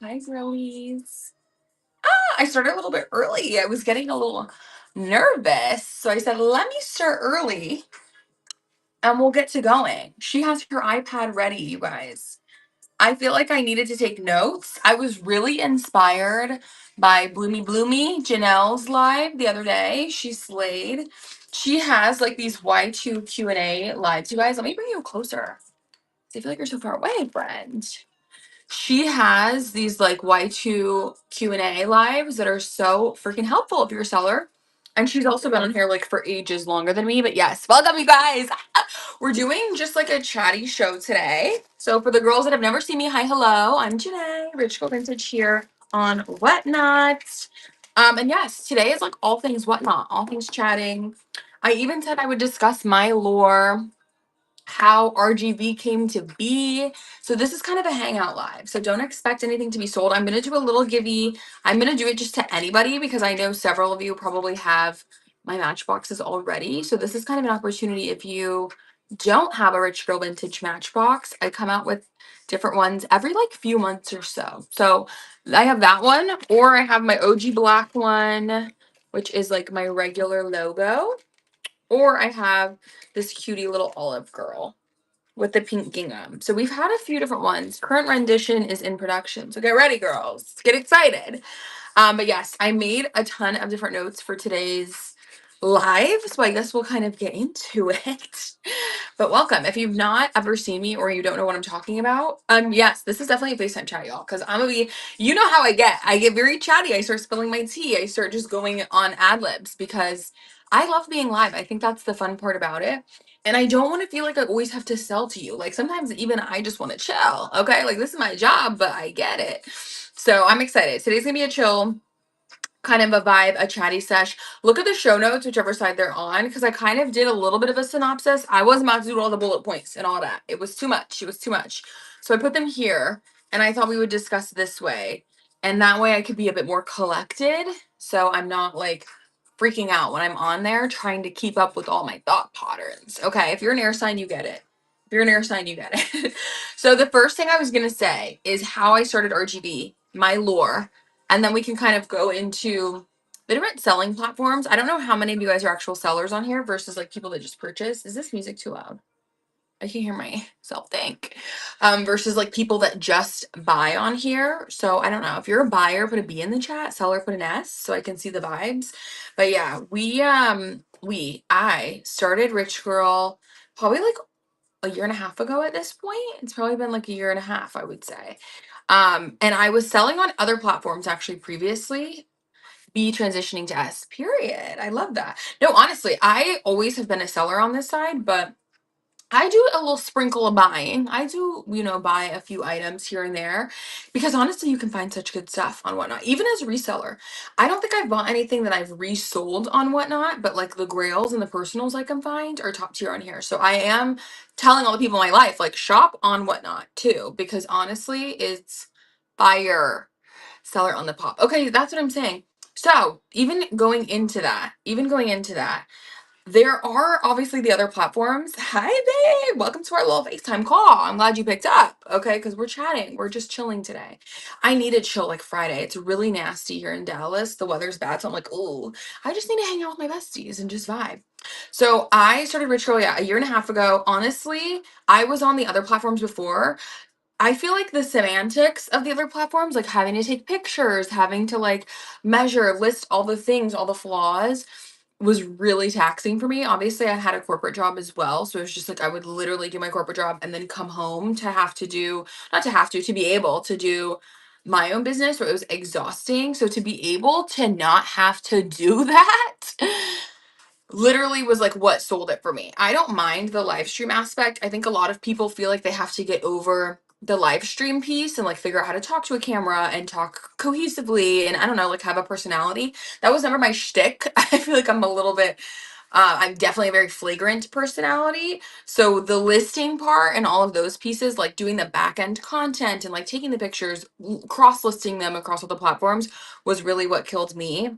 Hi, girlies. I started a little bit early. I was getting a little nervous. So I said, let me start early and we'll get to going. She has her iPad ready, you guys. I feel like I needed to take notes. I was really inspired by Bloomy Janelle's live the other day. She slayed. She has like these Y2 Q&A lives, you guys. Let me bring you closer. I feel like you're so far away, friend. She has these like Y2 Q&A lives that are so freaking helpful if you're a seller. And she's also been on here like for ages longer than me. But yes, welcome you guys. We're doing just like a chatty show today. So for the girls that have never seen me, hi, hello. I'm Janae, Rich Girl Vintage here on Whatnot. And yes, today is like all things Whatnot, all things chatting. I even said I would discuss my lore, how RGB came to be. So this is kind of a hangout live. So don't expect anything to be sold. I'm going to do a little givey. I'm going to do it just to anybody because I know several of you probably have my matchboxes already. So this is kind of an opportunity if you don't have a Rich Girl Vintage matchbox. I come out with different ones every like few months or so. So I have that one, or I have my OG black one, which is like my regular logo. Or I have this cutie little olive girl with the pink gingham. So we've had a few different ones. Current rendition is in production. So get ready, girls. Get excited. But yes, I made a ton of different notes for today's live. So I guess we'll kind of get into it. But welcome. If you've not ever seen me or you don't know what I'm talking about, yes, this is definitely a FaceTime chat, y'all. Because I'm gonna be, you know how I get. I get very chatty. I start spilling my tea. I start just going on ad libs because I love being live. I think that's the fun part about it. And I don't want to feel like I always have to sell to you. Like sometimes even I just want to chill. Okay. Like this is my job, but I get it. So I'm excited. Today's gonna be a chill kind of a vibe, a chatty sesh. Look at the show notes, whichever side they're on, because I kind of did a little bit of a synopsis. I wasn't about to do all the bullet points and all that. It was too much. It was too much. So I put them here and I thought we would discuss this way. And that way I could be a bit more collected. So I'm not like freaking out when I'm on there trying to keep up with all my thought patterns. Okay, if you're an air sign, you get it. If you're an air sign, you get it. So the first thing I was going to say is how I started RGB, my lore, and then we can kind of go into the different selling platforms. I don't know how many of you guys are actual sellers on here versus like people that just purchase. Is this music too loud? I can hear myself think. Versus like people that just buy on here. So I don't know. If you're a buyer, put a B in the chat. Seller, put an S so I can see the vibes. But yeah, I started Rich Girl probably like a year and a half ago at this point. It's probably been like a year and a half, I would say. And I was selling on other platforms actually previously, be transitioning to S, period. I love that. No, honestly, I always have been a seller on this side, but I do a little sprinkle of buying. I do, buy a few items here and there because honestly, you can find such good stuff on Whatnot, even as a reseller. I don't think I've bought anything that I've resold on Whatnot, but like the grails and the personals I can find are top tier on here. So I am telling all the people in my life, like, shop on Whatnot too, because honestly, it's fire. Seller on the pop. Okay, that's what I'm saying. So even going into that, there are obviously the other platforms. Hi, babe. Welcome to our little FaceTime call. I'm glad you picked up. Okay, because we're chatting. We're just chilling today. I need a chill like Friday. It's really nasty here in Dallas. The weather's bad. So I'm like, ooh, I just need to hang out with my besties and just vibe. So I started Rich Girl, yeah, a year and a half ago. Honestly, I was on the other platforms before. I feel like the semantics of the other platforms, like having to take pictures, having to like measure, list all the things, all the flaws, was really taxing for me. Obviously, I had a corporate job as well. So it was just like I would literally do my corporate job and then come home to have to do, not to have to be able to do my own business. So it was exhausting. So to be able to not have to do that literally was like what sold it for me. I don't mind the live stream aspect. I think a lot of people feel like they have to get over the live stream piece and like figure out how to talk to a camera and talk cohesively and I don't know, like have a personality. That was never my shtick. I feel like I'm a little bit I'm definitely a very flagrant personality. So the listing part and all of those pieces, like doing the back end content and like taking the pictures, cross listing them across all the platforms was really what killed me.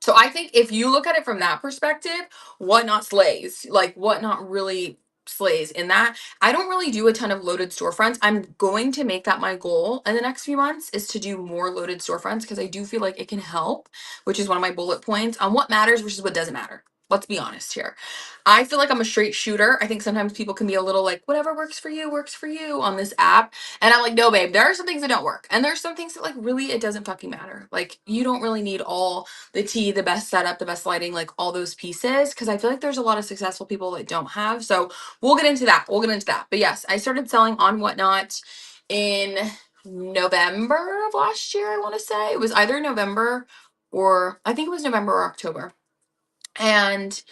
So I think if you look at it from that perspective, Whatnot slays. Like Whatnot really slays in that. I don't really do a ton of loaded storefronts. I'm going to make that my goal in the next few months, is to do more loaded storefronts, because I do feel like it can help, which is one of my bullet points on what matters versus what doesn't matter. Let's be honest here. I feel like I'm a straight shooter. I think sometimes people can be a little like, whatever works for you on this app. And I'm like, no, babe, there are some things that don't work. And there's some things that, like, really, it doesn't fucking matter. Like, you don't really need all the tea, the best setup, the best lighting, like all those pieces. Cause I feel like there's a lot of successful people that don't have. So we'll get into that. We'll get into that. But yes, I started selling on Whatnot in November of last year, I want to say. It was either November, or I think it was November or October. And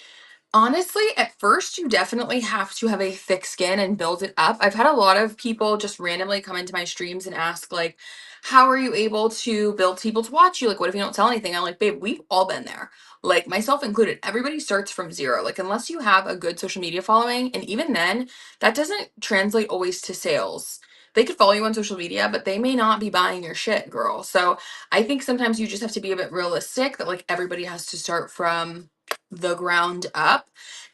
honestly, at first, you definitely have to have a thick skin and build it up. I've had a lot of people just randomly come into my streams and ask, like, how are you able to build people to watch you? Like, what if you don't sell anything? I'm like, babe, we've all been there. Like, myself included. Everybody starts from zero. Like, unless you have a good social media following, and even then, that doesn't translate always to sales. They could follow you on social media, but they may not be buying your shit, girl. So I think sometimes you just have to be a bit realistic that, like, everybody has to start from the ground up.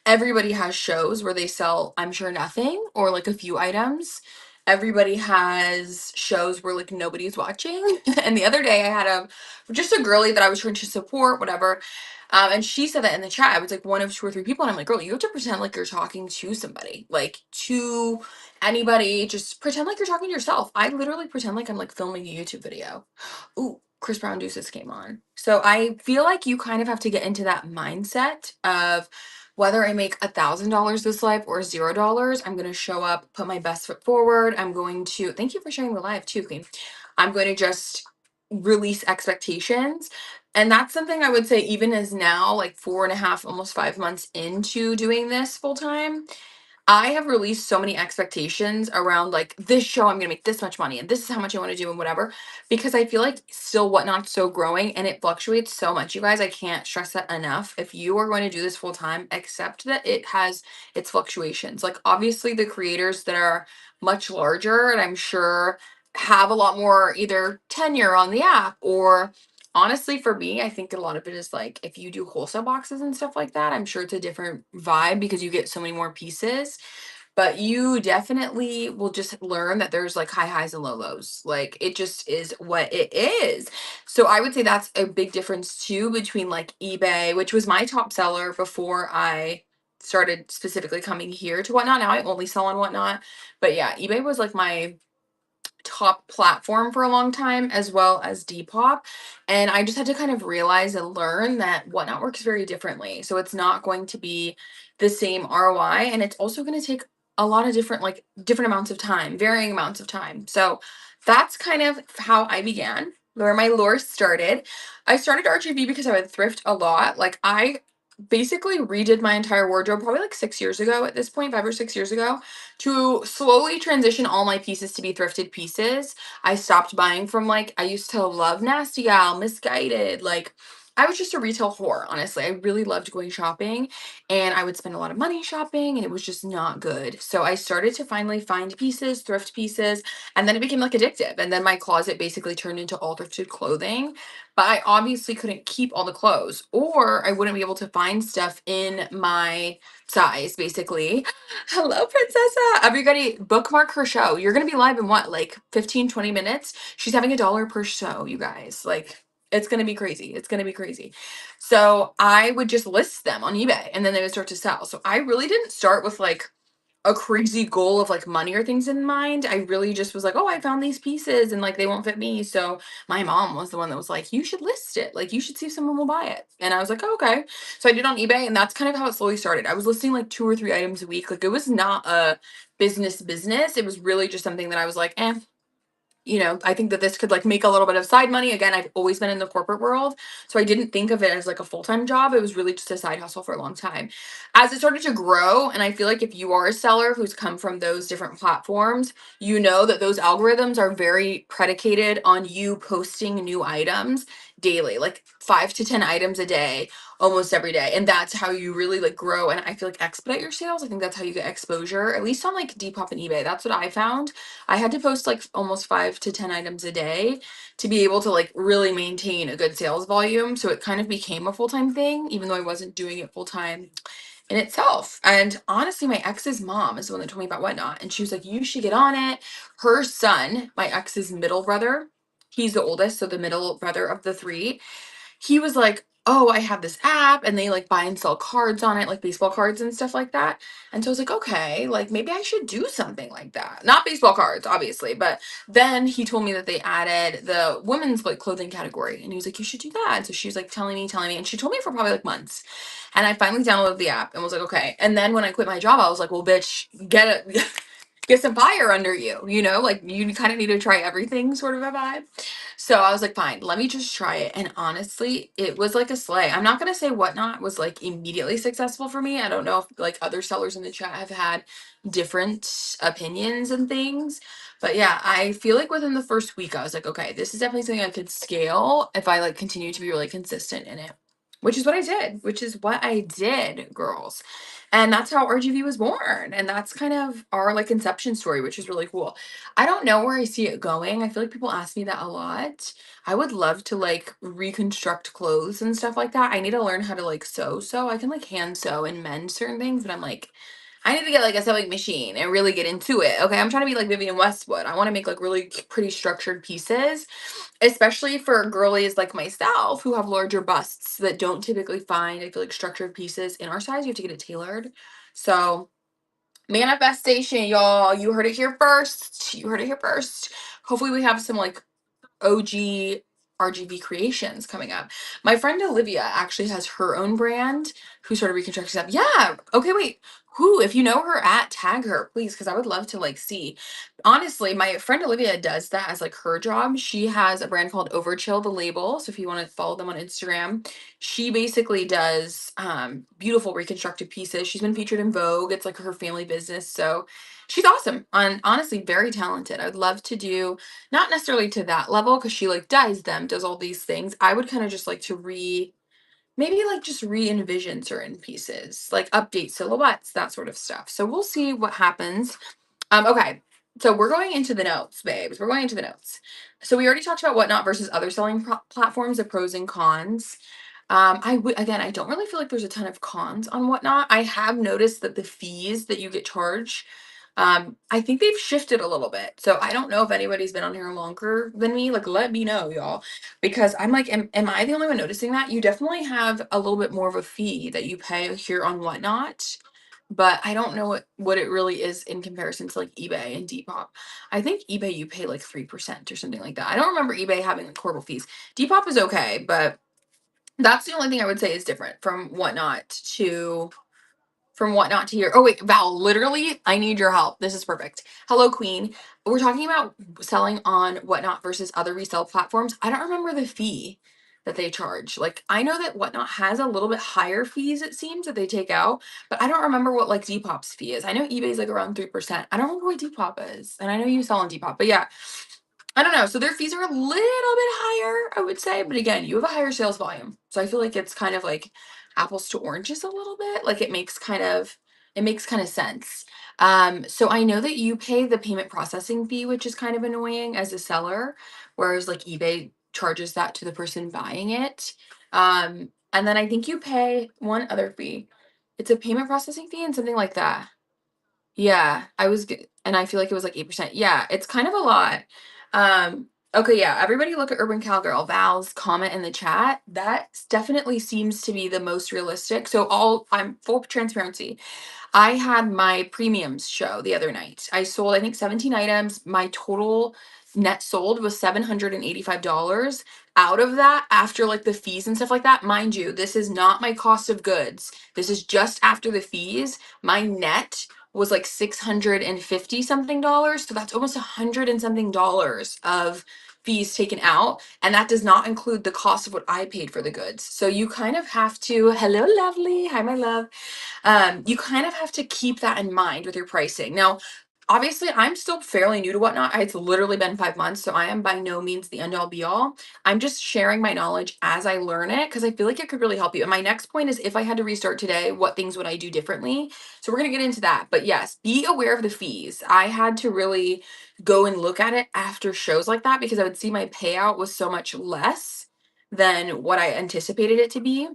Everybody has shows where they sell, I'm sure, nothing or like a few items. Everybody has shows where like nobody's watching. And the other day I had just a girly that I was trying to support, whatever. And she said that in the chat. I was like one of two or three people. And I'm like, girl, you have to pretend like you're talking to somebody, like to anybody. Just pretend like you're talking to yourself. I literally pretend like I'm like filming a YouTube video. Ooh, Chris Brown Deuces came on. So I feel like you kind of have to get into that mindset of, whether I make $1,000 this live or $0, I'm going to show up, put my best foot forward. I'm going to, thank you for sharing the live too, Queen. I'm going to just release expectations. And that's something I would say, even as now, like 4.5, almost 5 months into doing this full time, I have released so many expectations around, like, this show, I'm gonna make this much money and this is how much I want to do and whatever, because I feel like still Whatnot's so growing and it fluctuates so much. You guys, I can't stress that enough. If you are going to do this full time, accept that it has its fluctuations. Like, obviously, the creators that are much larger and I'm sure have a lot more either tenure on the app, or honestly, for me, I think a lot of it is like, if you do wholesale boxes and stuff like that, I'm sure it's a different vibe because you get so many more pieces. But you definitely will just learn that there's like high highs and low lows. Like, it just is what it is. So I would say that's a big difference too between like eBay, which was my top seller before I started specifically coming here to Whatnot. Now I only sell on Whatnot. But yeah, eBay was like my top platform for a long time, as well as Depop. And I just had to kind of realize and learn that Whatnot works very differently. So it's not going to be the same ROI. And it's also going to take a lot of different, like different amounts of time, varying amounts of time. So that's kind of how I began, where my lore started. I started RGB because I would thrift a lot. Like, I basically redid my entire wardrobe probably like 6 years ago at this point, 5 or 6 years ago, to slowly transition all my pieces to be thrifted pieces. I stopped buying from, like, I used to love Nasty Gal, Misguided. Like, I was just a retail whore, honestly. I really loved going shopping and I would spend a lot of money shopping and it was just not good. So I started to finally find pieces, thrift pieces, and then it became like addictive. And then my closet basically turned into all thrifted clothing. But I obviously couldn't keep all the clothes, or I wouldn't be able to find stuff in my size, basically. Hello, Princessa. Everybody, bookmark her show. You're going to be live in what, like 15, 20 minutes? She's having $1 per show, you guys. Like, it's going to be crazy. It's going to be crazy. So I would just list them on eBay and then they would start to sell. So I really didn't start with like a crazy goal of like money or things in mind. I really just was like, oh, I found these pieces and like they won't fit me. So my mom was the one that was like, you should list it. Like, you should see if someone will buy it. And I was like, oh, okay. So I did on eBay, and that's kind of how it slowly started. I was listing like 2 or 3 items a week. Like, it was not a business. It was really just something that I was like, I think that this could like make a little bit of side money. Again, I've always been in the corporate world, so I didn't think of it as like a full-time job. It was really just a side hustle for a long time. As it started to grow, and I feel like if you are a seller who's come from those different platforms, you know that those algorithms are very predicated on you posting new items daily, like 5 to 10 items a day, almost every day. And that's how you really like grow, and I feel like expedite your sales. I think that's how you get exposure, at least on like Depop and eBay. That's what I found. I had to post like almost 5 to 10 items a day to be able to like really maintain a good sales volume. So it kind of became a full-time thing, even though I wasn't doing it full-time in itself. And honestly, my ex's mom is the one that told me about Whatnot. And she was like, you should get on it. Her son, my ex's middle brother, he's the oldest, so the middle brother of the three, he was like, "Oh, I have this app and they like buy and sell cards on it, like baseball cards and stuff like that." And so I was like, "Okay, like maybe I should do something like that." Not baseball cards, obviously, but then he told me that they added the women's like clothing category and he was like, "You should do that." And so she was like telling me, and she told me for probably like months. And I finally downloaded the app and was like, "Okay." And then when I quit my job, I was like, "Well, bitch, get it get some fire under you, you know? Like you kind of need to try everything sort of a vibe." So I was like, fine, let me just try it. And honestly, it was like a sleigh. I'm not gonna say Whatnot was like immediately successful for me. I don't know if like other sellers in the chat have had different opinions and things. But yeah, I feel like within the first week, I was like, okay, this is definitely something I could scale if I like continue to be really consistent in it. Which is what I did, girls. And that's how RGV was born. And that's kind of our like inception story, which is really cool. I don't know where I see it going. I feel like people ask me that a lot. I would love to like reconstruct clothes and stuff like that. I need to learn how to like sew. So I can like hand sew and mend certain things, but I'm like, I need to get like a sewing machine and really get into it. Okay. I'm trying to be like Vivian Westwood. I want to make like really pretty structured pieces, especially for girlies like myself who have larger busts that don't typically find, I feel like, structured pieces in our size. You have to get it tailored. So manifestation, y'all. You heard it here first. You heard it here first. Hopefully, we have some like OG RGB creations coming up. My friend Olivia actually has her own brand who sort of reconstructs stuff. Yeah. Okay, wait. Who, if you know her at, tag her, please, because I would love to like see. Honestly, my friend Olivia does that as like her job. She has a brand called Overchill, the label. So if you want to follow them on Instagram, she basically does beautiful reconstructed pieces. She's been featured in Vogue. It's like her family business. So she's awesome and honestly very talented. I would love to do not necessarily to that level because she like dyes them, does all these things. I would kind of just like to maybe like just re-envision certain pieces, like update silhouettes, that sort of stuff. So we'll see what happens. Okay. So we're going into the notes, babes. We're going into the notes. So we already talked about Whatnot versus other selling platforms, the pros and cons. Again, I don't really feel like there's a ton of cons on Whatnot. I have noticed that the fees that you get charged, I think they've shifted a little bit. So I don't know if anybody's been on here longer than me. Like, let me know, y'all, because I'm like, am I the only one noticing that? You definitely have a little bit more of a fee that you pay here on Whatnot, but I don't know what it really is in comparison to like eBay and Depop. I think eBay you pay like 3% or something like that. I don't remember eBay having like horrible fees. Depop is okay, but that's the only thing I would say is different from Whatnot to here. Oh wait, Val, literally, I need your help. This is perfect. Hello, Queen. We're talking about selling on Whatnot versus other resale platforms. I don't remember the fee that they charge. Like, I know that Whatnot has a little bit higher fees, it seems, that they take out, but I don't remember what like Depop's fee is. I know eBay's like around 3%. I don't remember what Depop is. And I know you sell on Depop, but yeah, I don't know. So their fees are a little bit higher, I would say. But again, you have a higher sales volume. So I feel like it's kind of like apples to oranges a little bit. Like it makes kind of sense. So I know that you pay the payment processing fee, which is kind of annoying as a seller, whereas like eBay charges that to the person buying it. And then I think you pay one other fee. It's a payment processing fee and something like that. Yeah, and I feel like it was like 8%. Yeah, it's kind of a lot. Okay, yeah, everybody look at Urban Cowgirl. Val's comment in the chat. That definitely seems to be the most realistic. So I'm full transparency. I had my premiums show the other night. I sold, I think, 17 items. My total net sold was $785. Out of that, after like the fees and stuff like that, mind you, this is not my cost of goods. This is just after the fees. My net was like 650 something dollars. So that's almost 100 and something dollars of fees taken out. And that does not include the cost of what I paid for the goods. So you kind of have to, hello, lovely. Hi, my love. You kind of have to keep that in mind with your pricing. Now, obviously, I'm still fairly new to Whatnot. It's literally been 5 months, so I am by no means the end all be all. I'm just sharing my knowledge as I learn it because I feel like it could really help you. And my next point is if I had to restart today, what things would I do differently? So we're going to get into that. But yes, be aware of the fees. I had to really go and look at it after shows like that because I would see my payout was so much less than what I anticipated it to be.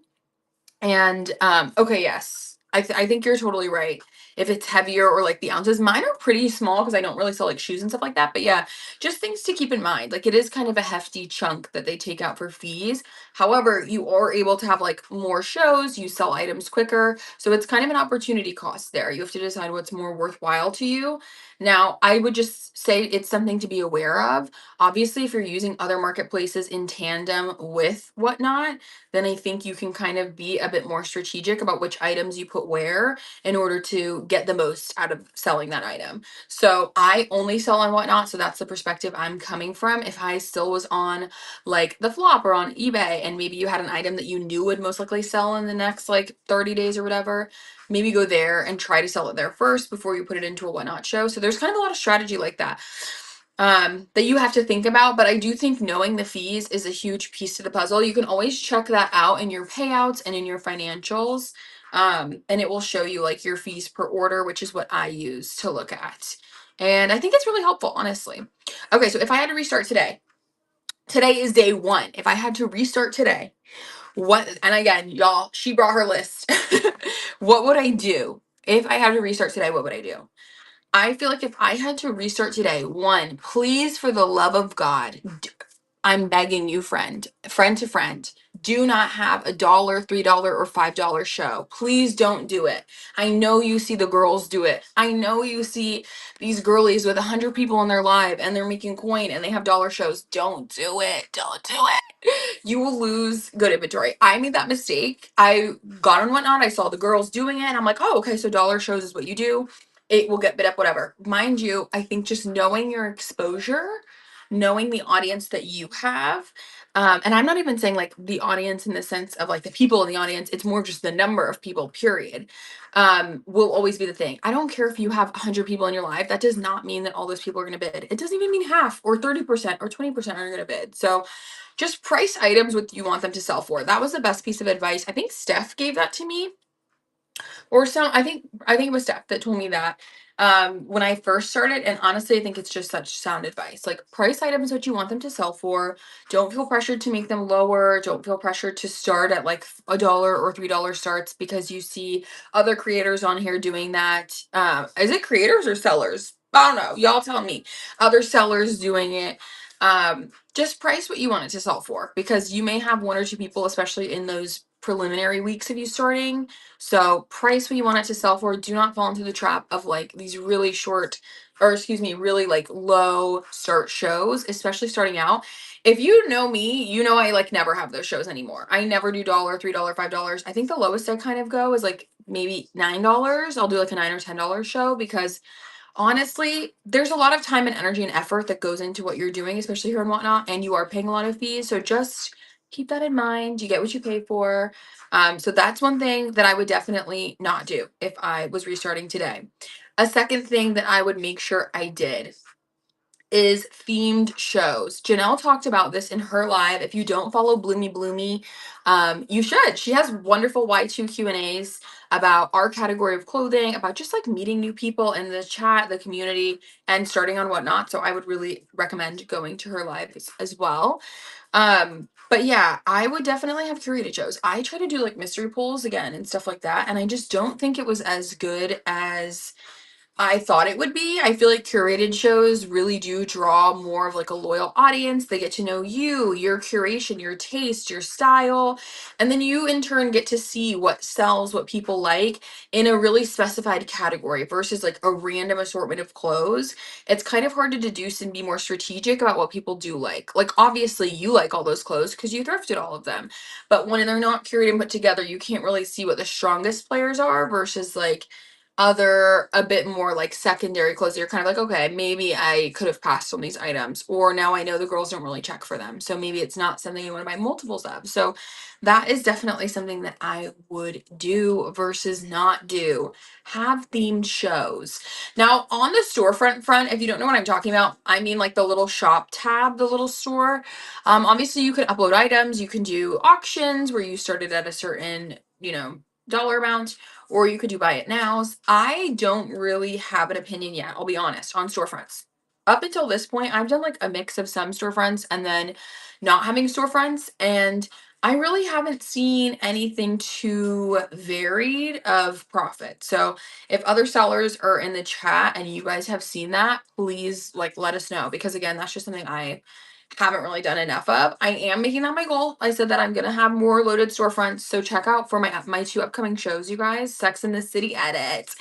And okay, yes. I think you're totally right. If it's heavier or like the ounces, mine are pretty small because I don't really sell like shoes and stuff like that. But yeah, just things to keep in mind. Like it is kind of a hefty chunk that they take out for fees. However, you are able to have like more shows, you sell items quicker. So it's kind of an opportunity cost there. You have to decide what's more worthwhile to you. Now, I would just say it's something to be aware of. Obviously, if you're using other marketplaces in tandem with Whatnot, then I think you can kind of be a bit more strategic about which items you put where in order to get the most out of selling that item. So I only sell on Whatnot, so that's the perspective I'm coming from. If I still was on like the flop or on eBay and maybe you had an item that you knew would most likely sell in the next like 30 days or whatever, maybe go there and try to sell it there first before you put it into a Whatnot show. So there's kind of a lot of strategy like that that you have to think about. But I do think knowing the fees is a huge piece to the puzzle. You can always check that out in your payouts and in your financials. And it will show you like your fees per order, which is what I use to look at. And I think it's really helpful, honestly. Okay, so if I had to restart today, today is day one. If I had to restart today, what, and again, y'all, she brought her list. What would I do? If I had to restart today, what would I do? I feel like if I had to restart today, one, please, for the love of God, I'm begging you, friend to friend, do not have a dollar, $3, or $5 show. Please don't do it. I know you see the girls do it. I know you see these girlies with 100 people in their live and they're making coin and they have dollar shows. Don't do it. Don't do it. You will lose good inventory. I made that mistake. I got on Whatnot. I saw the girls doing it. And I'm like, oh, okay, so dollar shows is what you do. It will get bid up, whatever. Mind you, I think just knowing your exposure, knowing the audience that you have, and I'm not even saying like the audience in the sense of like the people in the audience, it's more just the number of people, period, will always be the thing. I don't care if you have 100 people in your life. That does not mean that all those people are going to bid. It doesn't even mean half or 30% or 20% are going to bid. So just price items what you want them to sell for. That was the best piece of advice. I think Steph gave that to me or some. I think it was Steph that told me that when I first started. And honestly, I think it's just such sound advice. Like price items what you want them to sell for. Don't feel pressured to make them lower. Don't feel pressured to start at like $1 or $3 starts because you see other creators on here doing that. Is it creators or sellers? I don't know. Y'all tell me. Other sellers doing it. Just price what you want it to sell for because you may have one or two people, especially in those preliminary weeks of you starting. So price what you want it to sell for. Do not fall into the trap of like these really short, or excuse me, really like low start shows, especially starting out. If you know me, you know I like never have those shows anymore. I never do dollar, $3, $5. I think the lowest I kind of go is like maybe $9. I'll do like a $9 or $10 show because honestly, there's a lot of time and energy and effort that goes into what you're doing, especially here and Whatnot, and you are paying a lot of fees. So just keep that in mind. You get what you pay for. So that's one thing that I would definitely not do if I was restarting today. A second thing that I would make sure I did is themed shows. Janelle talked about this in her live. If you don't follow Bloomy Bloomy, you should. She has wonderful Y2 Q&As about our category of clothing, about just like meeting new people in the chat, the community, and starting on Whatnot. So I would really recommend going to her live as well. But yeah, I would definitely have curated shows. I try to do like mystery pulls again and stuff like that, and I just don't think it was as good as I thought it would be. I feel like curated shows really do draw more of like a loyal audience. They get to know you, your curation, your taste, your style, and then you in turn get to see what sells, what people like in a really specified category versus like a random assortment of clothes. It's kind of hard to deduce and be more strategic about what people do like. Like obviously you like all those clothes because you thrifted all of them. But when they're not curated and put together, you can't really see what the strongest players are versus like other a bit more like secondary clothes. You're kind of like, okay, maybe I could have passed on these items, or now I know the girls don't really check for them, so maybe it's not something you want to buy multiples of. So that is definitely something that I would do versus not do. Have themed shows. Now on the storefront front, if you don't know what I'm talking about, I mean like the little shop tab, the little store. Obviously you can upload items, you can do auctions where you started at a certain, dollar amount, or you could do buy it nows. I don't really have an opinion yet, I'll be honest, on storefronts. Up until this point, I've done like a mix of some storefronts and then not having storefronts. And I really haven't seen anything too varied of profit. So if other sellers are in the chat and you guys have seen that, please like let us know, because again, that's just something I haven't really done enough of. I am making that my goal. I said that I'm gonna have more loaded storefronts. So check out for my two upcoming shows, you guys. Sex in the City edit.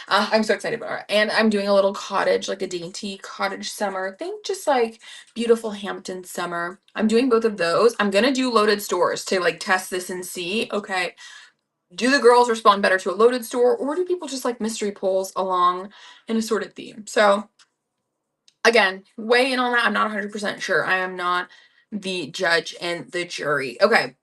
I'm so excited about it. And I'm doing a little cottage, like a dainty cottage summer. Think just like beautiful Hampton summer. I'm doing both of those. I'm gonna do loaded stores to like test this and see, okay, do the girls respond better to a loaded store, or do people just like mystery pulls along an assorted theme? So again, weigh in on that. I'm not 100% sure. I am not the judge and the jury. Okay,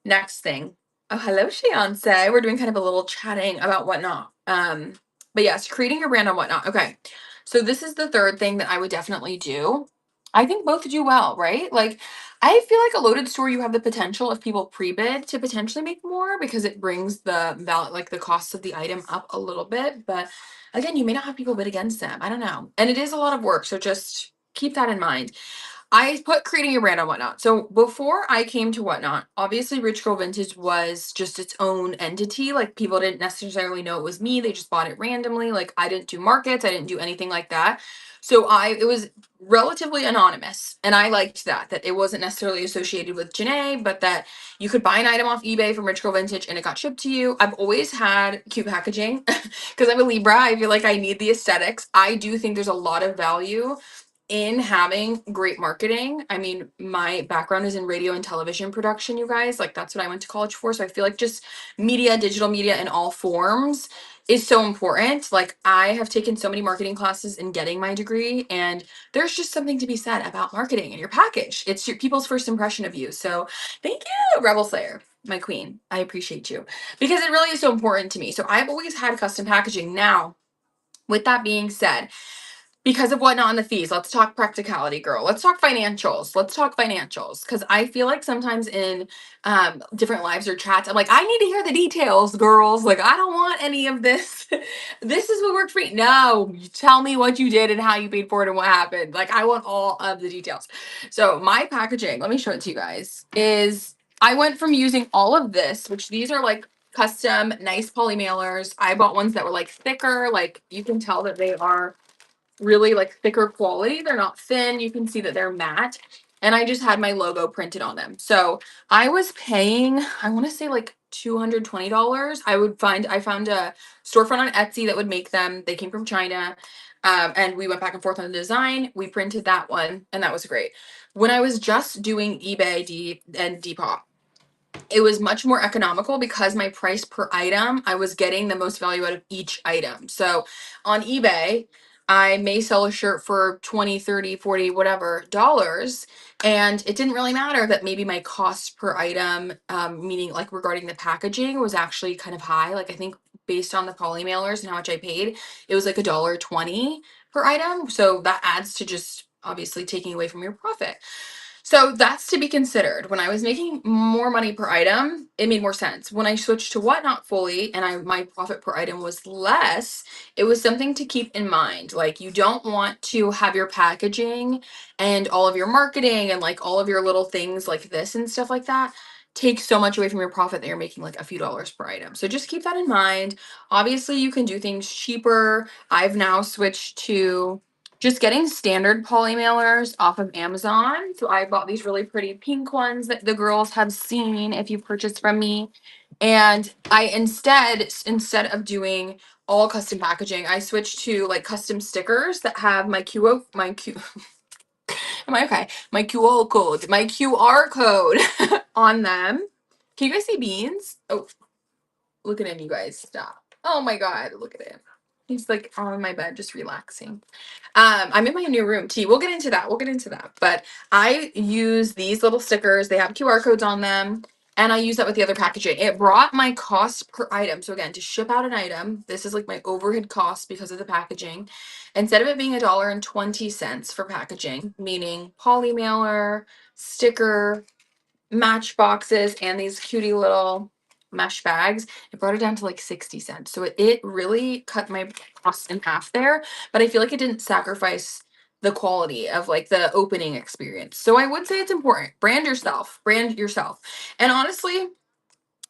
next thing. Oh, hello, Shayonce. We're doing kind of a little chatting about Whatnot. But yes, creating your brand on Whatnot. Okay. So this is the third thing that I would definitely do. I think both do well, right? Like, I feel like a loaded store, you have the potential, if people pre-bid, to potentially make more because it brings the like the cost of the item up a little bit. But again, you may not have people bid against them. I don't know. And it is a lot of work. So just keep that in mind. I put creating your brand on Whatnot. So before I came to Whatnot, obviously Rich Girl Vintage was just its own entity. Like people didn't necessarily know it was me. They just bought it randomly. Like I didn't do markets. I didn't do anything like that. So it was relatively anonymous. And I liked that it wasn't necessarily associated with Janae, but that you could buy an item off eBay from Rich Girl Vintage and it got shipped to you. I've always had cute packaging because I'm a Libra. I feel like I need the aesthetics. I do think there's a lot of value in having great marketing. I mean, my background is in radio and television production, you guys. Like that's what I went to college for. So I feel like just media, digital media in all forms is so important. Like I have taken so many marketing classes in getting my degree, and there's just something to be said about marketing and your package. It's your people's first impression of you. So thank you, Rebel Slayer, my queen. I appreciate you because it really is so important to me. So I've always had custom packaging. Now, with that being said, because of Whatnot and the fees, let's talk practicality, girl. Let's talk financials. Let's talk financials. Because I feel like sometimes in different lives or chats, I'm like, I need to hear the details, girls. Like, I don't want any of this. This is what worked for me. No, you tell me what you did and how you paid for it and what happened. Like, I want all of the details. So, my packaging, let me show it to you guys, is I went from using all of this, which these are like custom, nice poly mailers. I bought ones that were like thicker. Like, you can tell that they are really like thicker quality. They're not thin. You can see that they're matte. And I just had my logo printed on them. So I was paying, I want to say like $220. I found a storefront on Etsy that would make them. They came from China. And we went back and forth on the design. We printed that one, and that was great. When I was just doing eBay and Depop, it was much more economical because my price per item, I was getting the most value out of each item. So on eBay, I may sell a shirt for 20, 30, 40, whatever dollars. And it didn't really matter that maybe my cost per item, meaning like regarding the packaging, was actually kind of high. Like I think based on the poly mailers and how much I paid, it was like $1.20 per item. So that adds to just obviously taking away from your profit. So that's to be considered. When I was making more money per item, it made more sense. When I switched to Whatnot fully and my profit per item was less, it was something to keep in mind. Like you don't want to have your packaging and all of your marketing and like all of your little things like this and stuff like that take so much away from your profit that you're making like a few dollars per item. So just keep that in mind. Obviously, you can do things cheaper. I've now switched to just getting standard poly mailers off of Amazon. So I bought these really pretty pink ones that the girls have seen if you purchase from me. And I instead of doing all custom packaging, I switched to like custom stickers that have am I okay? My QR code on them. Can you guys see Beans? Oh, look at him, you guys. Stop. Oh my god, look at him. He's like on my bed just relaxing. I'm in my new room, T. We'll get into that. We'll get into that. But I use these little stickers. They have QR codes on them. And I use that with the other packaging. It brought my cost per item. So again, to ship out an item, this is like my overhead cost because of the packaging. Instead of it being $1.20 for packaging, meaning poly mailer, sticker, match boxes, and these cutie little mesh bags, it brought it down to like 60 cents. So it really cut my costs in half there, but I feel like it didn't sacrifice the quality of like the opening experience. So I would say it's important. Brand yourself. Brand yourself. And honestly,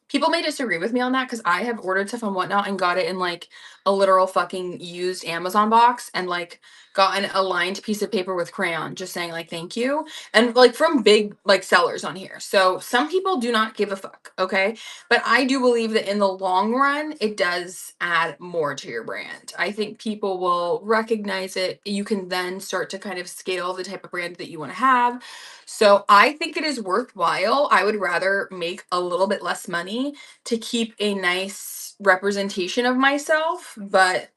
people may disagree with me on that because I have ordered stuff on Whatnot and got it in like a literal fucking used Amazon box and like gotten a lined piece of paper with crayon just saying like thank you and like from big like sellers on here. So some people do not give a fuck, okay? But I do believe that in the long run it does add more to your brand. I think people will recognize it. You can then start to kind of scale the type of brand that you want to have. So I think it is worthwhile. I would rather make a little bit less money to keep a nice representation of myself, but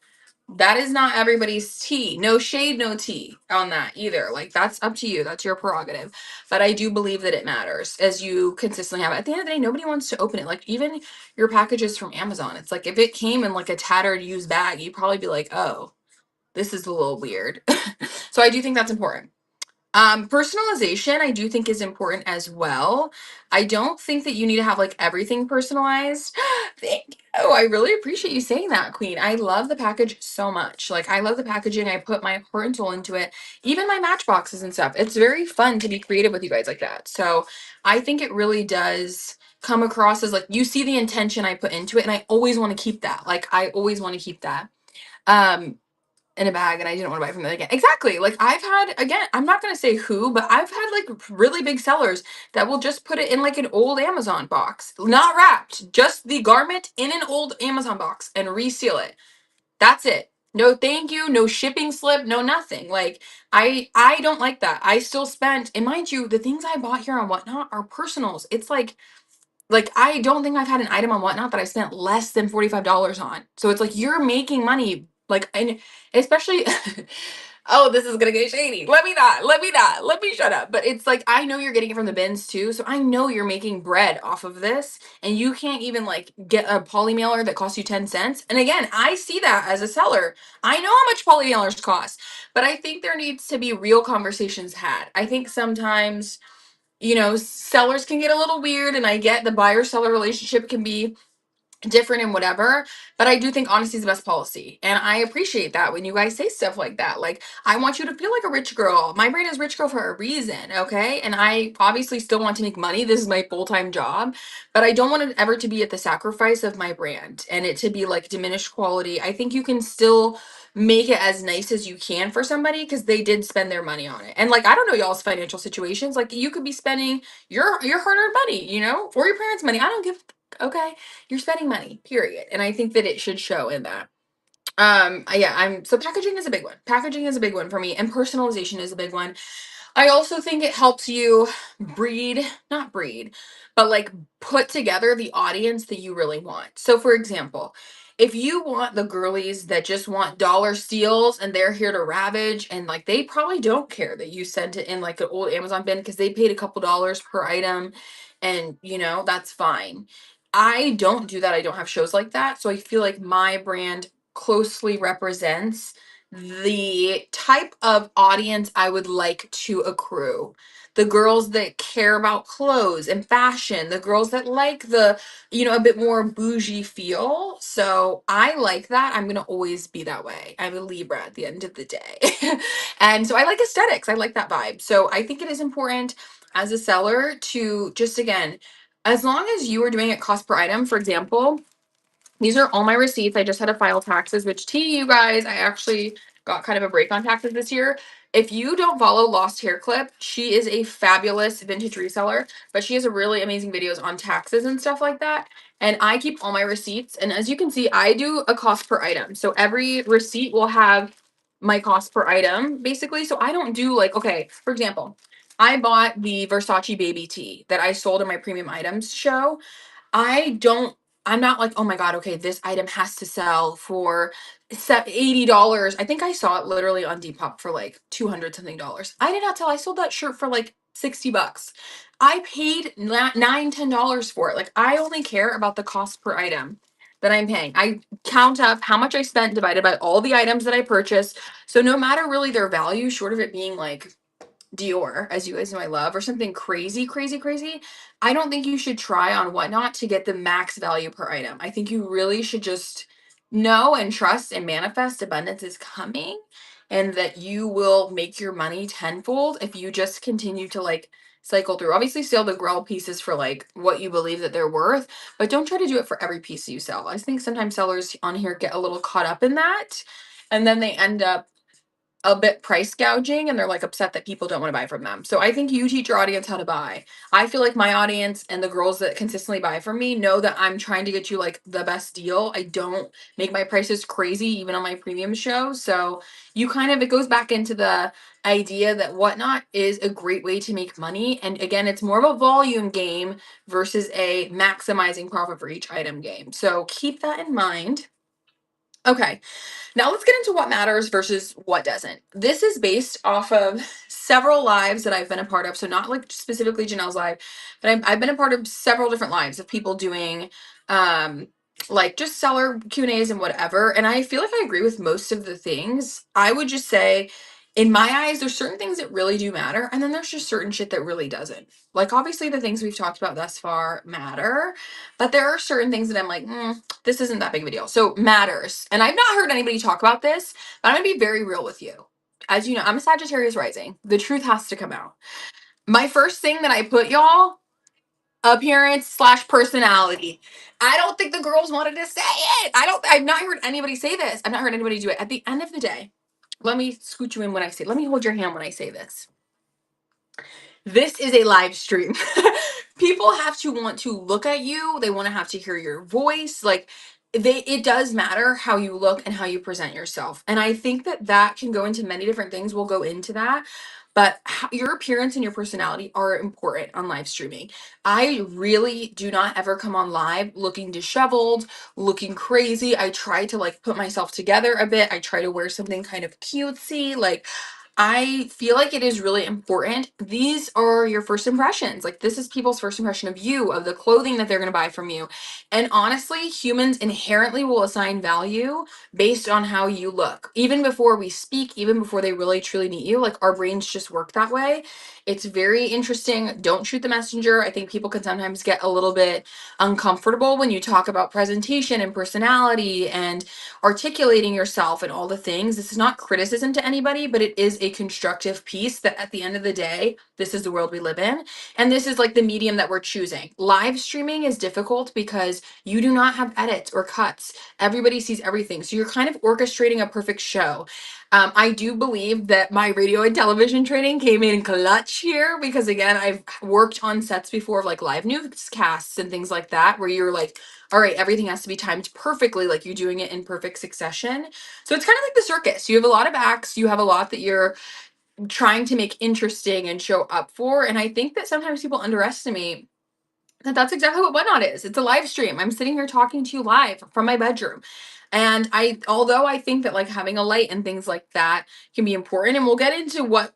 that is not everybody's tea. No shade, no tea on that either. Like that's up to you. That's your prerogative. But I do believe that it matters as you consistently have it. At the end of the day, nobody wants to open it. Like even your packages from Amazon. It's like if it came in like a tattered used bag, you'd probably be like, oh, this is a little weird. So I do think that's important. Personalization, I do think is important as well. I don't think that you need to have like everything personalized. Thank you. I really appreciate you saying that, Queen. I love the package so much. Like, I love the packaging. I put my heart and soul into it, even my matchboxes and stuff. It's very fun to be creative with you guys like that. So, I think it really does come across as like you see the intention I put into it, and I always want to keep that. Like, I always want to keep that. Um, in a bag and I didn't want to buy from them again. Exactly. Like I've had again, I'm not gonna say who, but I've had like really big sellers that will just put it in like an old Amazon box, not wrapped, just the garment in an old Amazon box and reseal it. That's it. No thank you, no shipping slip, no nothing. Like I don't like that. I still spent, and mind you, the things I bought here on Whatnot are personals. It's like I don't think I've had an item on Whatnot that I spent less than $45 on. So it's like you're making money. Like and especially oh, this is gonna get shady. Let me shut up. But it's like I know you're getting it from the bins too. So I know you're making bread off of this. And you can't even like get a poly mailer that costs you 10 cents. And again, I see that as a seller. I know how much poly mailers cost. But I think there needs to be real conversations had. I think sometimes sellers can get a little weird, and I get the buyer seller relationship can be different and whatever, but I do think honesty is the best policy. And I appreciate that when you guys say stuff like that. Like, I want you to feel like a rich girl. My brand is Rich Girl for a reason, okay? And I obviously still want to make money. This is my full-time job, but I don't want it ever to be at the sacrifice of my brand and it to be like diminished quality. I think you can still make it as nice as you can for somebody because they did spend their money on it. And like, I don't know y'all's financial situations. Like, you could be spending your hard-earned money, or your parents' money. I don't give okay, you're spending money, period. And I think that it should show in that. Yeah, I'm so packaging is a big one. Packaging is a big one for me, and personalization is a big one. I also think it helps you not breed, but like put together the audience that you really want. So, for example, if you want the girlies that just want dollar steals and they're here to ravage, and like they probably don't care that you sent it in like an old Amazon bin because they paid a couple dollars per item, and that's fine. I don't do that. I don't have shows like that. So, I feel like my brand closely represents the type of audience I would like to accrue. The girls that care about clothes and fashion, the girls that like a bit more bougie feel. So I like that. I'm going to always be that way. I'm a Libra at the end of the day. And so I like aesthetics. I like that vibe. So I think it is important as a seller to just, again, as long as you are doing it cost per item, for example, these are all my receipts. I just had to file taxes, which tea, you guys, I actually got kind of a break on taxes this year. If you don't follow Lost Hair Clip, she is a fabulous vintage reseller, but she has a really amazing videos on taxes and stuff like that. And I keep all my receipts. And as you can see, I do a cost per item. So every receipt will have my cost per item, basically. So I don't do like, okay, for example, I bought the Versace baby tee that I sold in my premium items show. I don't I'm not like, "Oh my god, okay, this item has to sell for $80." I think I saw it literally on Depop for like 200 something dollars. I did not tell I sold that shirt for like 60 bucks. I paid $9, $10 for it. Like, I only care about the cost per item that I'm paying. I count up how much I spent divided by all the items that I purchased. So no matter really their value, short of it being like Dior, as you guys know I love, or something crazy, crazy, crazy, I don't think you should try on Whatnot to get the max value per item. I think you really should just know and trust and manifest abundance is coming and that you will make your money tenfold if you just continue to like cycle through. Obviously, sell the Grail pieces for like what you believe that they're worth, but don't try to do it for every piece you sell. I think sometimes sellers on here get a little caught up in that, and then they end up a bit price gouging and they're like upset that people don't want to buy from them. So I think you teach your audience how to buy. I feel like my audience and the girls that consistently buy from me know that I'm trying to get you like the best deal. I don't make my prices crazy even on my premium show. So you kind of, it goes back into the idea that Whatnot is a great way to make money. And again, it's more of a volume game versus a maximizing profit for each item game. So keep that in mind. Okay, now let's get into what matters versus what doesn't. This is based off of several lives that I've been a part of. So not like specifically Janelle's live, but I've been a part of several different lives of people doing like just seller Q&As and whatever. And I feel like I agree with most of the things. I would just say in my eyes, there's certain things that really do matter. And then there's just certain shit that really doesn't. Like obviously the things we've talked about thus far matter, but there are certain things that I'm like, this isn't that big of a deal. So matters. And I've not heard anybody talk about this, but I'm gonna be very real with you. As you know, I'm a Sagittarius rising. The truth has to come out. My first thing that I put, y'all, appearance slash personality. I don't think the girls wanted to say it. I've not heard anybody say this. I've not heard anybody do it. At the end of the day, let me scoot you in when I say, let me hold your hand when I say this. This is a live stream. People have to want to look at you. They want to have to hear your voice. Like it does matter how you look and how you present yourself. And I think that that can go into many different things. We'll go into that. But your appearance and your personality are important on live streaming. I really do not ever come on live looking disheveled, looking crazy. I try to like put myself together a bit. I try to wear something kind of cutesy. Like I feel like it is really important. These are your first impressions. Like, this is people's first impression of you, of the clothing that they're going to buy from you. And honestly, humans inherently will assign value based on how you look. Even before we speak, even before they really truly meet you, like, our brains just work that way. It's very interesting. Don't shoot the messenger. I think people can sometimes get a little bit uncomfortable when you talk about presentation and personality and articulating yourself and all the things. This is not criticism to anybody, but it is a constructive piece that at the end of the day, this is the world we live in. And this is like the medium that we're choosing. Live streaming is difficult because you do not have edits or cuts. Everybody sees everything. So you're kind of orchestrating a perfect show. I do believe that my radio and television training came in clutch here because again, I've worked on sets before of like live newscasts and things like that, where you're like, all right, everything has to be timed perfectly, like you're doing it in perfect succession. So it's kind of like the circus. You have a lot of acts, you have a lot that you're trying to make interesting and show up for. And I think that sometimes people underestimate that's exactly what Whatnot is. It's a live stream. I'm sitting here talking to you live from my bedroom. And although I think that like having a light and things like that can be important, and we'll get into what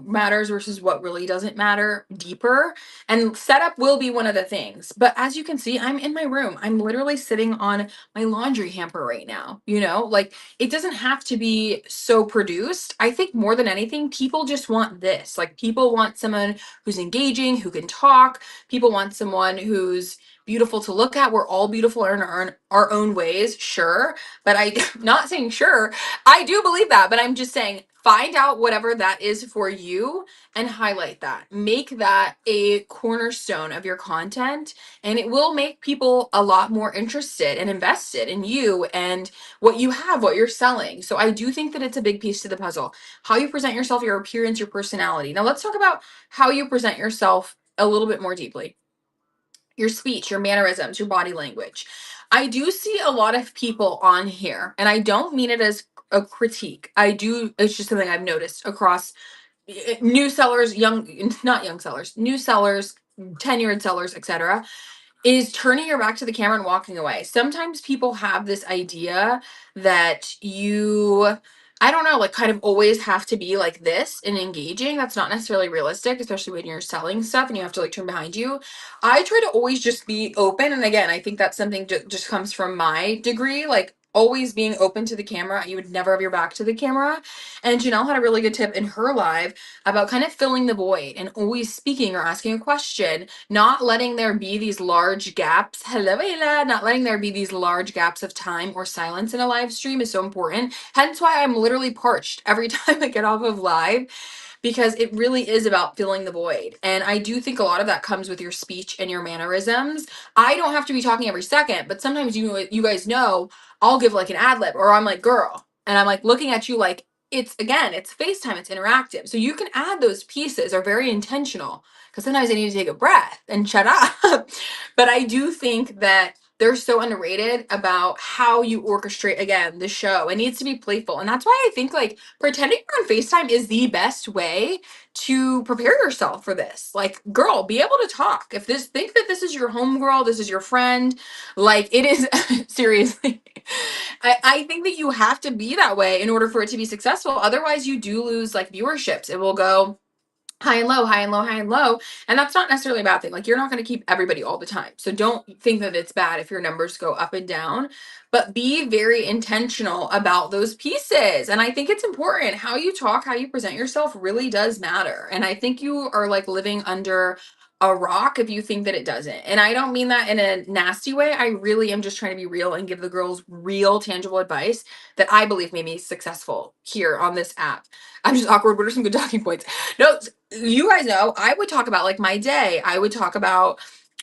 matters versus what really doesn't matter deeper. And setup will be one of the things. But as you can see, I'm in my room. I'm literally sitting on my laundry hamper right now. Like it doesn't have to be so produced. I think more than anything, people just want this. Like people want someone who's engaging, who can talk. People want someone who's beautiful to look at. We're all beautiful in our own ways, sure. But I'm not saying sure. I do believe that, but I'm just saying find out whatever that is for you and highlight that. Make that a cornerstone of your content, and it will make people a lot more interested and invested in you and what you have, what you're selling. So I do think that it's a big piece to the puzzle. How you present yourself, your appearance, your personality. Now let's talk about how you present yourself a little bit more deeply. Your speech, your mannerisms, your body language. I do see a lot of people on here, and I don't mean it as a critique. It's just something I've noticed across new sellers, not young sellers, new sellers, tenured sellers, etc., is turning your back to the camera and walking away. Sometimes people have this idea that I don't know, like kind of always have to be like this and engaging. That's not necessarily realistic, especially when you're selling stuff and you have to like turn behind you. I try to always just be open. And again, I think that's something just comes from my degree. Like always being open to the camera. You would never have your back to the camera. And Janelle had a really good tip in her live about kind of filling the void and always speaking or asking a question, not letting there be these large gaps. Hello, Ayla. Not letting there be these large gaps of time or silence in a live stream is so important. Hence why I'm literally parched every time I get off of live, because it really is about filling the void. And I do think a lot of that comes with your speech and your mannerisms. I don't have to be talking every second, but sometimes you guys know I'll give like an ad lib, or I'm like, girl, and I'm like looking at you like, it's again, it's FaceTime, it's interactive. So you can add those pieces, are very intentional, because sometimes I need to take a breath and shut up. But I do think that they're so underrated about how you orchestrate again the show. It needs to be playful. And that's why I think like pretending you're on FaceTime is the best way to prepare yourself for this. Like, girl, be able to talk. If this think that this is your homegirl, this is your friend, like it is seriously. I think that you have to be that way in order for it to be successful. Otherwise, you do lose like viewerships. It will go high and low, high and low, high and low. And that's not necessarily a bad thing. Like, you're not going to keep everybody all the time. So don't think that it's bad if your numbers go up and down, but be very intentional about those pieces. And I think it's important. How you talk, how you present yourself really does matter. And I think you are like living under a rock if you think that it doesn't. And I don't mean that in a nasty way. I really am just trying to be real and give the girls real, tangible advice that I believe made me successful here on this app. I'm just awkward. What are some good talking points? No, you guys know I would talk about like my day. I would talk about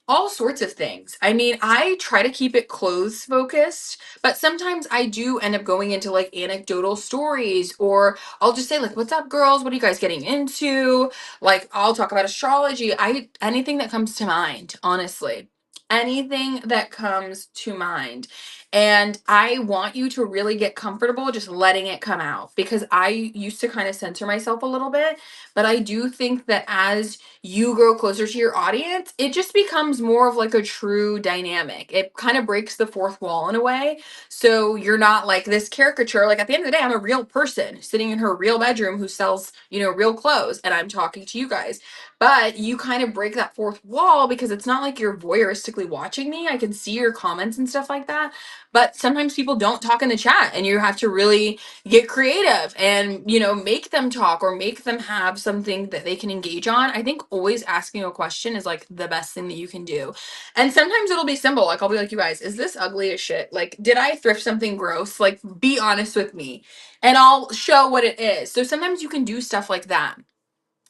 all sorts of things. I mean, I try to keep it clothes focused, but sometimes I do end up going into like anecdotal stories, or I'll just say like, "What's up, girls? What are you guys getting into?" Like, I'll talk about astrology. Anything that comes to mind, honestly. Anything that comes to mind. And I want you to really get comfortable just letting it come out, because I used to kind of censor myself a little bit, but I do think that as you grow closer to your audience, it just becomes more of like a true dynamic. It kind of breaks the fourth wall in a way. So you're not like this caricature. Like, at the end of the day, I'm a real person sitting in her real bedroom who sells, real clothes, and I'm talking to you guys. But you kind of break that fourth wall because it's not like you're voyeuristically watching me. I can see your comments and stuff like that. But sometimes people don't talk in the chat, and you have to really get creative and make them talk or make them have something that they can engage on. I think always asking a question is like the best thing that you can do. And sometimes it'll be simple, like I'll be like, you guys, is this ugly as shit? Like, did I thrift something gross? Like, be honest with me, and I'll show what it is. So sometimes you can do stuff like that.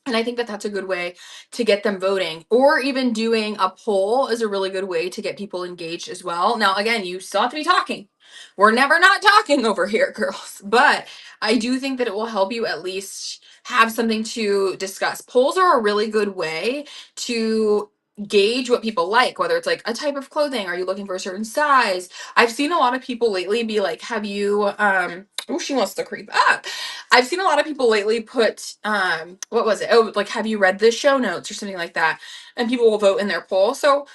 And I think that that's a good way to get them voting, or even doing a poll is a really good way to get people engaged as well. Now, again, you still have to be talking. We're never not talking over here, girls. But I do think that it will help you at least have something to discuss. Polls are a really good way to gauge what people like, whether it's like a type of clothing. Are you looking for a certain size? I've seen a lot of people lately be like, have you, oh, she wants to creep up. I've seen a lot of people lately put what was it? Oh, like, have you read the show notes or something like that? And people will vote in their poll. So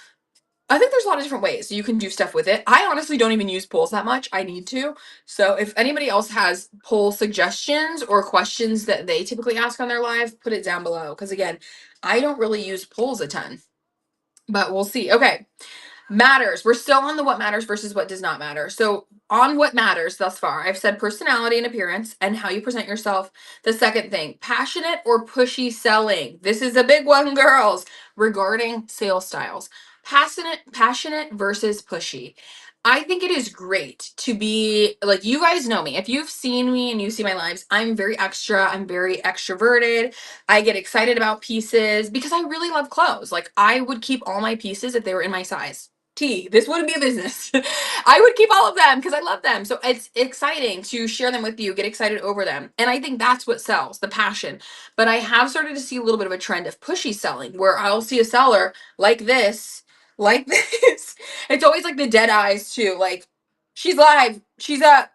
I think there's a lot of different ways you can do stuff with it. I honestly don't even use polls that much. I need to. So if anybody else has poll suggestions or questions that they typically ask on their live, put it down below. Because again, I don't really use polls a ton, but we'll see. Okay. Matters. We're still on the what matters versus what does not matter. So, on what matters thus far, I've said personality and appearance and how you present yourself. The second thing, passionate or pushy selling. This is a big one, girls, regarding sales styles. Passionate versus pushy. I think it is great to be like, you guys know me. If you've seen me and you see my lives, I'm very extra. I'm very extroverted. I get excited about pieces because I really love clothes. Like, I would keep all my pieces if they were in my size. This wouldn't be a business. I would keep all of them because I love them. So it's exciting to share them with you, get excited over them. And I think that's what sells, the passion. But I have started to see a little bit of a trend of pushy selling, where I'll see a seller like this, like this. It's always like the dead eyes too. Like, she's live, she's up.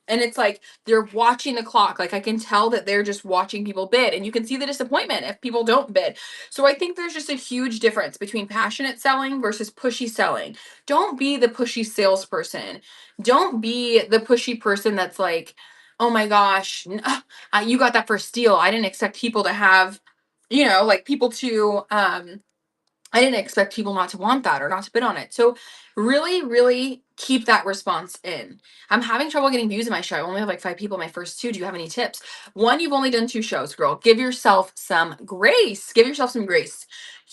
And it's like they're watching the clock. Like, I can tell that they're just watching people bid, and you can see the disappointment if people don't bid. So I think there's just a huge difference between passionate selling versus pushy selling. Don't be the pushy salesperson. Don't be the pushy person that's like, oh my gosh, you got that for steal. I didn't expect people to have, like, people to I didn't expect people not to want that or not to bid on it. So really, really keep that response in. I'm having trouble getting views in my show. I only have like 5 people in my first 2. Do you have any tips? One, you've only done 2 shows, girl. Give yourself some grace. Give yourself some grace.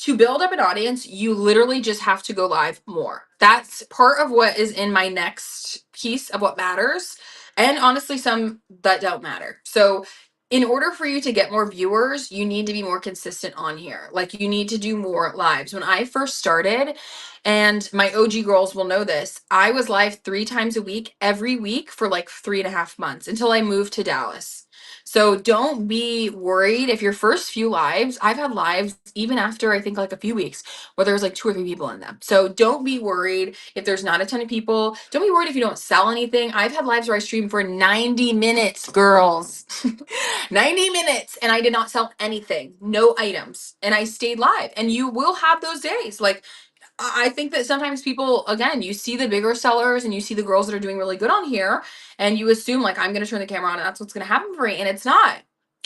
To build up an audience, you literally just have to go live more. That's part of what is in my next piece of what matters. And honestly, some that don't matter. So, in order for you to get more viewers, you need to be more consistent on here. Like, you need to do more lives. When I first started, and my OG girls will know this, I was live 3 times a week, every week for like 3.5 months until I moved to Dallas. So don't be worried if your first few lives, I've had lives even after I think like a few weeks where there's like 2 or 3 people in them. So don't be worried if there's not a ton of people. Don't be worried if you don't sell anything. I've had lives where I streamed for 90 minutes, girls. 90 minutes and I did not sell anything, no items, and I stayed live. And you will have those days. Like, I think that sometimes people, again, you see the bigger sellers and you see the girls that are doing really good on here, and you assume like I'm going to turn the camera on and that's what's going to happen for me, and it's not.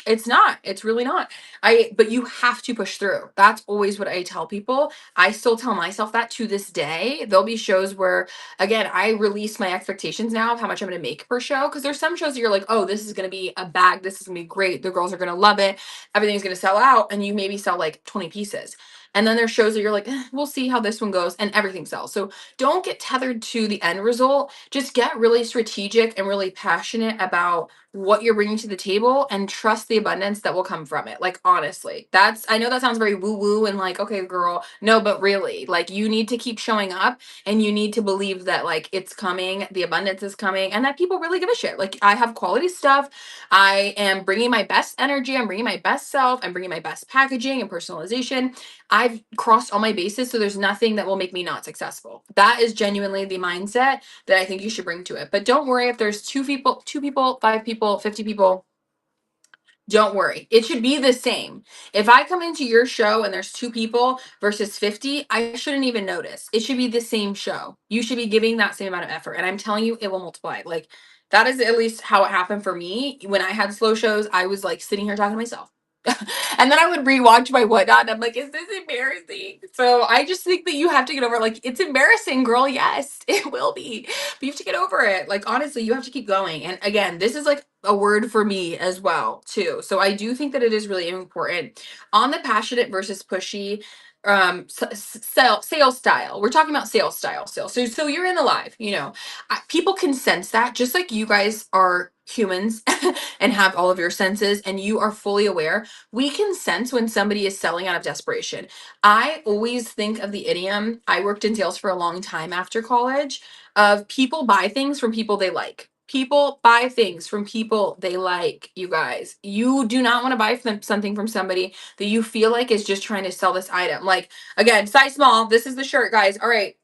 It's not. It's really not. But you have to push through. That's always what I tell people. I still tell myself that to this day. There'll be shows where, again, I release my expectations now of how much I'm going to make per show, because there's some shows that you're like, oh, this is going to be a bag. This is going to be great. The girls are going to love it. Everything's going to sell out, and you maybe sell like 20 pieces. And then there's shows that you're like, we'll see how this one goes, and everything sells. So don't get tethered to the end result. Just get really strategic and really passionate about what you're bringing to the table, and trust the abundance that will come from it. Like, honestly, I know that sounds very woo woo and like, okay, girl, no, but really, like, you need to keep showing up, and you need to believe that like it's coming, the abundance is coming, and that people really give a shit. Like, I have quality stuff. I am bringing my best energy. I'm bringing my best self. I'm bringing my best packaging and personalization. I've crossed all my bases, so there's nothing that will make me not successful. That is genuinely the mindset that I think you should bring to it. But don't worry if there's 2 people, 5 people, 50 people. Don't worry. It should be the same. If I come into your show and there's 2 people versus 50, I shouldn't even notice. It should be the same show. You should be giving that same amount of effort. And I'm telling you, it will multiply. Like, that is at least how it happened for me. When I had slow shows, I was like sitting here talking to myself. And then I would rewatch my whatnot, and I'm like, is this embarrassing? So I just think that you have to get over, like, it's embarrassing, girl. Yes, it will be. But you have to get over it. Like, honestly, you have to keep going. And again, this is like a word for me as well, too. So I do think that it is really important. On the passionate versus pushy sales style, we're talking about sales style still. So you're in the live, people can sense that, just like you guys are humans and have all of your senses and you are fully aware. We can sense when somebody is selling out of desperation. I always think of the idiom, I worked in sales for a long time after college, of people buy things from people they like. People buy things from people they like, you guys. You do not want to buy something from somebody that you feel like is just trying to sell this item. Like, again, size small, this is the shirt, guys. All right,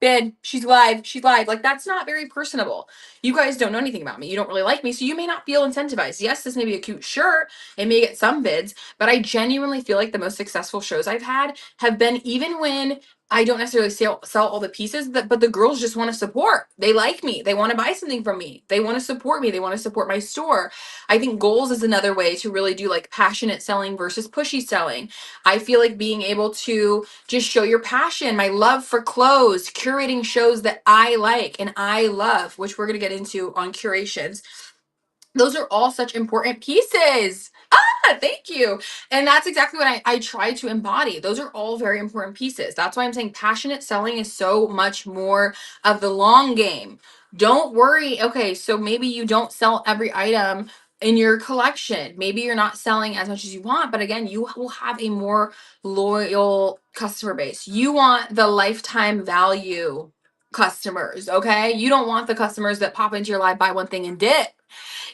bid, she's live, she's live. Like, that's not very personable. You guys don't know anything about me. You don't really like me, so you may not feel incentivized. Yes, this may be a cute shirt. It may get some bids, but I genuinely feel like the most successful shows I've had have been even when I don't necessarily sell all the pieces, but the girls just want to support. They like me. They want to buy something from me. They want to support me. They want to support my store. I think goals is another way to really do like passionate selling versus pushy selling. I feel like being able to just show your passion, my love for clothes, curating shows that I like and I love, which we're going to get into on curations. Those are all such important pieces. Thank you. And that's exactly what I try to embody. Those are all very important pieces. That's why I'm saying passionate selling is so much more of the long game. Don't worry. Okay, so maybe you don't sell every item in your collection. Maybe you're not selling as much as you want, but again, you will have a more loyal customer base. You want the lifetime value customers, okay? You don't want the customers that pop into your life, buy one thing and dip.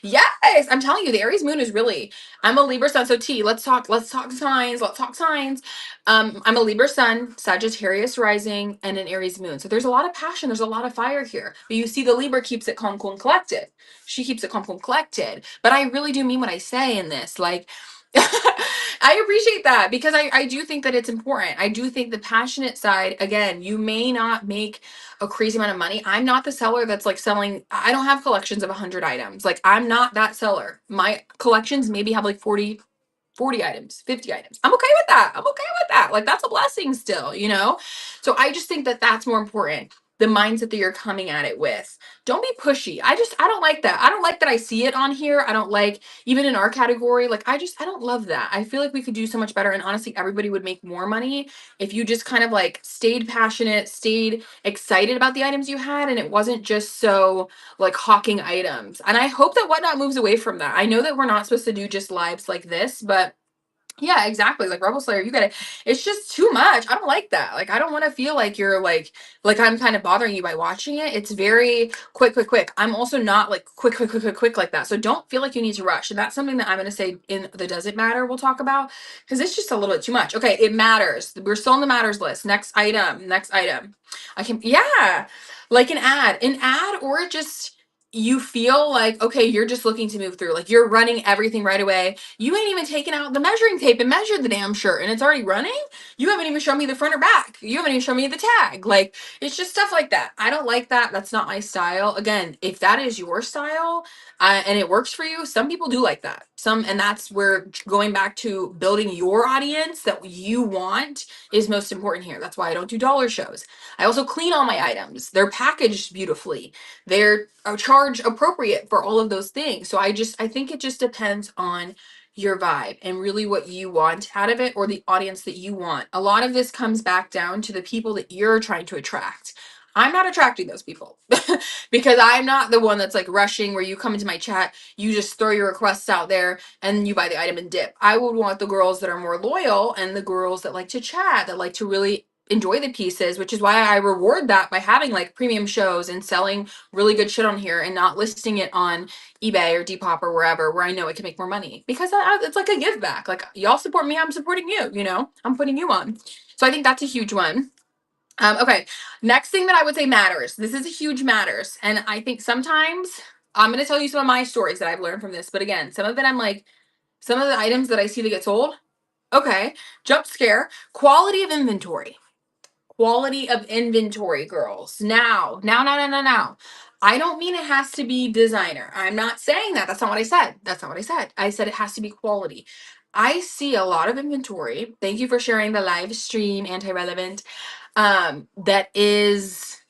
Yes, I'm telling you, the Aries moon is really. I'm a Libra sun, so T. Let's talk signs. Let's talk signs. I'm a Libra sun, Sagittarius rising, and an Aries moon. So there's a lot of passion. There's a lot of fire here. But you see, the Libra keeps it calm, cool, and collected. She keeps it calm, cool, and collected. But I really do mean what I say in this. Like, I appreciate that, because I do think that it's important. I do think the passionate side, again, you may not make a crazy amount of money. I'm not the seller that's like selling. I don't have collections of 100 items. Like, I'm not that seller. My collections maybe have like 40 items, 50 items. I'm okay with that. I'm okay with that. Like, that's a blessing still, So I just think that that's more important. the mindset that you're coming at it with. Don't be pushy. I don't like that. I don't like that I see it on here. I don't like, even in our category, like I don't love that. I feel like we could do so much better, and honestly everybody would make more money if you just kind of like stayed passionate, stayed excited about the items you had, and it wasn't just so like hawking items. And I hope that Whatnot moves away from that. I know that we're not supposed to do just lives like this, but yeah, exactly. Like Rebel Slayer, you get it. It's just too much. I don't like that. Like I don't want to feel like you're like I'm kind of bothering you by watching it. It's very quick, quick, quick. I'm also not like quick, quick, quick, quick, quick like that. So don't feel like you need to rush. And that's something that I'm gonna say in the Does It Matter we'll talk about, because it's just a little bit too much. Okay, it matters. We're still on the matters list. Next item. Next item. I can yeah, like an ad, or just you feel like okay, you're just looking to move through. Like you're running everything right away. You ain't even taken out the measuring tape and measured the damn shirt and it's already running. You haven't even shown me the front or back. You haven't even shown me the tag. Like it's just stuff like that. I don't like that. That's not my style. Again, if that is your style and it works for you, some people do like that. And that's where going back to building your audience that you want is most important here. That's why I don't do dollar shows. I also clean all my items. They're packaged beautifully. They're charge appropriate for all of those things. So I think it just depends on your vibe and really what you want out of it, or the audience that you want. A lot of this comes back down to the people that you're trying to attract. I'm not attracting those people because I'm not the one that's like rushing where you come into my chat, you just throw your requests out there and you buy the item and dip. I would want the girls that are more loyal and the girls that like to chat, that like to really enjoy the pieces, which is why I reward that by having like premium shows and selling really good shit on here and not listing it on eBay or Depop or wherever where I know it can make more money, because it's like a give back. Like y'all support me, I'm supporting you. You know, I'm putting you on. So I think that's a huge one. Okay, next thing that I would say matters. This is a huge matters, and I think sometimes I'm gonna tell you some of my stories that I've learned from this. But again, some of it I'm like, some of the items that I see that get sold. Okay, jump scare. Quality of inventory. Quality of inventory, girls. Now. I don't mean it has to be designer. I'm not saying that. That's not what I said. That's not what I said. I said it has to be quality. I see a lot of inventory. Thank you for sharing the live stream, anti-relevant. That is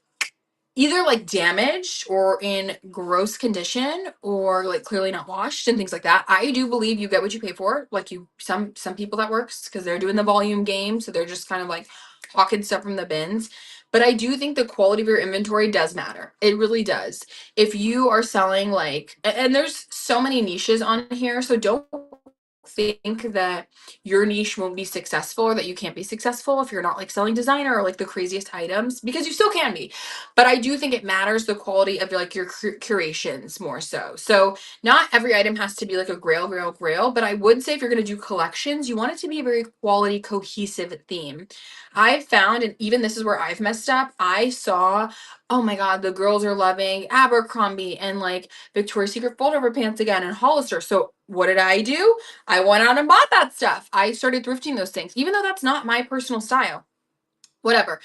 either like damaged or in gross condition or like clearly not washed and things like that. I do believe you get what you pay for. Like some people that works because they're doing the volume game, so they're just kind of like hawking stuff from the bins. But I do think the quality of your inventory does matter. It really does. If you are selling like, and there's so many niches on here, so don't think that your niche won't be successful or that you can't be successful if you're not like selling designer or like the craziest items, because you still can be. But I do think it matters the quality of like your curations more so. So not every item has to be like a grail, but I would say if you're going to do collections, you want it to be a very quality cohesive theme. I've found, and even this is where I've messed up, I saw, oh my god, the girls are loving Abercrombie and like Victoria's Secret fold over pants again and Hollister. So what did I do? I went out and bought that stuff. I started thrifting those things, even though that's not my personal style. Whatever.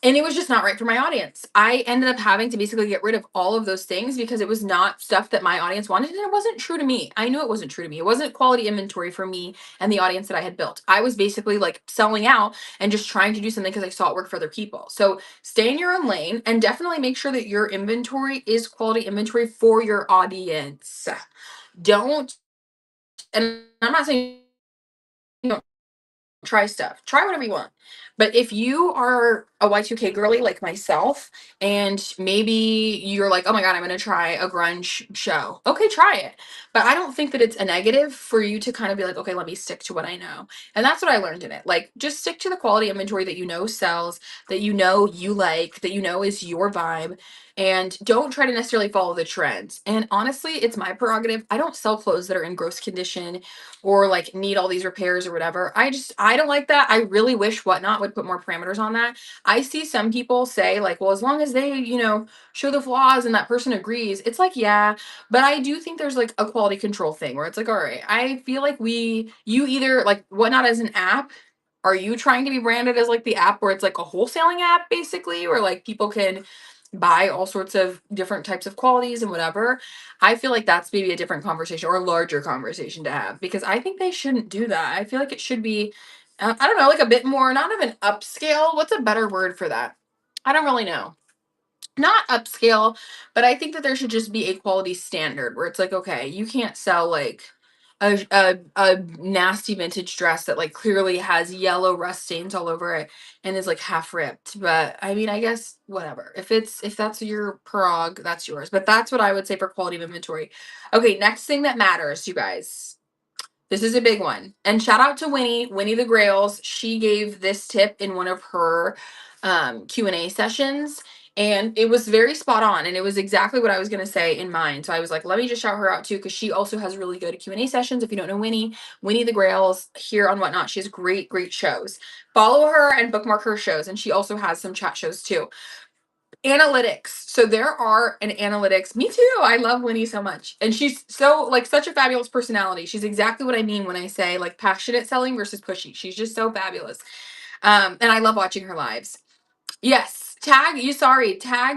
And it was just not right for my audience. I ended up having to basically get rid of all of those things because it was not stuff that my audience wanted, and it wasn't true to me. I knew it wasn't true to me. It wasn't quality inventory for me and the audience that I had built. I was basically like selling out and just trying to do something because I saw it work for other people. So stay in your own lane and definitely make sure that your inventory is quality inventory for your audience. Don't, and I'm not saying try stuff. Try whatever you want. But if you are a Y2K girly like myself, and maybe you're like, oh my God, I'm going to try a grunge show. Okay, try it. But I don't think that it's a negative for you to kind of be like, okay, let me stick to what I know. And that's what I learned in it. Like, just stick to the quality inventory that you know sells, that you know you like, that you know is your vibe. And don't try to necessarily follow the trends. And honestly, it's my prerogative. I don't sell clothes that are in gross condition or like need all these repairs or whatever. I don't like that. I really wish Whatnot would put more parameters on that. I see some people say like, well, as long as they, show the flaws and that person agrees, it's like, yeah, but I do think there's like a quality control thing where it's like, all right, I feel like you either like Whatnot as an app. Are you trying to be branded as like the app where it's like a wholesaling app basically, where like people can buy all sorts of different types of qualities and whatever? I feel like that's maybe a different conversation or a larger conversation to have, because I think they shouldn't do that. I feel like it should be, I don't know, like a bit more, not of an upscale. What's a better word for that? I don't really know. not upscale, but I think that there should just be a quality standard where it's like, okay, you can't sell like a nasty vintage dress that like clearly has yellow rust stains all over it and is like half ripped. But I mean, I guess whatever. If that's your prog, that's yours. But that's what I would say for quality of inventory. Okay, next thing that matters, you guys. This is a big one. And shout out to Winnie the Grails. She gave this tip in one of her Q&A sessions, and it was very spot on, and it was exactly what I was going to say in mine. So I was like, let me just shout her out too, because she also has really good Q&A sessions. If you don't know Winnie the Grails here on Whatnot, she has great shows. Follow her and bookmark her shows, and she also has some chat shows too. Analytics. So there are an analytics. Me too. I love Winnie so much. And she's so like such a fabulous personality. She's exactly what I mean when I say like passionate selling versus pushy. She's just so fabulous. And I love watching her lives. Yes, tag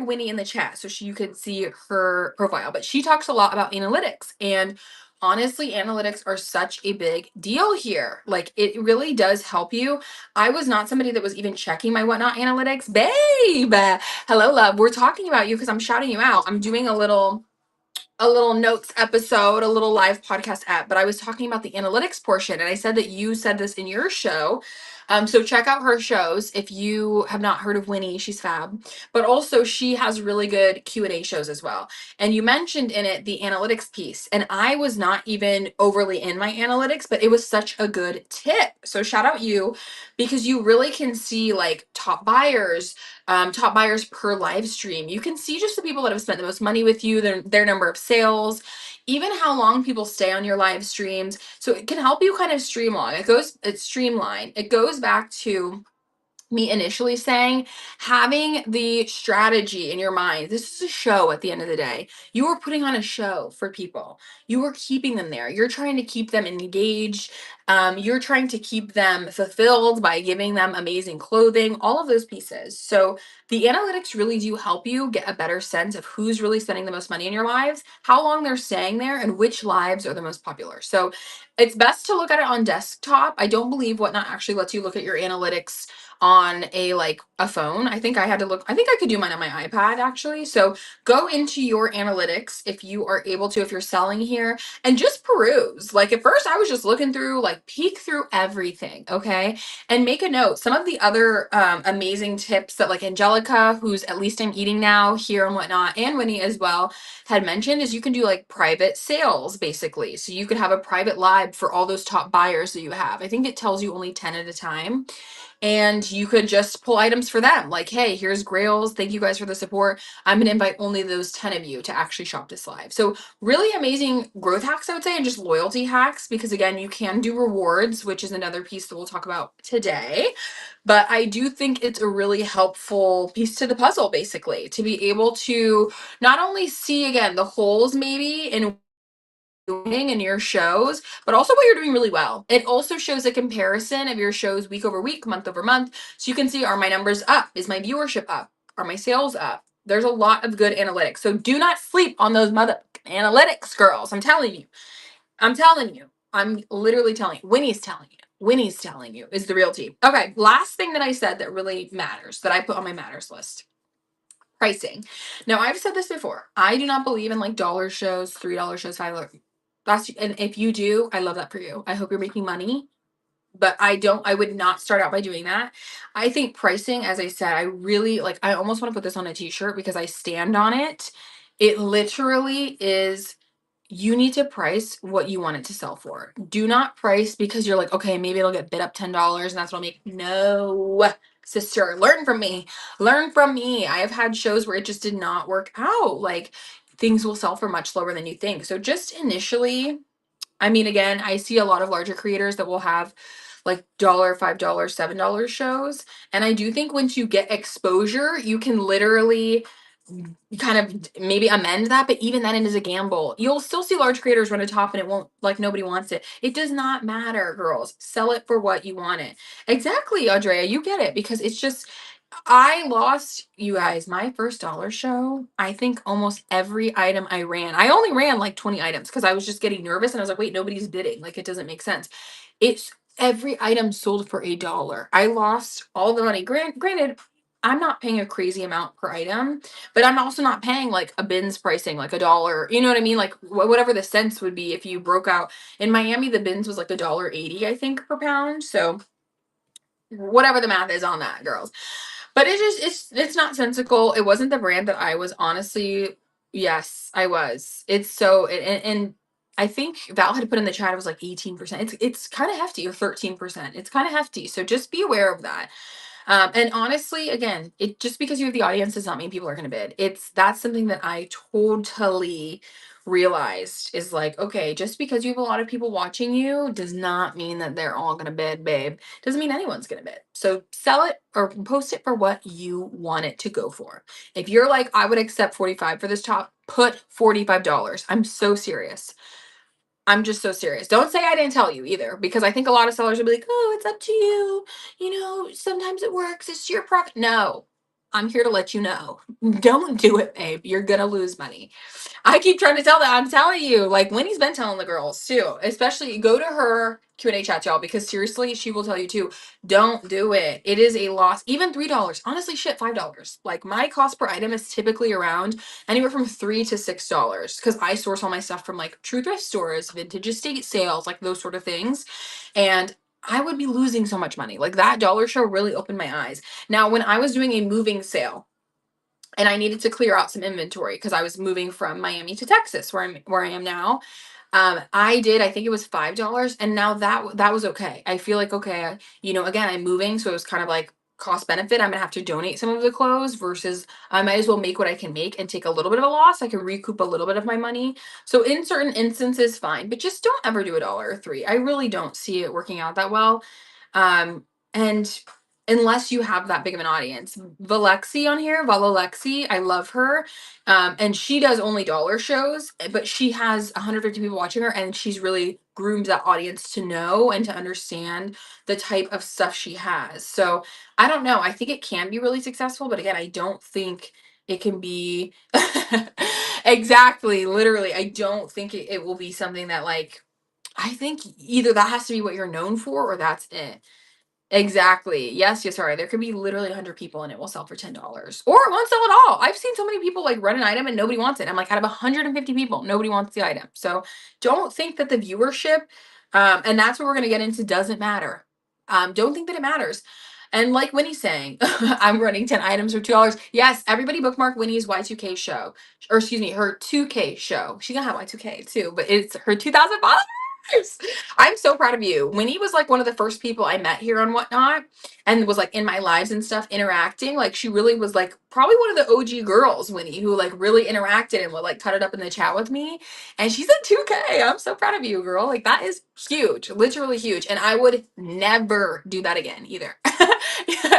Winnie in the chat so you could see her profile. But she talks a lot about analytics, and honestly, analytics are such a big deal here. Like it really does help you. I was not somebody that was even checking my Whatnot analytics, babe. Hello, love. We're talking about you because I'm shouting you out. I'm doing a little notes episode, a little live podcast app, but I was talking about the analytics portion, and I said that you said this in your show. So check out her shows if you have not heard of Winnie. She's fab, but also she has really good Q&A shows as well. And you mentioned in it the analytics piece, and I was not even overly in my analytics, but it was such a good tip. So shout out you, because you really can see like top buyers per live stream. You can see just the people that have spent the most money with you, their number of sales, even how long people stay on your live streams. So it can help you kind of it's streamline. It goes back to me initially saying having the strategy in your mind. This is a show at the end of the day. You are putting on a show for people. You are keeping them there. You're trying to keep them engaged. You're trying to keep them fulfilled by giving them amazing clothing, all of those pieces. So the analytics really do help you get a better sense of who's really spending the most money in your lives, how long they're staying there, and which lives are the most popular. So it's best to look at it on desktop. I don't believe Whatnot actually lets you look at your analytics on a phone. I think I could do mine on my iPad actually. So go into your analytics if you are able to, if you're selling here, and just peruse. Like at first I was just looking through, like peek through everything, okay? And make a note. Some of the other amazing tips that like Angelica, who's At Least I'm Eating Now here and Whatnot, and Winnie as well, had mentioned is you can do like private sales basically. So you could have a private live for all those top buyers that you have. I think it tells you only 10 at a time, and you could just pull items for them. Like, hey, here's Grails. Thank you guys for the support. I'm going to invite only those 10 of you to actually shop this live. So really amazing growth hacks, I would say, and just loyalty hacks, because again, you can do rewards, which is another piece that we'll talk about today. But I do think it's a really helpful piece to the puzzle, basically, to be able to not only see again the holes maybe in doing in your shows, but also what you're doing really well. It also shows a comparison of your shows week over week, month over month. So you can see, are my numbers up? Is my viewership up? Are my sales up? There's a lot of good analytics. So do not sleep on those mother analytics, girls. I'm telling you. I'm telling you. I'm literally telling you. Winnie's telling you. Winnie's telling you is the real tea. Okay, last thing that I said that really matters, that I put on my matters list. Pricing. Now, I've said this before. I do not believe in like dollar shows, $3 shows, $5. And if you do, I love that for you. I hope you're making money, but I would not start out by doing that. I think pricing, as I said, I really like, I almost want to put this on a t-shirt because I stand on it. It literally is, you need to price what you want it to sell for. Do not price because you're like, okay, maybe it'll get bid up $10 and that's what I'll make. No, sister, learn from me. Learn from me. I have had shows where it just did not work out. Like things will sell for much lower than you think. So just initially, I mean, again, I see a lot of larger creators that will have like dollar, $5, $7 shows. And I do think once you get exposure, you can literally kind of maybe amend that, but even then it is a gamble. You'll still see large creators run a top and it won't, like, nobody wants it. It does not matter, girls. Sell it for what you want it. Exactly, Audrea, you get it, because it's just, I lost, you guys, my first dollar show. I think almost every item I ran, I only ran like 20 items because I was just getting nervous and I was like, wait, nobody's bidding. Like, it doesn't make sense. It's every item sold for $1. I lost all the money. Granted, I'm not paying a crazy amount per item, but I'm also not paying like a bins pricing, like $1. You know what I mean? Like whatever the sense would be if you broke out in Miami, the bins was like $1.80, I think, per pound. So whatever the math is on that, girls. But it's not sensical. It wasn't the brand that I was honestly. Yes, I was. It's so and I think Val had put in the chat it was like 18%. It's kind of hefty, or 13%. It's kind of hefty. So just be aware of that. And honestly, again, it just because you have the audience does not mean people are going to bid. That's something that I totally realized is like, okay, just because you have a lot of people watching you does not mean that they're all going to bid, babe. Doesn't mean anyone's going to bid. So sell it or post it for what you want it to go for. If you're like, I would accept 45 for this top, put $45. I'm so serious. I'm just so serious. Don't say I didn't tell you either, because I think a lot of sellers will be like, oh, it's up to you. You know, sometimes it works. It's your profit. No, I'm here to let you know. Don't do it, babe. You're going to lose money. I keep trying to tell that. I'm telling you, like Winnie's been telling the girls too, especially go to her Q&A chat, y'all, because seriously, she will tell you too. Don't do it. It is a loss. Even $3. Honestly, shit, $5. Like my cost per item is typically around anywhere from $3 to $6 because I source all my stuff from like true thrift stores, vintage estate sales, like those sort of things. And I would be losing so much money. Like that dollar show really opened my eyes. Now, when I was doing a moving sale, and I needed to clear out some inventory because I was moving from Miami to Texas, where I am now. I think it was $5, and now that was okay. I feel like okay, again, I'm moving, so it was kind of like cost benefit. I'm gonna have to donate some of the clothes versus I might as well make what I can make and take a little bit of a loss. I can recoup a little bit of my money. So in certain instances, fine, but just don't ever do $1 or $3. I really don't see it working out that well. And unless you have that big of an audience. Valexi on here, Valalexi, I love her. And she does only dollar shows, but she has 150 people watching her, and she's really groomed that audience to know and to understand the type of stuff she has. So I don't know. I think it can be really successful, but again, I don't think it can be exactly, literally. I don't think it will be something that like I think either that has to be what you're known for or that's it. Exactly. Yes, yes, sorry. There could be literally 100 people and it will sell for $10. Or it won't sell at all. I've seen so many people like run an item and nobody wants it. I'm like, out of 150 people, nobody wants the item. So don't think that the viewership, and that's what we're gonna get into, doesn't matter. Don't think that it matters. And like Winnie's saying, I'm running 10 items for $2. Yes, everybody bookmark Winnie's Y2K show. Or excuse me, her 2K show. She's gonna have Y2K too, but it's her 2000 followers. I'm so proud of you. Winnie was like one of the first people I met here on Whatnot and was like in my lives and stuff interacting. Like she really was like probably one of the OG girls, Winnie, who like really interacted and would like cut it up in the chat with me. And she's at 2K. I'm so proud of you, girl. Like that is huge, literally huge. And I would never do that again either.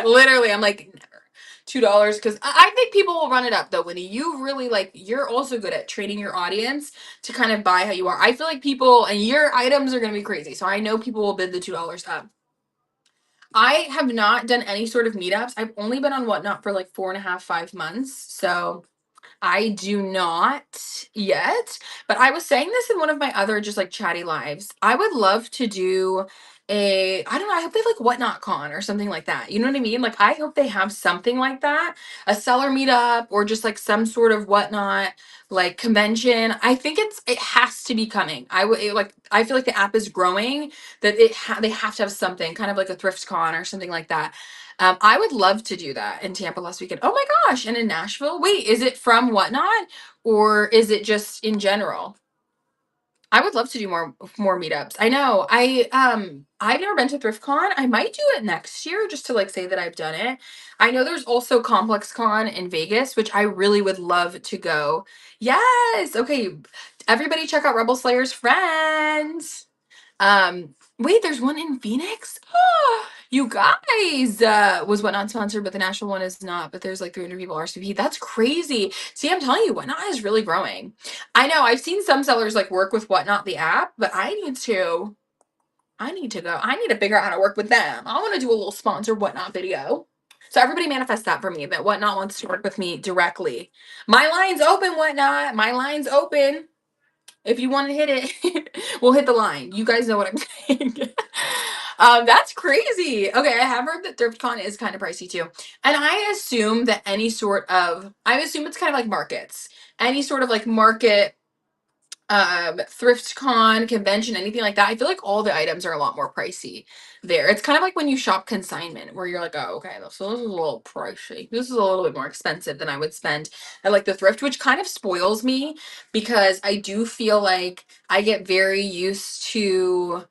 Literally, I'm like, never. $2 because I think people will run it up though, Winnie. You really like you're also good at training your audience to kind of buy how you are. I feel like people and your items are gonna be crazy. So I know people will bid the $2 up. I have not done any sort of meetups. I've only been on Whatnot for like 4.5, 5 months. So I do not yet, but I was saying this in one of my other just like chatty lives. I would love to do I don't know, I hope they have like Whatnot Con or something like that. You know what I mean? Like I hope they have something like that, a seller meetup or just like some sort of Whatnot like convention. I think it has to be coming. I feel like the app is growing that they have to have something kind of like a thrift con or something like that. I would love to do that in Tampa last weekend. Oh my gosh, and in Nashville. Wait, is it from Whatnot or is it just in general? I would love to do more meetups. I know. I've never been to ThriftCon. I might do it next year just to like say that I've done it. I know there's also ComplexCon in Vegas, which I really would love to go. Yes. Okay. Everybody check out Rebel Slayer's Friends. Wait, there's one in Phoenix? You guys, was Whatnot sponsored, but the Nashville one is not, but there's like 300 people RSVP. That's crazy. See, I'm telling you, Whatnot is really growing. I know I've seen some sellers like work with Whatnot, the app, but I need to go. I need to figure out how to work with them. I want to do a little sponsored Whatnot video. So everybody manifest that for me, that Whatnot wants to work with me directly. My line's open, Whatnot. My line's open. If you want to hit it, we'll hit the line. You guys know what I'm saying. That's crazy. Okay, I have heard that ThriftCon is kind of pricey too. And I assume that I assume it's kind of like markets. Any sort of like market, thrift con convention, anything like that, I feel like all the items are a lot more pricey there. It's kind of like when you shop consignment where you're like, oh, okay, so this is a little pricey, this is a little bit more expensive than I would spend at like the thrift, which kind of spoils me because I do feel like I get very used to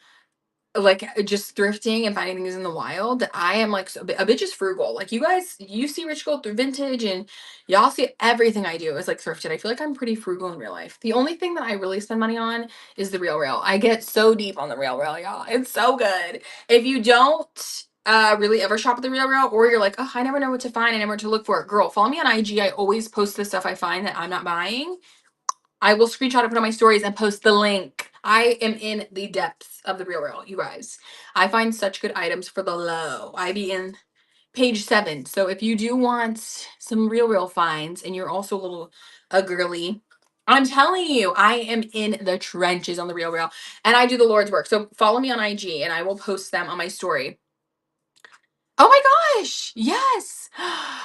like just thrifting and finding things in the wild. That I am like a bit just frugal. Like you guys, you see Rich Gold through vintage, and y'all see everything I do is like thrifted. I feel like I'm pretty frugal in real life. The only thing that I really spend money on is the Real Rail. I get so deep on the Real Rail, y'all. It's so good. If you don't really ever shop at the Real Rail, or you're like, oh, I never know what to find, I never know what to look for, girl, follow me on IG. I always post the stuff I find that I'm not buying. I will screenshot it, put on my stories, and post the link. I am in the depths of the Real Real, you guys. I find such good items for the low. I be in page 7. So if you do want some Real Real finds and you're also a little a girly, I'm telling you, I am in the trenches on the Real Real, and I do the Lord's work. So follow me on IG and I will post them on my story. Oh my gosh. Yes.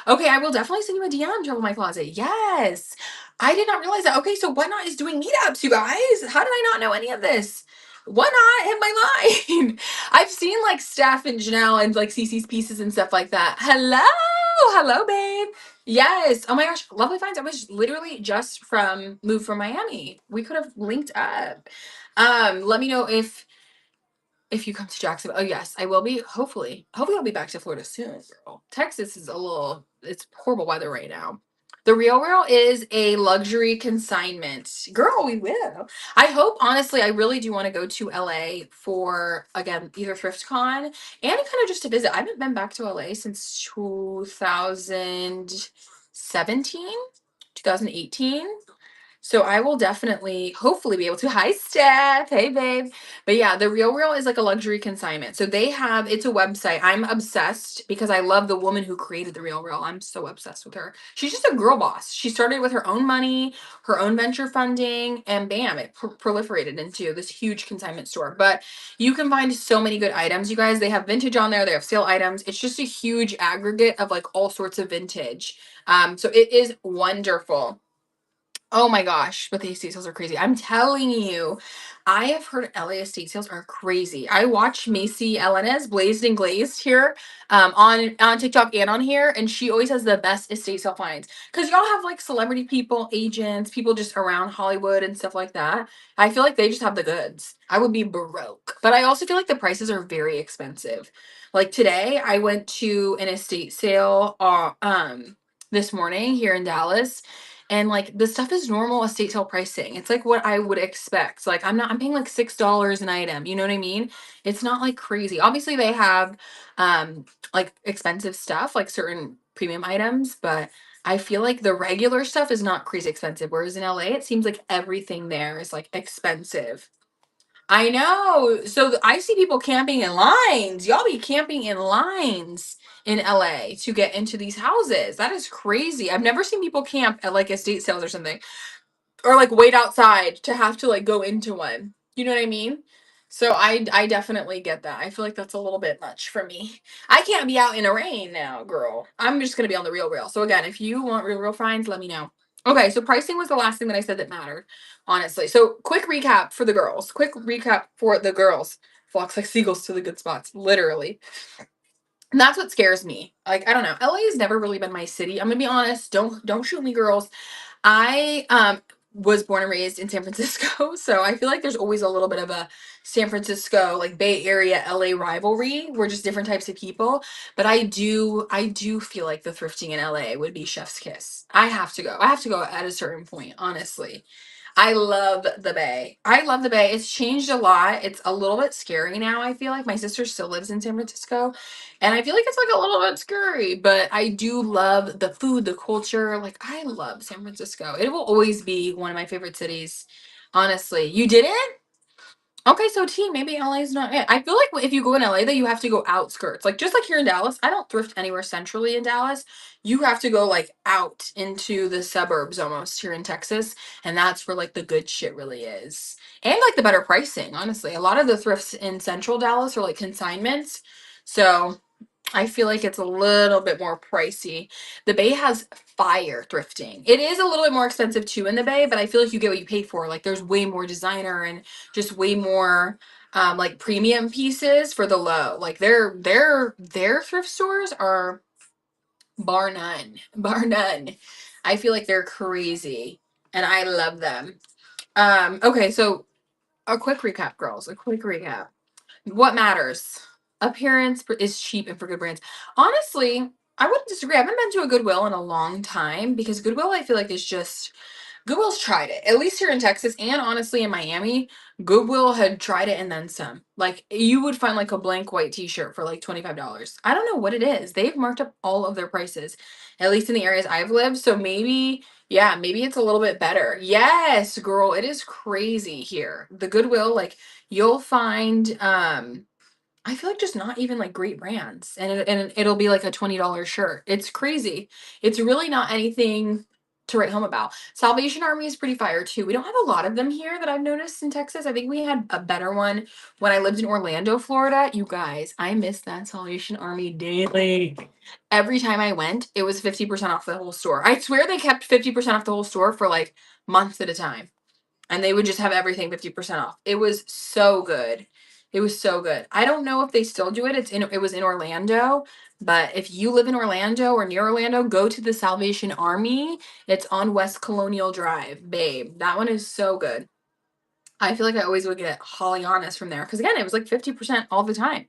Okay, I will definitely send you a DM, Trouble My Closet. Yes. I did not realize that. Okay, so Whatnot is doing meetups, you guys. How did I not know any of this? Whatnot hit my line. I've seen like Steph and Janelle and like Cece's pieces and stuff like that. Hello. Hello, babe. Yes. Oh my gosh. Lovely finds. I was literally just moved from Miami. We could have linked up. Let me know if you come to Jacksonville. Oh yes, I will be. Hopefully I'll be back to Florida soon, girl. Texas is it's horrible weather right now. The Real Real is a luxury consignment. Girl, we will. I hope, honestly, I really do want to go to LA for, again, either ThriftCon and kind of just to visit. I haven't been back to LA since 2017, 2018. So I will definitely, hopefully, be able to. Hi, Steph. Hey, babe. But yeah, the Real Real is like a luxury consignment. So it's a website. I'm obsessed because I love the woman who created the Real Real. I'm so obsessed with her. She's just a girl boss. She started with her own money, her own venture funding, and bam, it proliferated into this huge consignment store. But you can find so many good items, you guys. They have vintage on there. They have sale items. It's just a huge aggregate of like all sorts of vintage. So it is wonderful. Oh my gosh, but the estate sales are crazy. I'm telling you, I have heard LA estate sales are crazy. I watch Macy Elenes, Blazed and Glazed here, on TikTok and on here, and she always has the best estate sale finds. Cause y'all have like celebrity people, agents, people just around Hollywood and stuff like that. I feel like they just have the goods. I would be broke, but I also feel like the prices are very expensive. Like today, I went to an estate sale, this morning here in Dallas, and like the stuff is normal estate sale pricing. It's like what I would expect. So, like I'm paying like $6 an item. You know what I mean? It's not like crazy. Obviously they have like expensive stuff, like certain premium items, but I feel like the regular stuff is not crazy expensive. Whereas in LA, it seems like everything there is like expensive. I know. So I see people camping in lines. Y'all be camping in lines in LA to get into these houses. That is crazy. I've never seen people camp at like estate sales or something, or like wait outside to have to like go into one. You know what I mean? So I definitely get that. I feel like that's a little bit much for me. I can't be out in the rain now, girl. I'm just gonna be on the Real Real. So again, if you want Real finds, let me know. Okay, so pricing was the last thing that I said that mattered, honestly. So quick recap for the girls. Quick recap for the girls. Flocks like seagulls to the good spots, literally. And that's what scares me. Like, I don't know. LA has never really been my city. I'm gonna be honest. Don't shoot me, girls. I was born and raised in San Francisco, so I feel like there's always a little bit of a San Francisco, like Bay Area LA rivalry. We're just different types of people, but I do feel like the thrifting in LA would be chef's kiss. I have to go. I have to go at a certain point, honestly. I love the Bay. I love the Bay. It's changed a lot. It's a little bit scary now, I feel like. My sister still lives in San Francisco, and I feel like it's like a little bit scary, but I do love the food, the culture. Like, I love San Francisco. It will always be one of my favorite cities, honestly. You didn't? Okay, so T, maybe LA is not it. I feel like if you go in LA, though, you have to go outskirts. Like just like here in Dallas, I don't thrift anywhere centrally in Dallas. You have to go like out into the suburbs almost here in Texas, and that's where like the good shit really is. And like the better pricing, honestly. A lot of the thrifts in central Dallas are like consignments. So I feel like it's a little bit more pricey. The Bay has fire thrifting. It is a little bit more expensive too in the Bay, but I feel like you get what you pay for. Like there's way more designer and just way more like premium pieces for the low. Like their thrift stores are bar none. Bar none. I feel like they're crazy and I love them. Okay, so a quick recap, girls. A quick recap. What matters? Appearance is cheap and for good brands. Honestly, I wouldn't disagree. I haven't been to a Goodwill in a long time because Goodwill, I feel like, is just Goodwill's tried it. At least here in Texas and honestly in Miami, Goodwill had tried it and then some. Like you would find like a blank white t-shirt for like $25. I don't know what it is. They've marked up all of their prices, at least in the areas I've lived. So maybe, yeah, maybe it's a little bit better. Yes, girl, it is crazy here. The Goodwill, like you'll find I feel like just not even like great brands, and it'll be like a $20 shirt. It's crazy. It's really not anything to write home about. Salvation Army is pretty fire too. We don't have a lot of them here that I've noticed in Texas. I think we had a better one when I lived in Orlando, Florida. You guys, I miss that Salvation Army daily. Every time I went, it was 50% off the whole store. I swear they kept 50% off the whole store for like months at a time, and they would just have everything 50% off. It was so good. It was so good. I don't know if they still do it. It was in Orlando, but if you live in Orlando or near Orlando, go to the Salvation Army. It's on West Colonial Drive, babe. That one is so good. I feel like I always would get Holly Honest from there because again, it was like 50% all the time.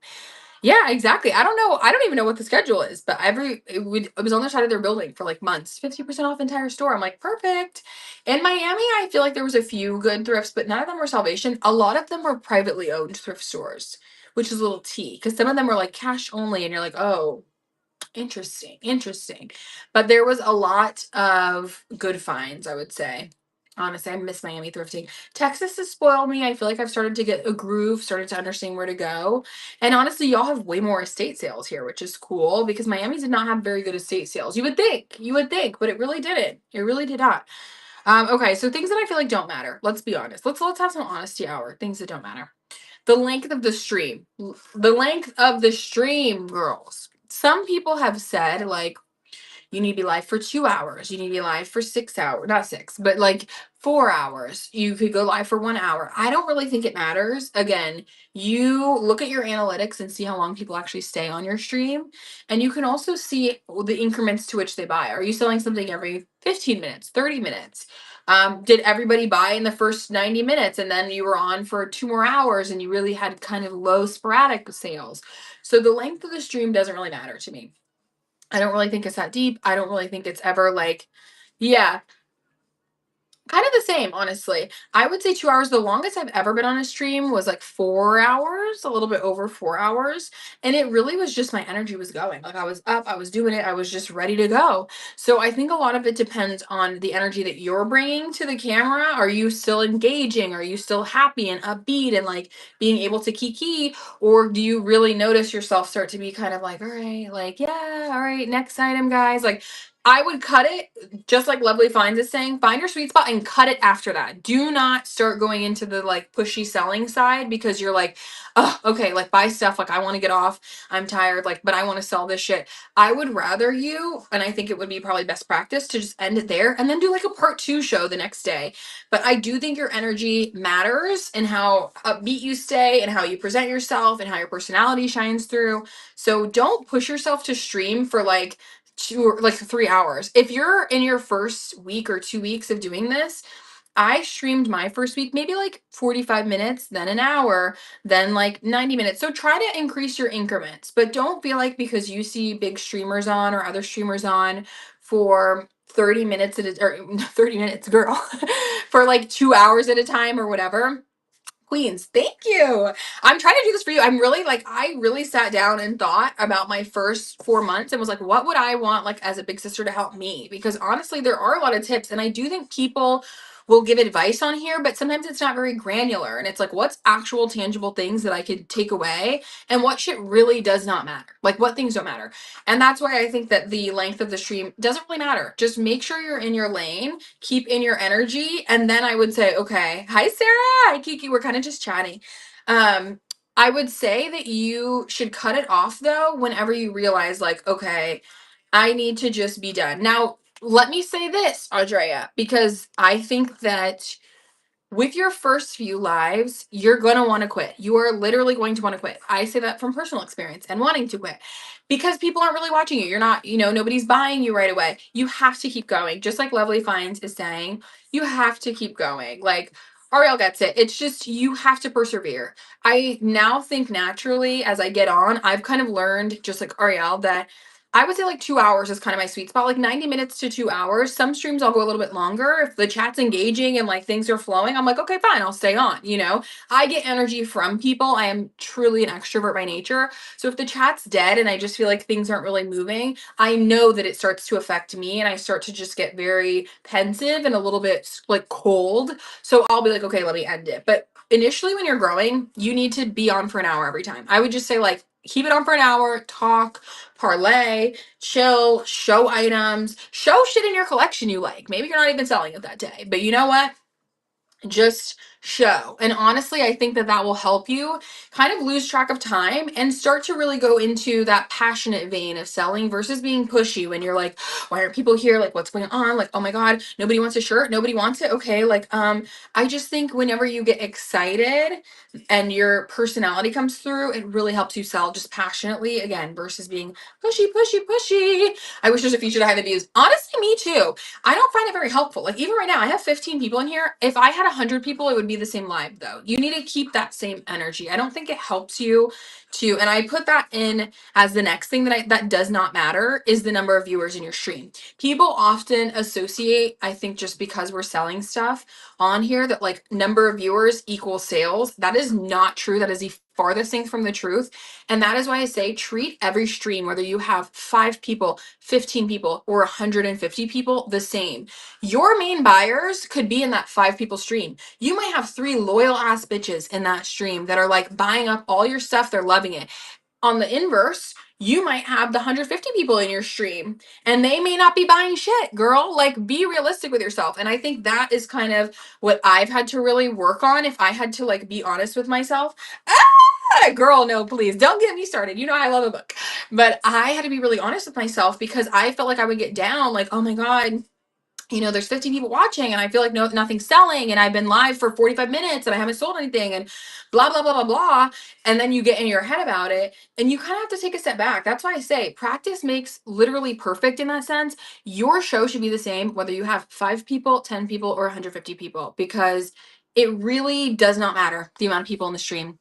Yeah, exactly. I don't know. I don't even know what the schedule is, but it was on the side of their building for like months. 50% off entire store. I'm like, perfect. In Miami, I feel like there was a few good thrifts, but none of them were Salvation. A lot of them were privately owned thrift stores, which is a little tea because some of them were like cash only, and you're like, oh, interesting, interesting. But there was a lot of good finds, I would say. Honestly, I miss Miami thrifting. Texas has spoiled me. I feel like I've started to get a groove, started to understand where to go. And honestly, y'all have way more estate sales here, which is cool because Miami did not have very good estate sales. You would think, but it really didn't. It really did not. Okay, so things that I feel like don't matter. Let's be honest. Let's have some honesty hour. Things that don't matter. The length of the stream. The length of the stream, girls. Some people have said like you need to be live for 2 hours. You need to be live for 6 hours. Not six, but like 4 hours. You could go live for 1 hour. I don't really think it matters. Again, you look at your analytics and see how long people actually stay on your stream. And you can also see the increments to which they buy. Are you selling something every 15 minutes, 30 minutes? Did everybody buy in the first 90 minutes and then you were on for 2 more hours and you really had kind of low sporadic sales? So the length of the stream doesn't really matter to me. I don't really think it's that deep. I don't really think it's ever like, yeah, kind of the same, honestly. I would say 2 hours. The longest I've ever been on a stream was like 4 hours, a little bit over 4 hours. And it really was just my energy was going. Like I was up, I was doing it, I was just ready to go. So I think a lot of it depends on the energy that you're bringing to the camera. Are you still engaging? Are you still happy and upbeat and like being able to kiki? Or do you really notice yourself start to be kind of like, all right, like, yeah, all right, next item, guys. Like, I would cut it just like Lovely Finds is saying, find your sweet spot and cut it after that. Do not start going into the like pushy selling side because you're like, oh, okay, like buy stuff. Like I want to get off. I'm tired. Like, but I want to sell this shit. I would rather you, and I think it would be probably best practice to just end it there and then do like a part two show the next day. But I do think your energy matters and how upbeat you stay and how you present yourself and how your personality shines through. So don't push yourself to stream for like 3 hours. If you're in your first week or 2 weeks of doing this, I streamed my first week maybe like 45 minutes, then an hour, then like 90 minutes. So try to increase your increments, but don't feel like because you see big streamers on or other streamers on for 30 minutes or 30 minutes, girl, for like 2 hours at a time or whatever. Queens, thank you. I'm trying to do this for you. I'm really like, I really sat down and thought about my first 4 months and was like, what would I want like as a big sister to help me? Because honestly, there are a lot of tips. And I do think people will give advice on here, but sometimes it's not very granular. And it's like, what's actual tangible things that I could take away and what shit really does not matter? Like, what things don't matter? And that's why I think that the length of the stream doesn't really matter. Just make sure you're in your lane, keep in your energy. And then I would say, okay, hi, Sarah. Hi, Kiki. We're kind of just chatting. I would say that you should cut it off though whenever you realize, like, okay, I need to just be done. Now, let me say this, Andrea, because I think that with your first few lives, you're going to want to quit. You are literally going to want to quit. I say that from personal experience and wanting to quit because people aren't really watching you. You're not, nobody's buying you right away. You have to keep going. Just like Lovely Finds is saying, you have to keep going. Like, Ariel gets it. It's just you have to persevere. I now think naturally as I get on, I've kind of learned, just like Ariel, that I would say like 2 hours is kind of my sweet spot, like 90 minutes to 2 hours. Some streams I'll go a little bit longer. If the chat's engaging and like things are flowing, I'm like, okay, fine, I'll stay on. I get energy from people. I am truly an extrovert by nature. So if the chat's dead and I just feel like things aren't really moving, I know that it starts to affect me and I start to just get very pensive and a little bit like cold. So I'll be like, okay, let me end it. But initially, when you're growing, you need to be on for an hour every time. I would just say, like, keep it on for an hour, talk, parlay, chill, show items, show shit in your collection you like. Maybe you're not even selling it that day, but you know what? Just show. And honestly, I think that that will help you kind of lose track of time and start to really go into that passionate vein of selling versus being pushy when you're like, why aren't people here? Like, what's going on? Like, oh my God, nobody wants a shirt. Nobody wants it. Okay. Like, I just think whenever you get excited and your personality comes through, it really helps you sell just passionately again versus being pushy, pushy, pushy. I wish there's a feature to hide the views. Honestly, me too. I don't find it very helpful. Like, even right now, I have 15 people in here. If I had 100 people, it would be the same live though. You need to keep that same energy. I don't think it helps you to, and I put that in as the next thing that does not matter is the number of viewers in your stream. People often associate, I think just because we're selling stuff on here, that like number of viewers equals sales. That is not true. That is the farthest thing from the truth. And that is why I say treat every stream, whether you have 5 people, 15 people, or 150 people, the same. Your main buyers could be in that 5 people stream. You might have 3 loyal ass bitches in that stream that are like buying up all your stuff. They're loving it. On the inverse, you might have the 150 people in your stream and they may not be buying shit, girl. Like, be realistic with yourself. And I think that is kind of what I've had to really work on. If I had to like be honest with myself, girl, no, please don't get me started. You know, I love a book, but I had to be really honest with myself because I felt like I would get down, like, oh my God, there's 15 people watching and I feel like nothing's selling and I've been live for 45 minutes and I haven't sold anything and blah, blah, blah, blah, blah. And then you get in your head about it and you kind of have to take a step back. That's why I say practice makes literally perfect in that sense. Your show should be the same, whether you have 5 people, 10 people, or 150 people, because it really does not matter the amount of people in the stream.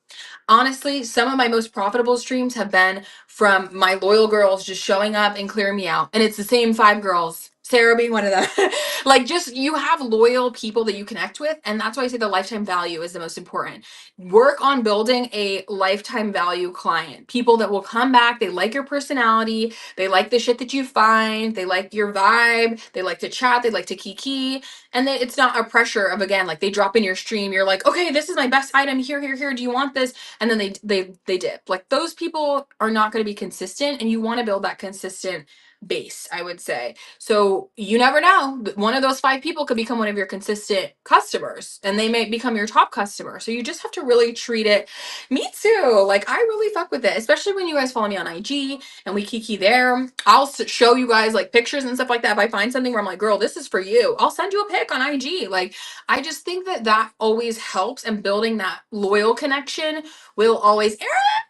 Honestly, some of my most profitable streams have been from my loyal girls just showing up and clearing me out. And it's the same 5 girls, Sarah being one of them. Like, just you have loyal people that you connect with. And that's why I say the lifetime value is the most important. Work on building a lifetime value client. People that will come back, they like your personality, they like the shit that you find, they like your vibe, they like to chat, they like to kiki. And then it's not a pressure of, again, like they drop in your stream, you're like, okay, this is my best item, here, here, here, do you want this? And then they dip. Like, those people are not going to be consistent, and you want to build that consistent base, I would say. So you never know, one of those 5 people could become one of your consistent customers and they may become your top customer. So you just have to really treat it. Me too. Like, I really fuck with it, especially when you guys follow me on IG and we kiki there. I'll show you guys like pictures and stuff like that. If I find something where I'm like, girl, this is for you, I'll send you a pic on IG. Like, I just think that that always helps, and building that loyal connection will always.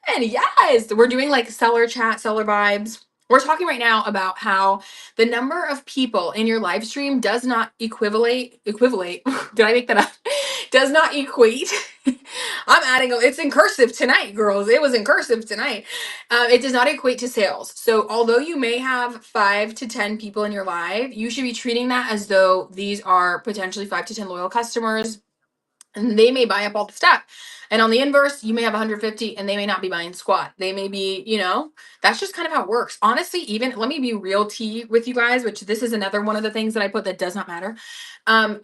Aaron, yes, we're doing like seller chat, seller vibes. We're talking right now about how the number of people in your live stream does not equivalate. Did I make that up? Does not equate. I'm adding, it's in cursive tonight, girls. It was in cursive tonight. It does not equate to sales. So although you may have 5 to 10 people in your live, you should be treating that as though these are potentially 5 to 10 loyal customers. and they may buy up all the stuff. And on the inverse, you may have 150 and they may not be buying squat. They may be, that's just kind of how it works. Honestly, even let me be real tea with you guys, which this is another one of the things that I put that does not matter.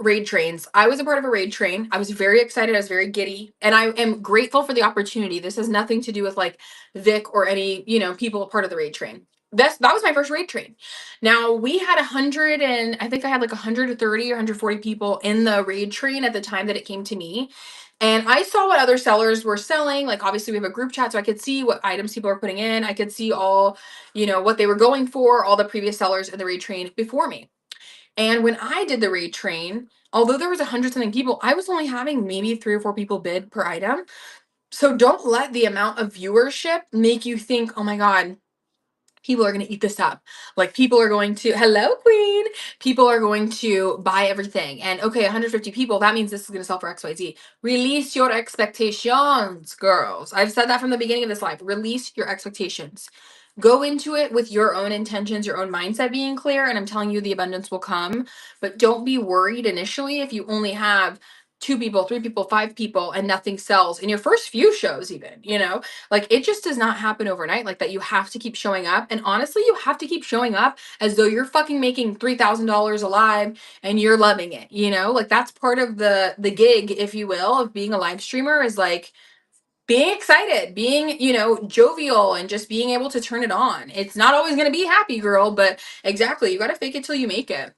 Raid trains. I was a part of a raid train. I was very excited. I was very giddy. And I am grateful for the opportunity. This has nothing to do with like Vic or any, people a part of the raid train. That was my first raid train. Now we had 100 and I think I had like 130 or 140 people in the raid train at the time that it came to me. And I saw what other sellers were selling. Like obviously we have a group chat, so I could see what items people are putting in. I could see all, what they were going for, all the previous sellers in the raid train before me. And when I did the raid train, although there was 100 something people, I was only having maybe 3 or 4 people bid per item. So don't let the amount of viewership make you think, oh my God, people are going to eat this up. Like people are going to, hello, queen. People are going to buy everything. And okay, 150 people, that means this is going to sell for XYZ. Release your expectations, girls. I've said that from the beginning of this live. Release your expectations. Go into it with your own intentions, your own mindset being clear. And I'm telling you, the abundance will come. But don't be worried initially if you only have 2 people, 3 people, 5 people, and nothing sells in your first few shows, even, like it just does not happen overnight like that. You have to keep showing up. And honestly, you have to keep showing up as though you're fucking making $3,000 a live and you're loving it, Like that's part of the gig, if you will, of being a live streamer is like being excited, being, jovial and just being able to turn it on. It's not always going to be happy, girl, but exactly, you got to fake it till you make it.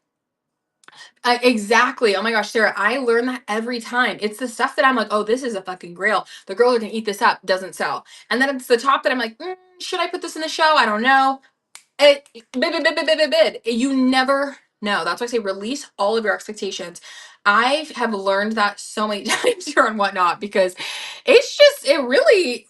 Exactly. Oh my gosh, Sarah, I learn that every time. It's the stuff that I'm like, oh, this is a fucking grail. The girls are gonna eat this up. Doesn't sell. And then it's the top that I'm like, should I put this in the show? I don't know. Bid. You never know. That's why I say release all of your expectations. I have learned that so many times here and whatnot because you really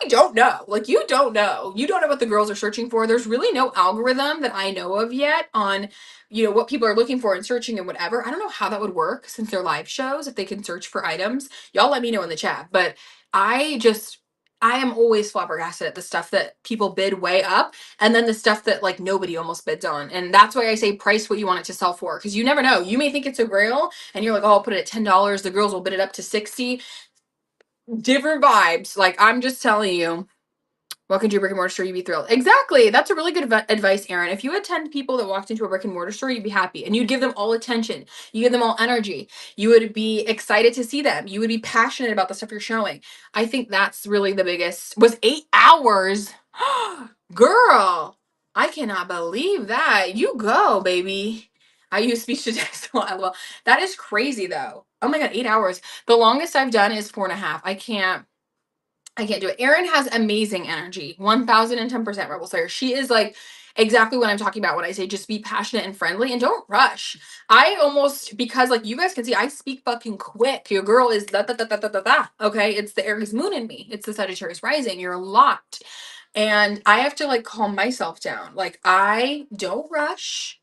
don't know. Like you don't know. You don't know what the girls are searching for. There's really no algorithm that I know of yet on, what people are looking for and searching and whatever. I don't know how that would work since they're live shows, if they can search for items. Y'all let me know in the chat. But I am always flabbergasted at the stuff that people bid way up and then the stuff that like nobody almost bids on. And that's why I say price what you want it to sell for. Because you never know. You may think it's a grail and you're like, oh, I'll put it at $10. The girls will bid it up to 60. Different vibes. Like I'm just telling you. Welcome to a brick and mortar store, you'd be thrilled. Exactly. That's a really good advice, Erin. If you had 10 people that walked into a brick and mortar store, you'd be happy and you'd give them all attention. You give them all energy. You would be excited to see them. You would be passionate about the stuff you're showing. I think that's really the biggest. Was 8 hours. Girl, I cannot believe that. You go, baby. I use speech to text a lot. LOL. That is crazy though. Oh my God, 8 hours. The longest I've done is 4.5. I can't do it. Erin has amazing energy. 1010% Rebel Slayer. She is like exactly what I'm talking about when I say just be passionate and friendly and don't rush. I almost, because like you guys can see, I speak fucking quick. Your girl is da da da da da da da. Okay. It's the Aries moon in me. It's the Sagittarius rising. You're locked. And I have to like calm myself down. Like I don't rush.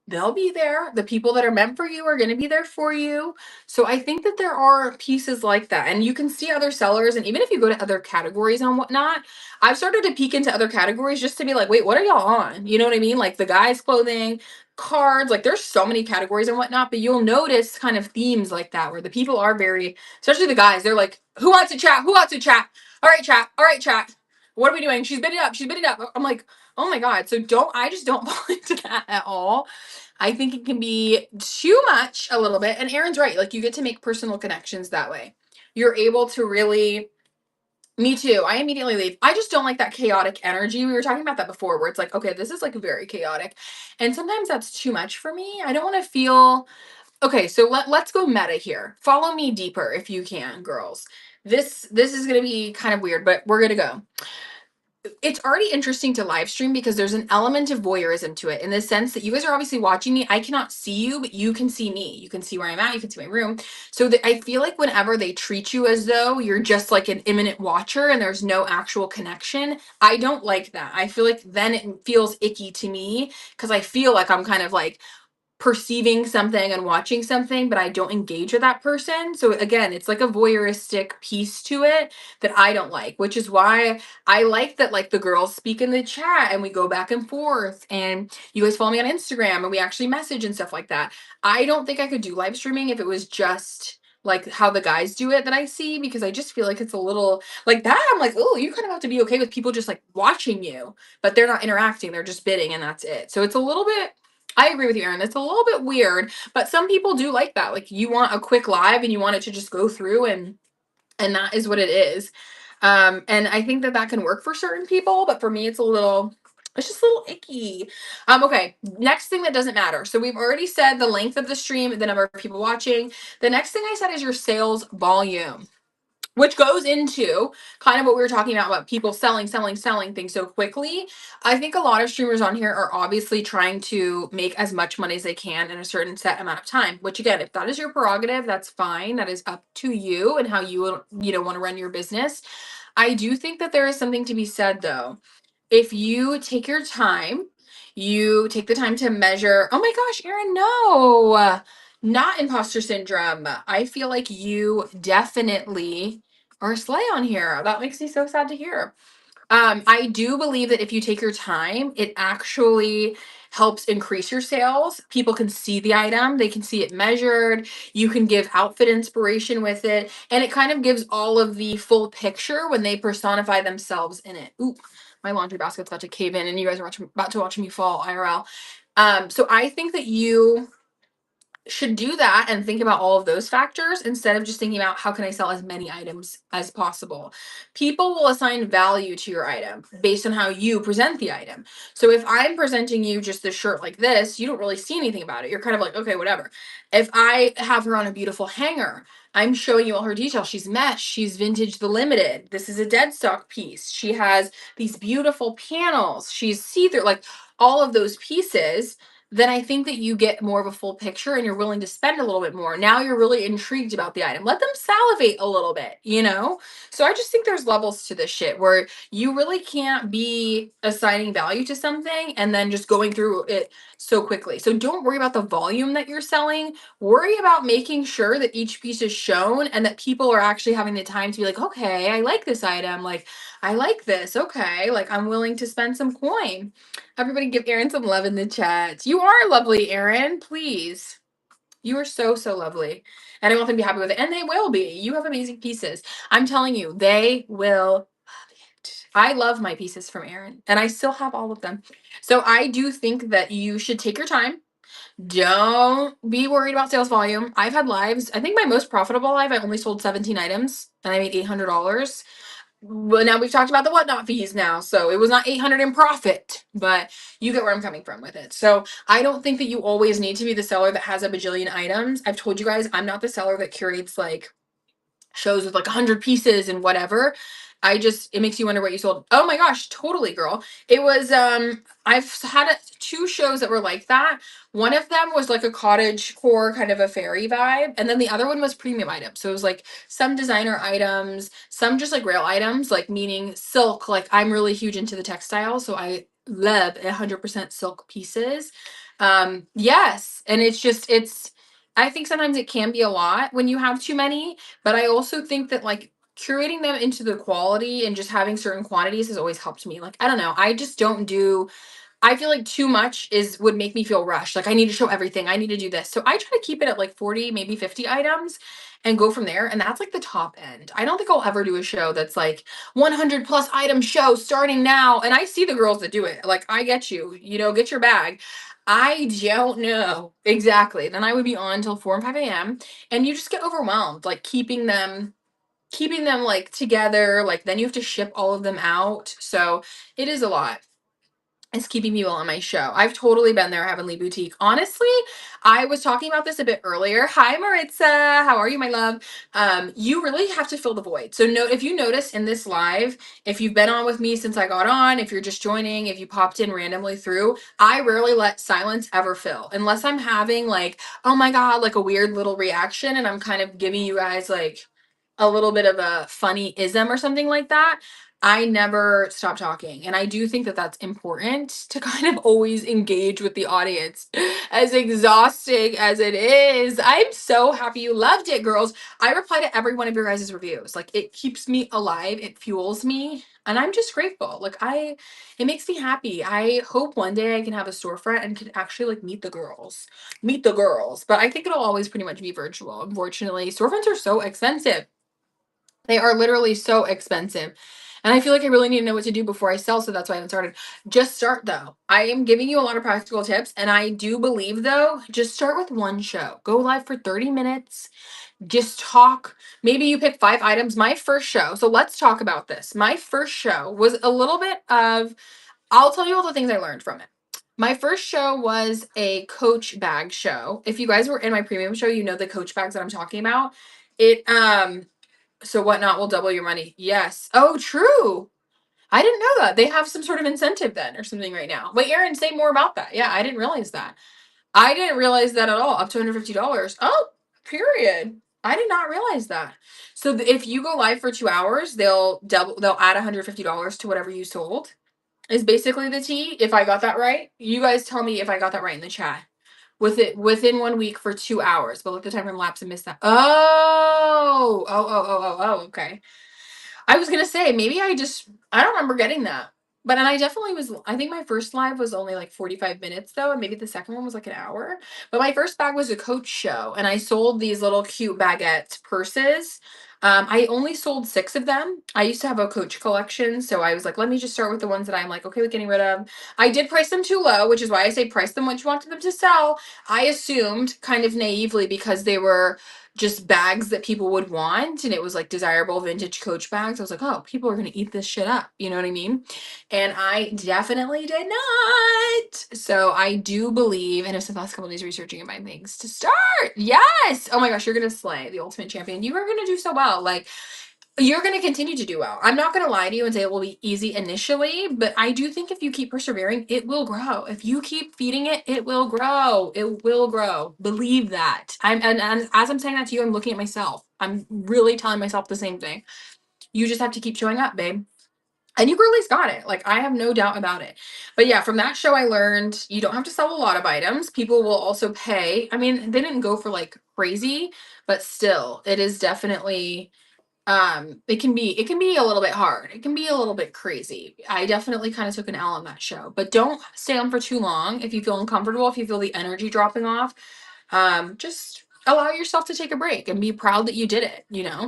They'll be there. The people that are meant for you are going to be there for you. So I think that there are pieces like that. And you can see other sellers. And even if you go to other categories and whatnot, I've started to peek into other categories just to be like, wait, what are y'all on? You know what I mean? Like the guys' clothing, cards, like there's so many categories and whatnot, but you'll notice kind of themes like that where the people are very, especially the guys, they're like, who wants to chat? Who wants to chat? All right, chat. All right, chat. What are we doing? She's bidding up. She's bidding up. I'm like, oh my God. So I just don't fall into that at all. I think it can be too much a little bit. And Erin's right. Like you get to make personal connections that way. You're able to really, me too. I immediately leave. I just don't like that chaotic energy. We were talking about that before where it's like, okay, this is like very chaotic. And sometimes that's too much for me. I don't want to feel, okay, so let's go meta here. Follow me deeper if you can, girls. This is going to be kind of weird, but we're going to go. It's already interesting to live stream because there's an element of voyeurism to it in the sense that you guys are obviously watching me. I cannot see you, but you can see me. You can see where I'm at. You can see my room. So I feel like whenever they treat you as though you're just like an imminent watcher and there's no actual connection, I don't like that. I feel like then it feels icky to me because I feel like I'm kind of like perceiving something and watching something, but I don't engage with that person. So again, it's like a voyeuristic piece to it that I don't like, which is why I like that like the girls speak in the chat and we go back and forth and you guys follow me on Instagram and we actually message and stuff like that. I don't think I could do live streaming if it was just like how the guys do it that I see, because I just feel like it's a little like that. I'm like, oh, you kind of have to be okay with people just like watching you, but they're not interacting, they're just bidding and that's it. So it's a little bit, I agree with you, Erin. It's a little bit weird, but some people do like that. Like you want a quick live and you want it to just go through, and that is what it is. And I think that that can work for certain people, but for me, it's just a little icky. Okay. Next thing that doesn't matter. So we've already said the length of the stream, the number of people watching. The next thing I said is your sales volume, which goes into kind of what we were talking about people selling things so quickly. I think a lot of streamers on here are obviously trying to make as much money as they can in a certain set amount of time, which again, if that is your prerogative, that's fine. That is up to you and how you want to run your business. I do think that there is something to be said though. If you take your time, you take the time to measure, oh my gosh, Erin, no, not imposter syndrome. I feel like you definitely are a slay on here. That makes me so sad to hear. I do believe that if you take your time, it actually helps increase your sales. People can see the item, they can see it measured. You can give outfit inspiration with it, and it kind of gives all of the full picture when they personify themselves in it. Ooh, my laundry basket's about to cave in, and you guys are about to watch me fall IRL. So I think that you should do that and think about all of those factors instead of just thinking about how can I sell as many items as possible. People will assign value to your item based on how you present the item. So if I'm presenting you just this shirt like this, you don't really see anything about it. You're kind of like, okay, whatever. If I have her on a beautiful hanger, I'm showing you all her details. She's mesh, she's vintage the limited. This is a dead stock piece. She has these beautiful panels. She's see-through, like all of those pieces, then I think that you get more of a full picture and you're willing to spend a little bit more. Now you're really intrigued about the item. Let them salivate a little bit, you know? So I just think there's levels to this shit where you really can't be assigning value to something and then just going through it so quickly. So don't worry about the volume that you're selling. Worry about making sure that each piece is shown and that people are actually having the time to be like, okay, I like this item. Like, I like this. Okay. Like, I'm willing to spend some coin. Everybody give Erin some love in the chat. You are lovely, Erin. Please. You are so, so lovely. And I want them to be happy with it. And they will be. You have amazing pieces. I'm telling you, they will love it. I love my pieces from Erin, and I still have all of them. So I do think that you should take your time. Don't be worried about sales volume. I've had lives. I think my most profitable live, I only sold 17 items and I made $800. Well, now we've talked about the whatnot fees now, so it was not 800 in profit, but you get where I'm coming from with it. So I don't think that you always need to be the seller that has a bajillion items. I've told you guys I'm not the seller that curates like shows with like 100 pieces and whatever. It makes you wonder what you sold. Oh my gosh, totally, girl. It was I've had two shows that were like that. One of them was like a cottage core kind of a fairy vibe, and then the other one was premium items. So it was like some designer items, some just like real items, like meaning silk. Like I'm really huge into the textile, so I love 100% silk pieces. Yes, and it's I think sometimes it can be a lot when you have too many, but I also think that like curating them into the quality and just having certain quantities has always helped me. Like, I don't know. I just don't do, I feel like too much would make me feel rushed. Like I need to show everything. I need to do this. So I try to keep it at like 40, maybe 50 items and go from there. And that's like the top end. I don't think I'll ever do a show that's like 100 plus item show starting now. And I see the girls that do it. Like I get you, get your bag. I don't know exactly. Then I would be on until 4 and 5 a.m. and you just get overwhelmed, like keeping them like together. Like then you have to ship all of them out. So it is a lot. It's keeping people on my show. I've totally been there, Heavenly Boutique. Honestly, I was talking about this a bit earlier. Hi, Maritza. How are you, my love? You really have to fill the void. So if you notice in this live, if you've been on with me since I got on, if you're just joining, if you popped in randomly through, I rarely let silence ever fill unless I'm having like, oh my God, like a weird little reaction and I'm kind of giving you guys like a little bit of a funny ism or something like that. I never stop talking. And I do think that that's important to kind of always engage with the audience. As exhausting as it is, I'm so happy you loved it, girls. I reply to every one of your guys' reviews. Like, it keeps me alive, it fuels me. And I'm just grateful. Like, it makes me happy. I hope one day I can have a storefront and can actually like meet the girls. Meet the girls. But I think it'll always pretty much be virtual. Unfortunately, storefronts are so expensive. They are literally so expensive. And I feel like I really need to know what to do before I sell. So that's why I haven't started. Just start though. I am giving you a lot of practical tips. And I do believe though, just start with one show. Go live for 30 minutes. Just talk. Maybe you pick 5 items. My first show. So let's talk about this. My first show was a little bit of, I'll tell you all the things I learned from it. My first show was a Coach bag show. If you guys were in my premium show, you know the Coach bags that I'm talking about. It, so Whatnot will double your money. Yes. Oh, true. I didn't know that. They have some sort of incentive then or something right now. Wait, Erin, say more about that. Yeah, I didn't realize that. I didn't realize that at all. Up to $150. Oh, period. I did not realize that. So if you go live for 2 hours, they'll add $150 to whatever you sold. Is basically the tea. If I got that right. You guys tell me if I got that right in the chat. Within 1 week for 2 hours, but let the time lapse and miss that. Oh, okay. I was gonna say maybe I don't remember getting that. But and I definitely was I think my first live was only like 45 minutes though, and maybe the second one was like an hour. But my first bag was a Coach show, and I sold these little cute baguette purses. I only sold 6 of them. I used to have a Coach collection, so I was like, let me just start with the ones that I'm like okay with getting rid of. I did price them too low, which is why I say price them what you wanted them to sell. I assumed kind of naively because they were just bags that people would want and it was like desirable vintage Coach bags. I was like, oh, people are gonna eat this shit up. You know what I mean? And I definitely did not. So I do believe, and I spent the last couple of days researching and buying things to start. Yes. Oh my gosh, you're gonna slay the ultimate champion. You are gonna do so well. Like you're going to continue to do well. I'm not going to lie to you and say it will be easy initially, but I do think if you keep persevering, it will grow. If you keep feeding it, it will grow. It will grow. Believe that. And as I'm saying that to you, I'm looking at myself. I'm really telling myself the same thing. You just have to keep showing up, babe. And you girlies got it. Like, I have no doubt about it. But yeah, from that show, I learned you don't have to sell a lot of items. People will also pay. I mean, they didn't go for like crazy, but still, it is definitely it can be a little bit hard. It can be a little bit crazy. I definitely kind of took an L on that show, but don't stay on for too long. If you feel uncomfortable, if you feel the energy dropping off, just allow yourself to take a break and be proud that you did it.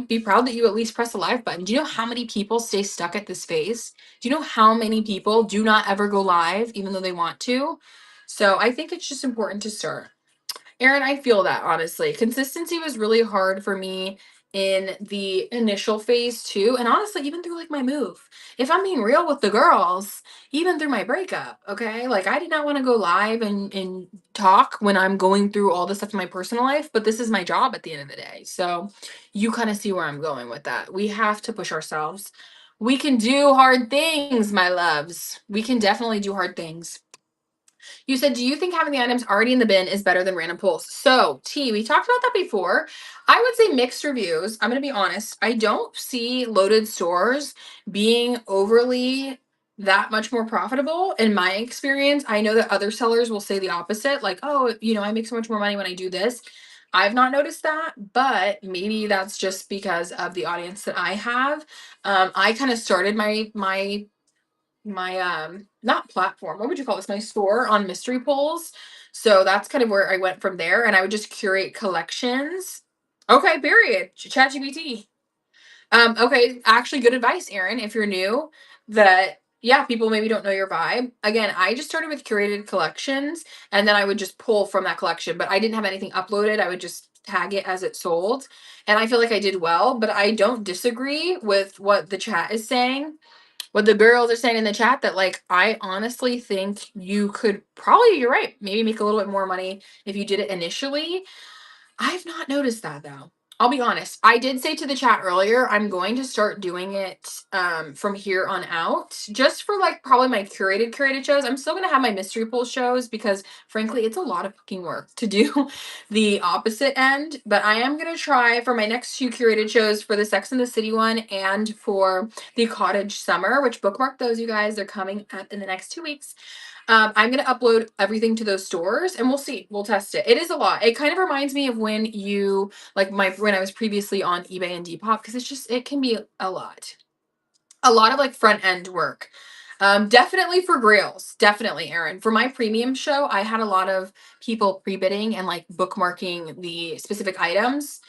Be proud that you at least press the live button. Do you know how many people stay stuck at this phase? Do you know how many people do not ever go live even though they want to? So I think it's just important to start. Erin, I feel that honestly. Consistency was really hard for me in the initial phase too. And honestly, even through like my move. If I'm being real with the girls, even through my breakup, okay? Like I did not want to go live and talk when I'm going through all this stuff in my personal life, but this is my job at the end of the day. So you kind of see where I'm going with that. We have to push ourselves. We can do hard things, my loves. We can definitely do hard things. You said, do you think having the items already in the bin is better than random pulls? So, T, we talked about that before. I would say mixed reviews. I'm going to be honest. I don't see loaded stores being overly that much more profitable in my experience. I know that other sellers will say the opposite, like, oh, I make so much more money when I do this. I've not noticed that, but maybe that's just because of the audience that I have. I kind of started my not platform, what would you call this, my store on mystery pulls. So that's kind of where I went from there, and I would just curate collections. Okay, period. ChatGPT. Okay, actually good advice, Erin, if you're new, that yeah, people maybe don't know your vibe. Again, I just started with curated collections and then I would just pull from that collection, but I didn't have anything uploaded. I would just tag it as it sold. And I feel like I did well, but I don't disagree with what the chat is saying, what the girls are saying in the chat, that like I honestly think you could probably, you're right, maybe make a little bit more money if you did it initially. I've not noticed that though. I'll be honest. I did say to the chat earlier, I'm going to start doing it from here on out, just for like probably my curated shows. I'm still gonna have my mystery pool shows because frankly, it's a lot of fucking work to do the opposite end. But I am gonna try for my next two curated shows for the Sex and the City one and for the Cottage Summer, which bookmark those, you guys. They're coming up in the next 2 weeks. I'm gonna upload everything to those stores and we'll see. We'll test it. It is a lot. It kind of reminds me of when you like my when I was previously on eBay and Depop because it can be a lot of like front end work. Definitely for Grails, definitely, Erin. For my premium show, I had a lot of people pre-bidding and like bookmarking the specific items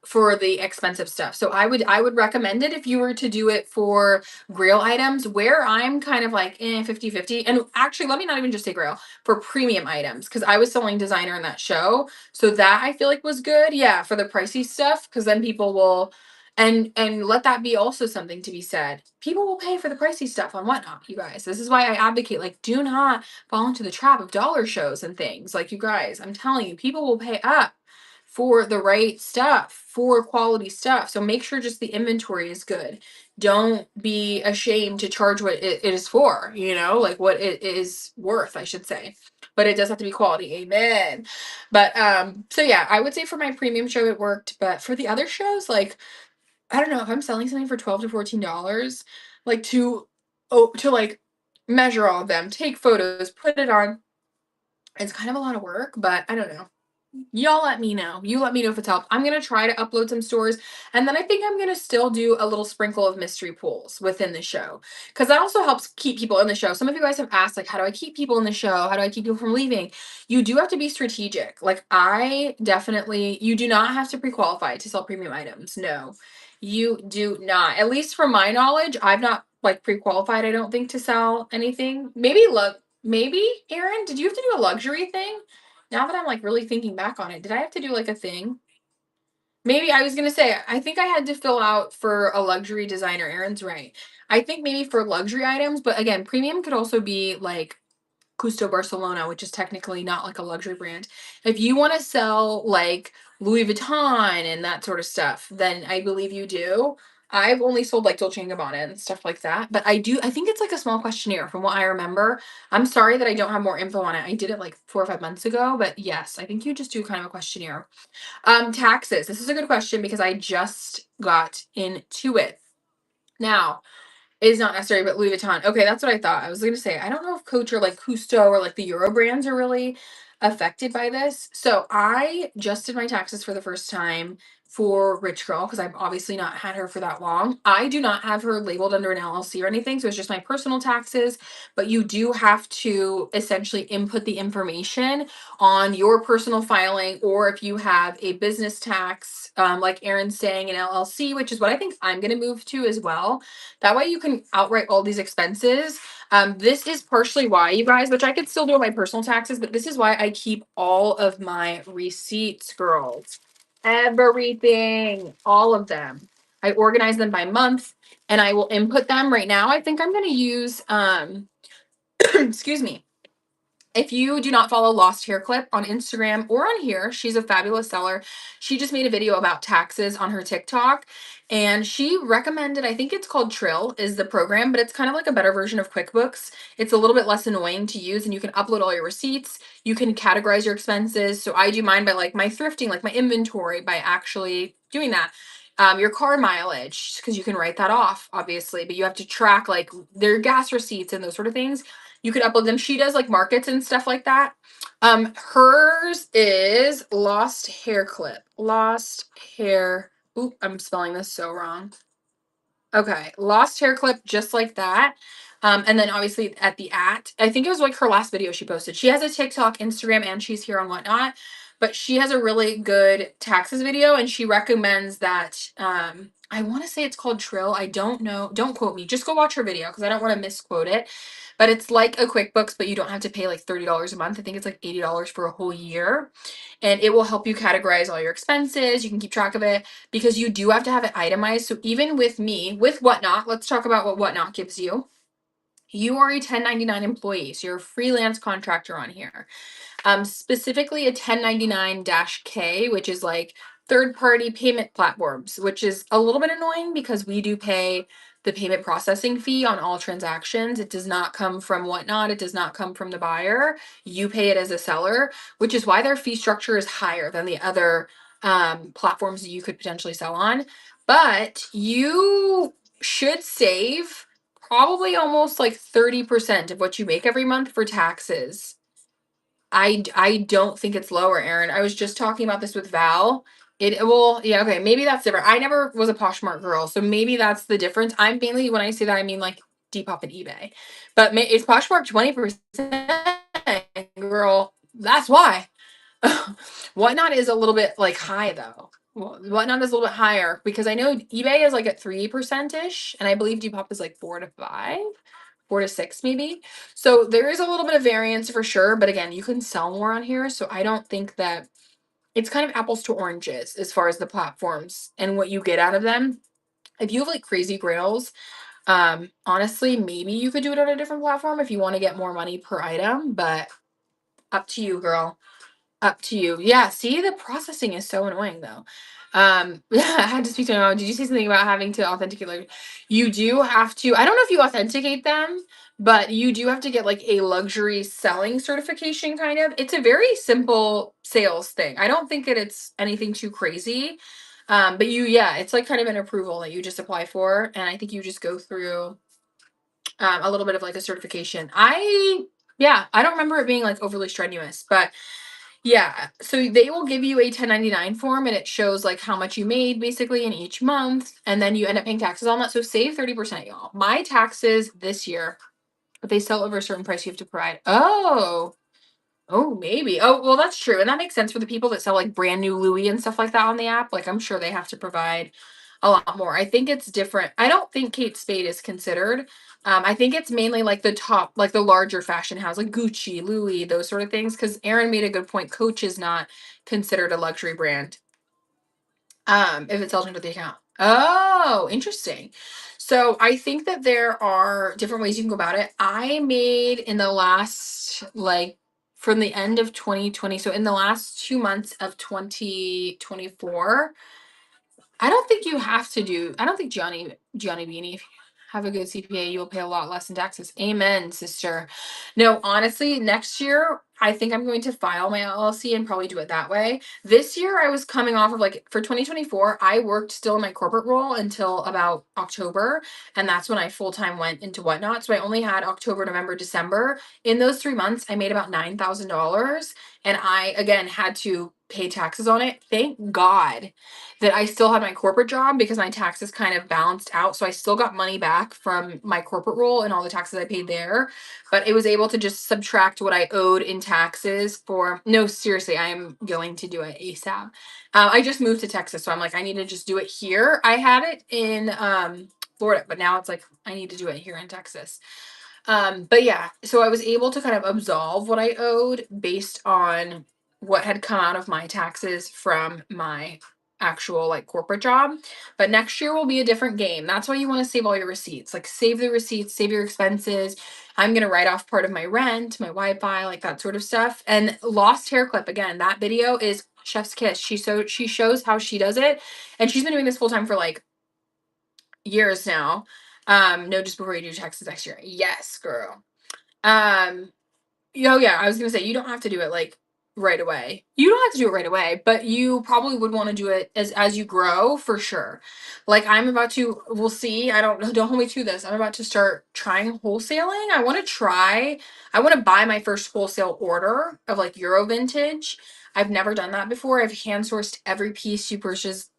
for the expensive stuff. So I would recommend it if you were to do it for Grail items where I'm kind of like 50-50. And actually, let me not even just say Grail for premium items because I was selling designer in that show. So that I feel like was good. Yeah, for the pricey stuff because then people will and let that be also something to be said. People will pay for the pricey stuff on Whatnot, you guys. This is why I advocate, like, do not fall into the trap of dollar shows and things. Like, you guys, I'm telling you, people will pay up for the right stuff, for quality stuff. So make sure just the inventory is good. Don't be ashamed to charge what it is for, like what it is worth, I should say. But it does have to be quality. Amen. But so yeah, I would say for my premium show it worked, but for the other shows, like I don't know if I'm selling something for $12 to $14, like to like measure all of them, take photos, put it on. It's kind of a lot of work, but I don't know. Y'all let me know. You let me know if it's helped. I'm going to try to upload some stores. And then I think I'm going to still do a little sprinkle of mystery pools within the show. Because that also helps keep people in the show. Some of you guys have asked, like, how do I keep people in the show? How do I keep people from leaving? You do have to be strategic. Like, you do not have to pre-qualify to sell premium items. No, you do not. At least from my knowledge, I've not like pre-qualified, I don't think, to sell anything. Maybe, Erin, did you have to do a luxury thing? Now that I'm like really thinking back on it, did I have to do like a thing? Maybe I was gonna say, I think I had to fill out for a luxury designer. Erin's right. I think maybe for luxury items, but again, premium could also be like Custo Barcelona, which is technically not like a luxury brand. If you want to sell like Louis Vuitton and that sort of stuff, then I believe you do. I've only sold like Dolce& and Gabbana and stuff like that, but I think it's like a small questionnaire from what I remember. I'm sorry that I don't have more info on it. I did it like 4 or 5 months ago, but yes, I think you just do kind of a questionnaire. Taxes. This is a good question because I just got into it. Now, is not necessary, but Louis Vuitton. Okay, that's what I thought. I was gonna say, I don't know if Coach or like Cousteau or like the Euro brands are really affected by this. So I just did my taxes for the first time for Rich Girl because I've obviously not had her for that long. I do not have her labeled under an LLC or anything, so it's just my personal taxes. But you do have to essentially input the information on your personal filing, or if you have a business tax, like Erin's saying, an LLC, which is what I think I'm gonna move to as well. That way you can outright all these expenses. This is partially why, you guys, which I could still do on my personal taxes, but this is why I keep all of my receipts, girls. Everything, all of them. I organize them by month and I will input them right now. I think I'm going to use, excuse me. If you do not follow Lost Hair Clip on Instagram or on here, she's a fabulous seller. She just made a video about taxes on her TikTok and she recommended, I think it's called Trill is the program, but it's kind of like a better version of QuickBooks. It's a little bit less annoying to use and you can upload all your receipts. You can categorize your expenses. So I do mine by like my thrifting, like my inventory by actually doing that. Your car mileage, because you can write that off, obviously, but you have to track like their gas receipts and those sort of things. You can upload them. She does like markets and stuff like that. Hers is Lost Hair Clip. Lost Hair. Oop, I'm spelling this so wrong. Okay, Lost Hair Clip, just like that. And then obviously at the I think it was like her last video she posted. She has a TikTok, Instagram, and she's here on Whatnot. But she has a really good taxes video and she recommends that I want to say it's called Trill. I don't know. Don't quote me. Just go watch her video because I don't want to misquote it. But it's like a QuickBooks, but you don't have to pay like $30 a month. I think it's like $80 for a whole year. And it will help you categorize all your expenses. You can keep track of it because you do have to have it itemized. So even with me, with Whatnot, let's talk about what Whatnot gives you. You are a 1099 employee, so you're a freelance contractor on here. Specifically a 1099-K, which is like third-party payment platforms, which is a little bit annoying because we do pay the payment processing fee on all transactions. It does not come from Whatnot. It does not come from the buyer. You pay it as a seller, which is why their fee structure is higher than the other platforms that you could potentially sell on. But you should save probably almost like 30% of what you make every month for taxes. I don't think it's lower, Erin. I was just talking about this with Val. It well, yeah, okay, maybe that's different. I never was a Poshmark girl, so maybe that's the difference. I'm mainly when I say that, I mean like Depop and eBay, but it's Poshmark 20%, girl. That's why. Whatnot is a little bit like high though. Whatnot is a little bit higher because I know eBay is like at 3% ish, and I believe Depop is like 4 to 5, 4 to 6 maybe. So there is a little bit of variance for sure, but again, you can sell more on here. So I don't think that it's kind of apples to oranges as far as the platforms and what you get out of them. If you have like crazy grails, honestly, maybe you could do it on a different platform if you want to get more money per item, but up to you, girl. Up to you. Yeah, see, the processing is so annoying though. I had to speak to my mom. Did you say something about having to authenticate? Like, you do have to, I don't know if you authenticate them, but you do have to get like a luxury selling certification kind of. It's a very simple sales thing. I don't think that it's anything too crazy. But yeah, it's like kind of an approval that you just apply for. And I think you just go through a little bit of like a certification. Yeah, I don't remember it being like overly strenuous, but yeah. So they will give you a 1099 form and it shows like how much you made basically in each month. And then you end up paying taxes on that. So save 30%, y'all. My taxes this year, if they sell over a certain price, you have to provide. Oh, maybe. Oh, well, that's true. And that makes sense for the people that sell like brand new Louis and stuff like that on the app. Like, I'm sure they have to provide a lot more. I think it's different. I don't think Kate Spade is considered. I think it's mainly like the top, like the larger fashion house, like Gucci, Louis, those sort of things. Because Aaron made a good point. Coach is not considered a luxury brand if it sells under the account. Oh, interesting. So I think that there are different ways you can go about it. I made in the last like from the end of 2020, so in the last 2 months of 2024, I don't think you have to do. I don't think Gianni Beanie. If you have a good CPA, you will pay a lot less in taxes. Amen, sister. No, honestly, next year I think I'm going to file my LLC and probably do it that way. This year I was coming off of like for 2024, I worked still in my corporate role until about October, and that's when I full time went into Whatnot. So I only had October, November, December. In those 3 months, I made about $9,000, and I again had to pay taxes on it. Thank God that I still had my corporate job because my taxes kind of balanced out. So I still got money back from my corporate role and all the taxes I paid there. But it was able to just subtract what I owed in taxes for. No, seriously, I am going to do it ASAP. I just moved to Texas. So I'm like, I need to just do it here. I had it in Florida, but now it's like, I need to do it here in Texas. But yeah, so I was able to kind of absolve what I owed based on what had come out of my taxes from my actual like corporate job. But next year will be a different game. That's why you want to save all your receipts. Like save the receipts, save your expenses. I'm gonna write off part of my rent, my Wi-Fi, like that sort of stuff. And lost hair clip again. That video is chef's kiss. She shows how she does it, and she's been doing this full time for like years now. No, just before you do taxes next year. Yes, girl. Um, Oh yeah, I was gonna say you don't have to do it like right away. You don't have to do it right away, but you probably would want to do it as you grow for sure. Like I'm about to, we'll see. I don't hold me to this. I'm about to start trying wholesaling. I want to try. I want to buy my first wholesale order of like Euro vintage. I've never done that before. I've hand sourced every piece you've purchased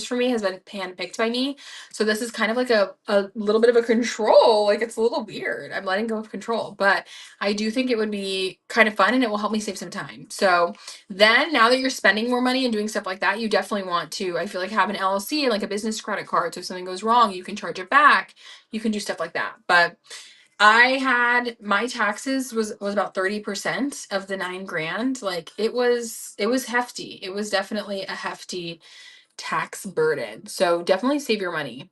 for me has been hand picked by me. So this is kind of like a little bit of a control. Like it's a little weird. I'm letting go of control, but I do think it would be kind of fun and it will help me save some time. So then now that you're spending more money and doing stuff like that, you definitely want to, I feel like, have an LLC and like a business credit card. So if something goes wrong, you can charge it back. You can do stuff like that. But I had my taxes was about 30% of the 9 grand. Like it was hefty. It was definitely a hefty tax burden. So definitely save your money.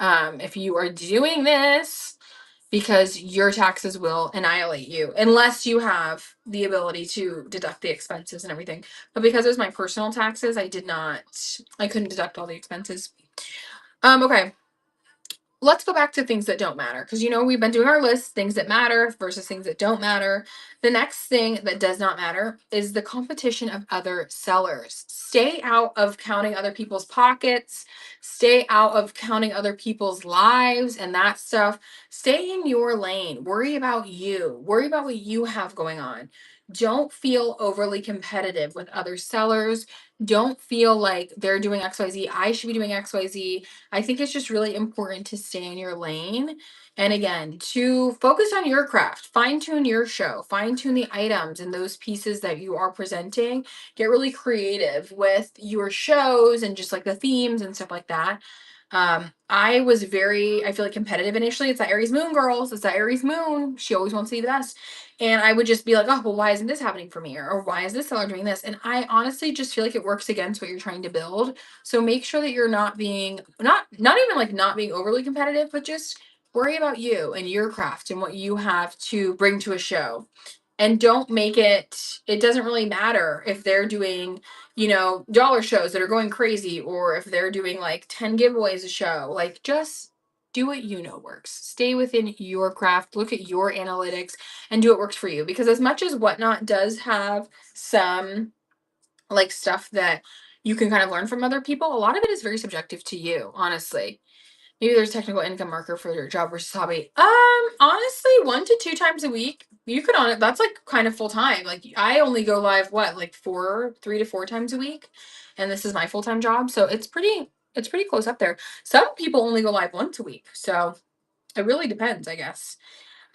If you are doing this, because your taxes will annihilate you unless you have the ability to deduct the expenses and everything. But because it was my personal taxes, I couldn't deduct all the expenses. Okay. Let's go back to things that don't matter, because we've been doing our list, things that matter versus things that don't matter. The next thing that does not matter is the competition of other sellers. Stay out of counting other people's pockets, stay out of counting other people's lives and that stuff. Stay in your lane. Worry about you. Worry about what you have going on. Don't feel overly competitive with other sellers. Don't feel like they're doing XYZ, I should be doing XYZ. I think it's just really important to stay in your lane. And again, to focus on your craft, fine tune your show, fine tune the items and those pieces that you are presenting. Get really creative with your shows and just like the themes and stuff like that. I feel like competitive initially. It's the Aries Moon girls. It's the Aries Moon. She always wants to be the best. And I would just be like, oh, well, why isn't this happening for me? Or why is this seller doing this? And I honestly just feel like it works against what you're trying to build. So make sure that you're not being not even like not being overly competitive, but just worry about you and your craft and what you have to bring to a show. And don't make it doesn't really matter if they're doing, dollar shows that are going crazy, or if they're doing like 10 giveaways a show. Like, just do what works. Stay within your craft, look at your analytics and do what works for you. Because as much as Whatnot does have some like stuff that you can kind of learn from other people, a lot of it is very subjective to you, honestly. Maybe there's a technical income marker for your job versus hobby. Honestly, 1 to 2 times a week. You could on it. That's like kind of full time. Like, I only go live like 3 to 4 times a week, and this is my full time job, so it's pretty close up there. Some people only go live once a week, so it really depends, I guess.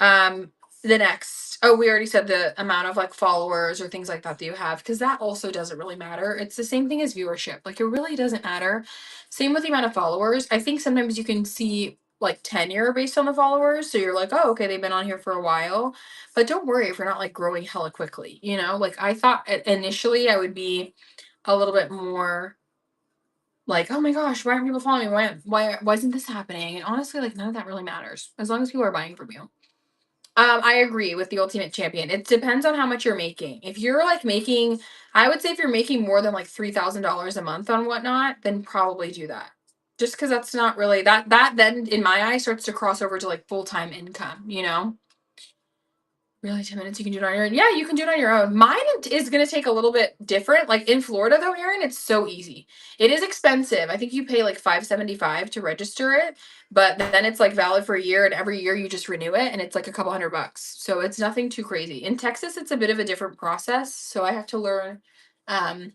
Um, the next, oh, we already said the amount of like followers or things like that you have, because that also doesn't really matter. It's the same thing as viewership. Like, it really doesn't matter. Same with the amount of followers. I think sometimes you can see like tenure based on the followers. So you're like, oh, okay, they've been on here for a while. But don't worry if you're not like growing hella quickly. Like, I thought initially I would be a little bit more like, oh my gosh, why aren't people following me? Why isn't this happening? And honestly, like, none of that really matters as long as people are buying from you. I agree with the Ultimate Champion. It depends on how much you're making. If you're like making, I would say if you're making more than like $3,000 a month on Whatnot, then probably do that. Just because that's not really that then in my eyes starts to cross over to like full-time income. Really, 10 minutes, you can do it on your own. Yeah, you can do it on your own. Mine is going to take a little bit different. Like in Florida, though, Erin, it's so easy. It is expensive. I think you pay like $5.75 to register it, but then it's like valid for a year, and every year you just renew it, and it's like a couple $100. So it's nothing too crazy. In Texas, it's a bit of a different process. So I have to learn um,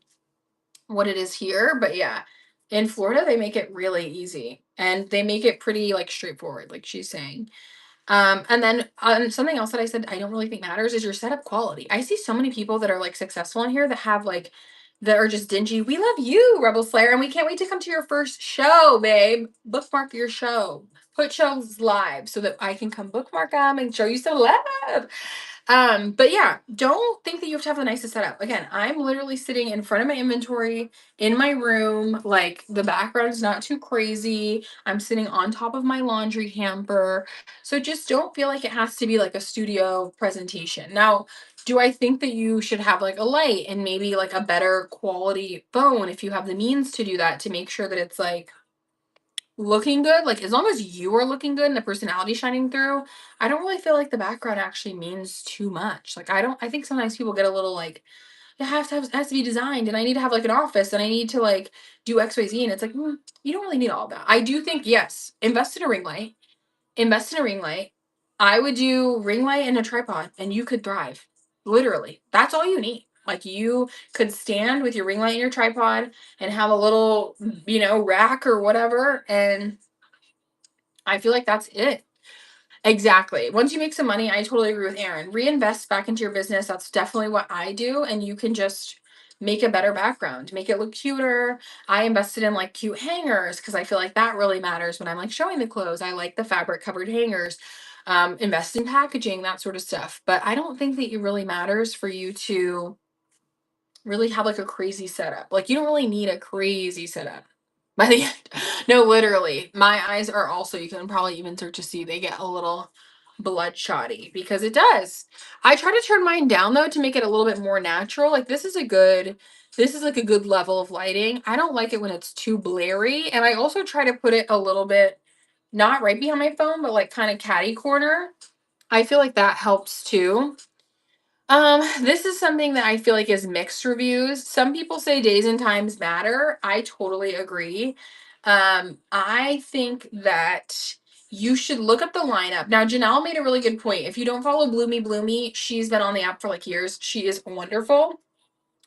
what it is here. But yeah, in Florida, they make it really easy, and they make it pretty like straightforward, like she's saying. And then something else that I said I don't really think matters is your setup quality. I see so many people that are like successful in here that have like that are just dingy. We love you, Rebel Slayer, and we can't wait to come to your first show, babe. Bookmark your show. Put shows live so that I can come bookmark them and show you some love. But yeah, don't think that you have to have the nicest setup. Again, I'm literally sitting in front of my inventory in my room. Like, the background's not too crazy. I'm sitting on top of my laundry hamper. So just don't feel like it has to be like a studio presentation. Now, do I think that you should have like a light and maybe like a better quality phone if you have the means to do that, to make sure that it's like looking good? Like, as long as you are looking good and the personality shining through, I don't really feel like the background actually means too much. Like, I think sometimes people get a little like, it has to be designed, and I need to have like an office, and I need to like do XYZ, and it's like, you don't really need all that. I do think, yes, invest in a ring light. I would do ring light and a tripod, and you could thrive. Literally. That's all you need. Like, you could stand with your ring light and your tripod and have a little, rack or whatever. And I feel like that's it. Exactly. Once you make some money, I totally agree with Erin. Reinvest back into your business. That's definitely what I do. And you can just make a better background, make it look cuter. I invested in like cute hangers because I feel like that really matters when I'm like showing the clothes. I like the fabric covered hangers. Invest in packaging, that sort of stuff. But I don't think that it really matters for you to really have like a crazy setup. Like, you don't really need a crazy setup. By the end, no, literally, my eyes are also, you can probably even start to see, they get a little bloodshotty because it does. I try to turn mine down though to make it a little bit more natural. Like this is like a good level of lighting. I don't like it when it's too blurry. And I also try to put it a little bit not right behind my phone, but like kind of catty corner. I feel like that helps too. This is something that I feel like is mixed reviews. Some people say days and times matter. I totally agree. I think that you should look up the lineup. Now, Janelle made a really good point. If you don't follow Bloomy, she's been on the app for like years. She is wonderful.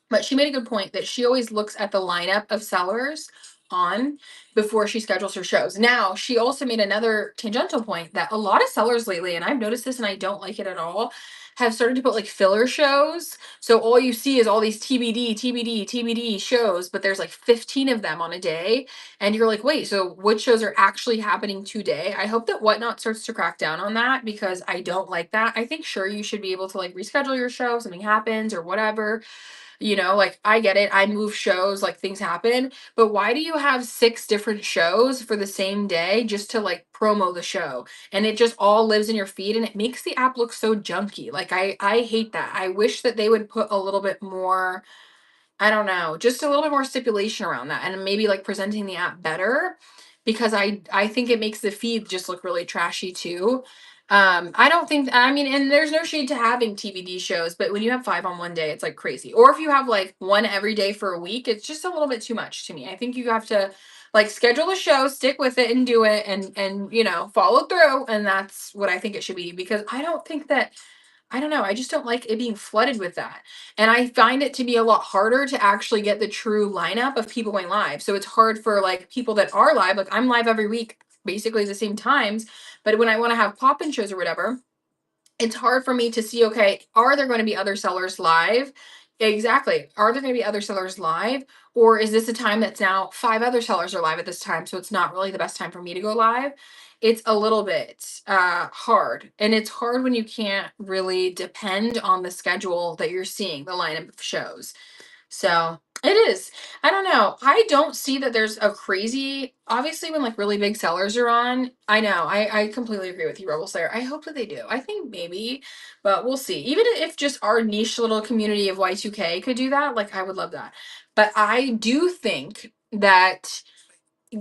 But she made a good point that she always looks at the lineup of sellers on before she schedules her shows. Now, she also made another tangential point that a lot of sellers lately, and I've noticed this and I don't like it at all, have started to put like filler shows. So all you see is all these TBD shows, but there's like 15 of them on a day. And you're like, wait, so which shows are actually happening today? I hope that Whatnot starts to crack down on that because I don't like that. I think sure you should be able to like reschedule your show, something happens or whatever, like I get it. I move shows, like things happen. But why do you have 6 different shows for the same day just to like promo the show? And it just all lives in your feed and it makes the app look so junky. Like I hate that. I wish that they would put a little bit more, I don't know, just a little bit more stipulation around that and maybe like presenting the app better because I think it makes the feed just look really trashy too. I don't think I mean and there's no shade to having TBD shows, but when you have 5 on one day, it's like crazy. Or if you have like one every day for a week, it's just a little bit too much to me. I think you have to like schedule a show, stick with it and do it and follow through and that's what I think it should be because I don't think that I don't know. I just don't like it being flooded with that. And I find it to be a lot harder to actually get the true lineup of people going live. So it's hard for like people that are live, like I'm live every week, basically the same times. But when I want to have pop-in shows or whatever, it's hard for me to see, okay, are there going to be other sellers live? Exactly. Are there going to be other sellers live? Or is this a time that's now 5 other sellers are live at this time? So it's not really the best time for me to go live. It's a little bit hard. And it's hard when you can't really depend on the schedule that you're seeing, the lineup of shows. So it is. I don't know. I don't see that there's a crazy, obviously, when like really big sellers are on. I know. I completely agree with you, Rebel Slayer. I hope that they do. I think maybe, but we'll see. Even if just our niche little community of Y2K could do that, like I would love that. But I do think that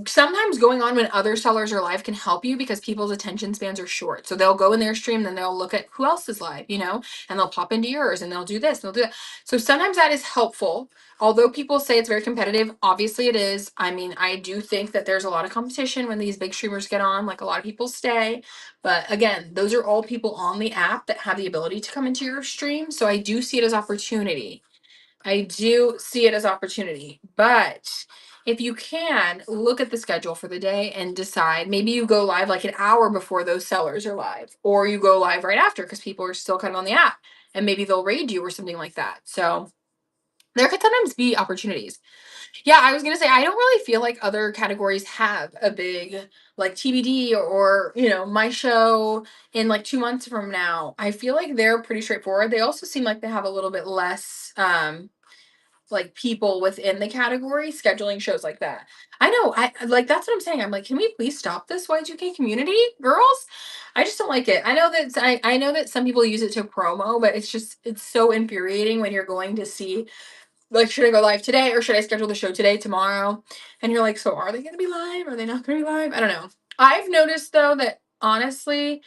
sometimes going on when other sellers are live can help you because people's attention spans are short. So they'll go in their stream, then they'll look at who else is live, and they'll pop into yours and they'll do this and they'll do that. So sometimes that is helpful. Although people say it's very competitive, obviously it is. I mean, I do think that there's a lot of competition when these big streamers get on, like a lot of people stay. But again, those are all people on the app that have the ability to come into your stream. So I do see it as opportunity. I do see it as opportunity, but if you can look at the schedule for the day and decide, maybe you go live like an hour before those sellers are live, or you go live right after because people are still kind of on the app and maybe they'll raid you or something like that. So there could sometimes be opportunities. Yeah, I was gonna say I don't really feel like other categories have a big like TBD or my show in like 2 months from now. I feel like they're pretty straightforward. They also seem like they have a little bit less like people within the category scheduling shows like that. I know, I like that's what I'm saying. I'm like, can we please stop this Y2K community, girls? I just don't like it. I know that some people use it to promo, but it's so infuriating when you're going to see like, should I go live today or should I schedule the show today, tomorrow? And you're like, so are they gonna be live? Are they not gonna be live? I don't know. I've noticed though that honestly,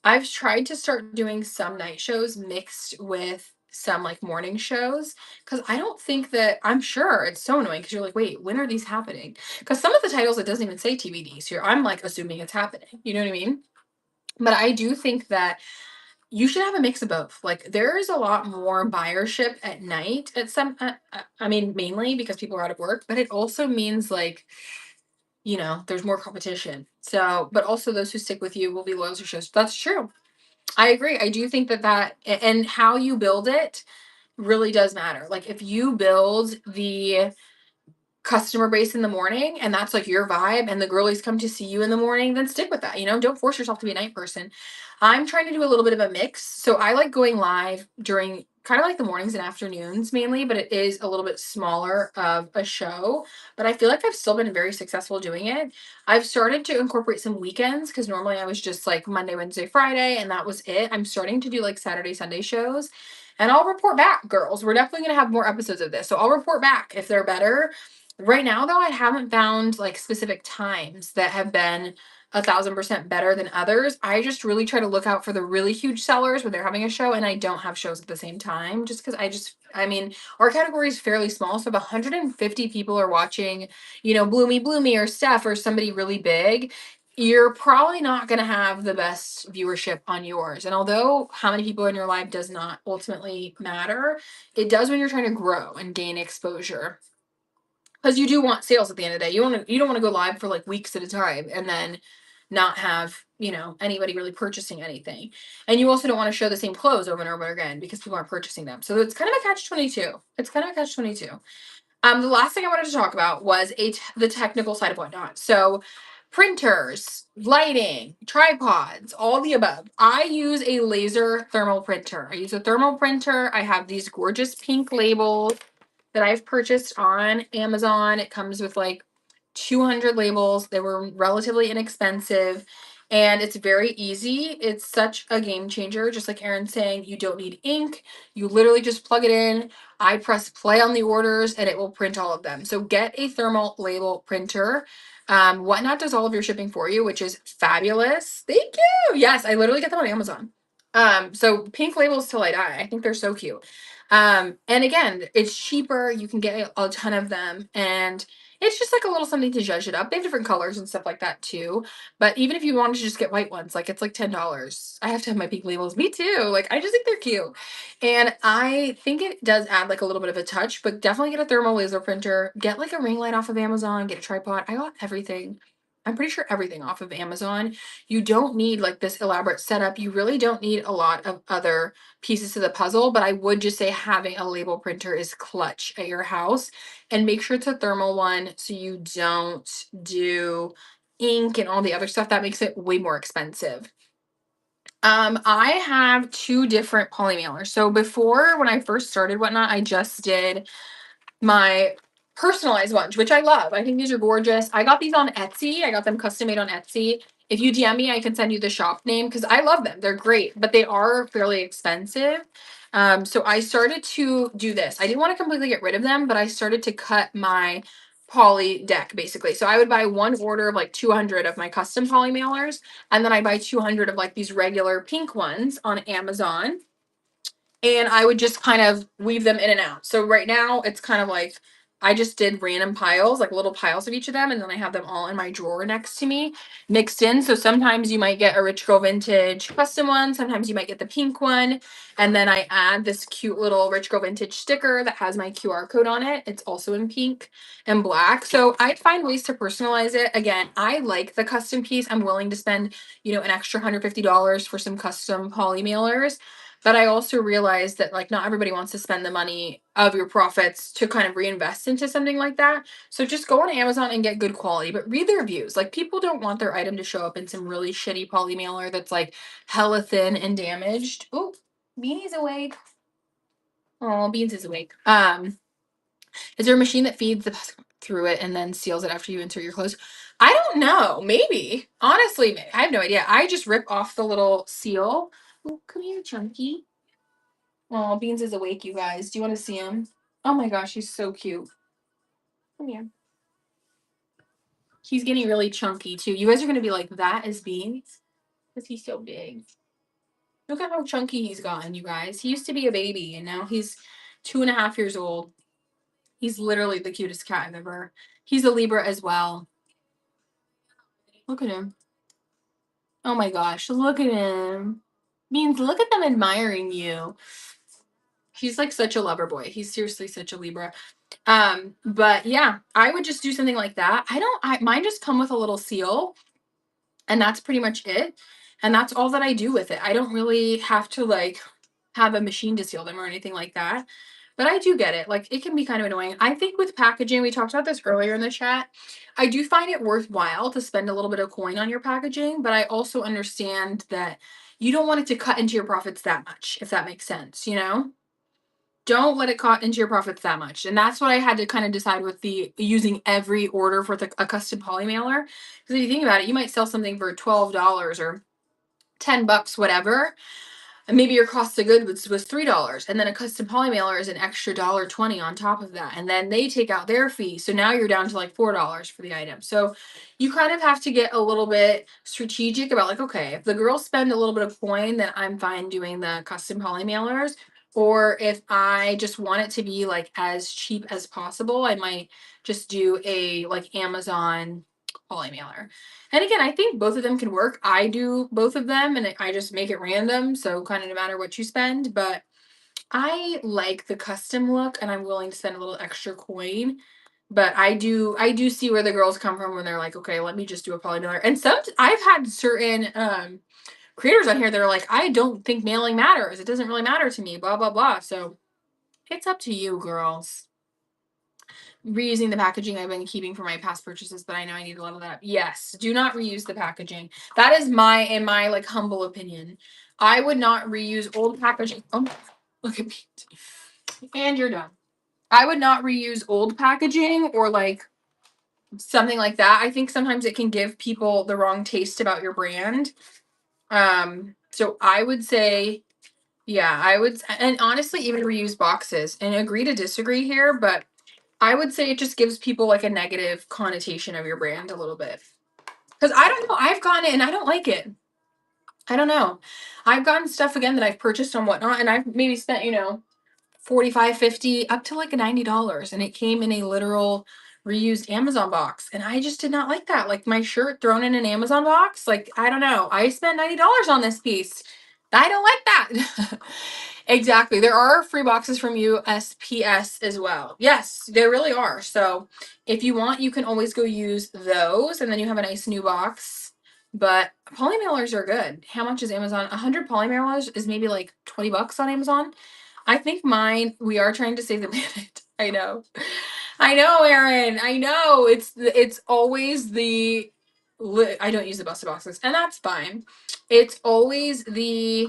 I've tried to start doing some night shows mixed with some like morning shows because I don't think that I'm sure it's so annoying because you're like, wait, when are these happening? Because some of the titles it doesn't even say TBD, so I'm like assuming it's happening. You know what I mean? But I do think that you should have a mix of both. Like there is a lot more buyership at night at some. I mean, mainly because people are out of work, but it also means like there's more competition. So, but also those who stick with you will be loyal to shows. That's true. I agree. I do think and how you build it really does matter. Like if you build the customer base in the morning and that's like your vibe and the girlies come to see you in the morning, then stick with that. Don't force yourself to be a night person. I'm trying to do a little bit of a mix. So I like going live during kind of like the mornings and afternoons mainly, but it is a little bit smaller of a show. But I feel like I've still been very successful doing it. I've started to incorporate some weekends because normally I was just like Monday, Wednesday, Friday, and that was it. I'm starting to do like Saturday, Sunday shows. And I'll report back, girls. We're definitely going to have more episodes of this. So I'll report back if they're better. Right now, though, I haven't found like specific times that have been 1,000% better than others. I just really try to look out for the really huge sellers when they're having a show, and I don't have shows at the same time just because I mean, our category is fairly small. So if 150 people are watching, Bloomy or Steph or somebody really big, you're probably not going to have the best viewership on yours. And although how many people in your live does not ultimately matter, it does when you're trying to grow and gain exposure. Because you do want sales at the end of the day. You don't want to go live for like weeks at a time and then not have, anybody really purchasing anything. And you also don't want to show the same clothes over and over again because people aren't purchasing them. So it's kind of a catch 22. It's kind of a catch 22. The last thing I wanted to talk about was the technical side of whatnot. So printers, lighting, tripods, all the above. I use a laser thermal printer. I use a thermal printer. I have these gorgeous pink labels that I've purchased on Amazon. It comes with like 200 labels. They were relatively inexpensive and it's very easy. It's such a game changer. Just like Erin's saying, you don't need ink. You literally just plug it in. I press play on the orders and it will print all of them. So get a thermal label printer. Whatnot does all of your shipping for you, which is fabulous. Thank you. Yes, I literally get them on Amazon. So pink labels till I die. I think they're so cute. And again, it's cheaper. You can get a ton of them, and it's just like a little something to judge it up. They have different colors and stuff like that too. But even if you wanted to just get white ones, like it's like $10. I have to have my pink labels. Me too. Like I just think they're cute. And I think it does add like a little bit of a touch, but definitely get a thermal laser printer. Get like a ring light off of Amazon, get a tripod. I got everything. I'm pretty sure everything off of Amazon. You don't need like this elaborate setup. You really don't need a lot of other pieces to the puzzle, but I would just say having a label printer is clutch at your house, and make sure it's a thermal one so you don't do ink and all the other stuff that makes it way more expensive. I have two different poly mailers. So before, when I first started Whatnot, I just did my personalized ones, which I love. I think these are gorgeous. I got these on Etsy. I got them custom made on Etsy. If you DM me, I can send you the shop name because I love them. They're great, but they are fairly expensive. So I started to do this. I didn't want to completely get rid of them, but I started to cut my poly deck basically. So I would buy one order of like 200 of my custom poly mailers, and then I buy 200 of like these regular pink ones on Amazon, and I would just kind of weave them in and out. So right now it's kind of like I just did random piles, like little piles of each of them, and then I have them all in my drawer next to me, mixed in. So sometimes you might get a Rich Girl Vintage custom one, sometimes you might get the pink one, and then I add this cute little Rich Girl Vintage sticker that has my QR code on it. It's also in pink and black. So I find ways to personalize it. Again, I like the custom piece. I'm willing to spend, an extra $150 for some custom poly mailers. But I also realized that like not everybody wants to spend the money of your profits to kind of reinvest into something like that. So just go on Amazon and get good quality, but read the reviews. Like people don't want their item to show up in some really shitty poly mailer that's like hella thin and damaged. Oh, Beanie's awake. Oh, Beans is awake. Is there a machine that feeds the pus through it and then seals it after you insert your clothes? I don't know. Maybe. Honestly, I have no idea. I just rip off the little seal. Oh, come here, Chunky. Oh, Beans is awake, you guys. Do you want to see him? Oh my gosh, he's so cute. Come here. He's getting really chunky too. You guys are gonna be like, that is Beans? Because he's so big. Look at how chunky he's gotten, you guys. He used to be a baby and now he's 2.5 years old. He's literally the cutest cat I've ever. He's a Libra as well. Look at him. Oh my gosh, look at him. Beans, look at them admiring you. He's like such a lover boy. He's seriously such a Libra. But yeah, I would just do something like that. Mine just come with a little seal, and that's pretty much it. And that's all that I do with it. I don't really have to like have a machine to seal them or anything like that. But I do get it. Like it can be kind of annoying. I think with packaging, we talked about this earlier in the chat. I do find it worthwhile to spend a little bit of coin on your packaging, but I also understand that you don't want it to cut into your profits that much, if that makes sense, Don't let it cut into your profits that much. And that's what I had to kind of decide with the using every order for a custom poly mailer. Because if you think about it, you might sell something for $12 or $10, whatever. And maybe your cost of goods was $3. And then a custom poly mailer is an extra $1.20 on top of that. And then they take out their fee. So now you're down to like $4 for the item. So you kind of have to get a little bit strategic about like, okay, if the girls spend a little bit of coin, then I'm fine doing the custom poly mailers. Or if I just want it to be like as cheap as possible, I might just do a like Amazon poly mailer. And again, I think both of them can work. I do both of them and I just make it random. So kind of no matter what you spend, but I like the custom look and I'm willing to spend a little extra coin. But I do see where the girls come from when they're like, okay, let me just do a poly mailer. And some I've had certain creators on here that are like, I don't think mailing matters. It doesn't really matter to me, blah, blah, blah. So it's up to you, girls. Reusing the packaging I've been keeping for my past purchases, but I know I need to level that up. Yes, do not reuse the packaging. That is in my like humble opinion. I would not reuse old packaging. Oh, look at me. And you're done. I would not reuse old packaging or like something like that. I think sometimes it can give people the wrong taste about your brand. So I would say, yeah, I would, and honestly, even reuse boxes and agree to disagree here, but I would say it just gives people like a negative connotation of your brand a little bit. Because I don't know, I've gotten it and I don't like it. I don't know. I've gotten stuff again that I've purchased and whatnot, and I've maybe spent, 45, 50, up to like $90. And it came in a literal reused Amazon box. And I just did not like that. Like my shirt thrown in an Amazon box. Like, I don't know. I spent $90 on this piece. I don't like that. Exactly. There are free boxes from USPS as well. Yes, there really are. So if you want, you can always go use those and then you have a nice new box. But poly mailers are good. How much is Amazon? 100 poly mailers is maybe like $20 on Amazon. I think mine, we are trying to save the planet. I know. I know, Erin. I know. It's always I don't use the busted boxes, and that's fine. It's always the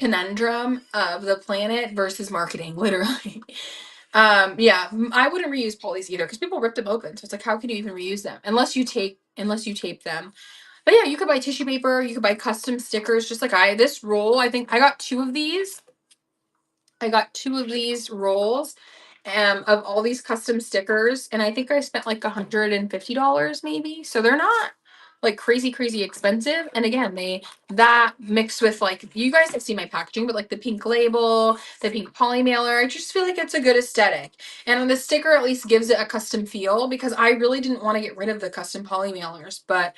conundrum of the planet versus marketing, literally. Yeah, I wouldn't reuse polys either because people rip them open. So it's like, how can you even reuse them unless you tape them? But yeah, you could buy tissue paper, you could buy custom stickers, just like this roll. I think I got two of these. I got two of these rolls of all these custom stickers, and I think I spent like $150 maybe. So they're not like crazy, crazy expensive. And again, that mixed with like you guys have seen my packaging, but like the pink label, the pink poly mailer, I just feel like it's a good aesthetic. And the sticker at least gives it a custom feel because I really didn't want to get rid of the custom poly mailers, but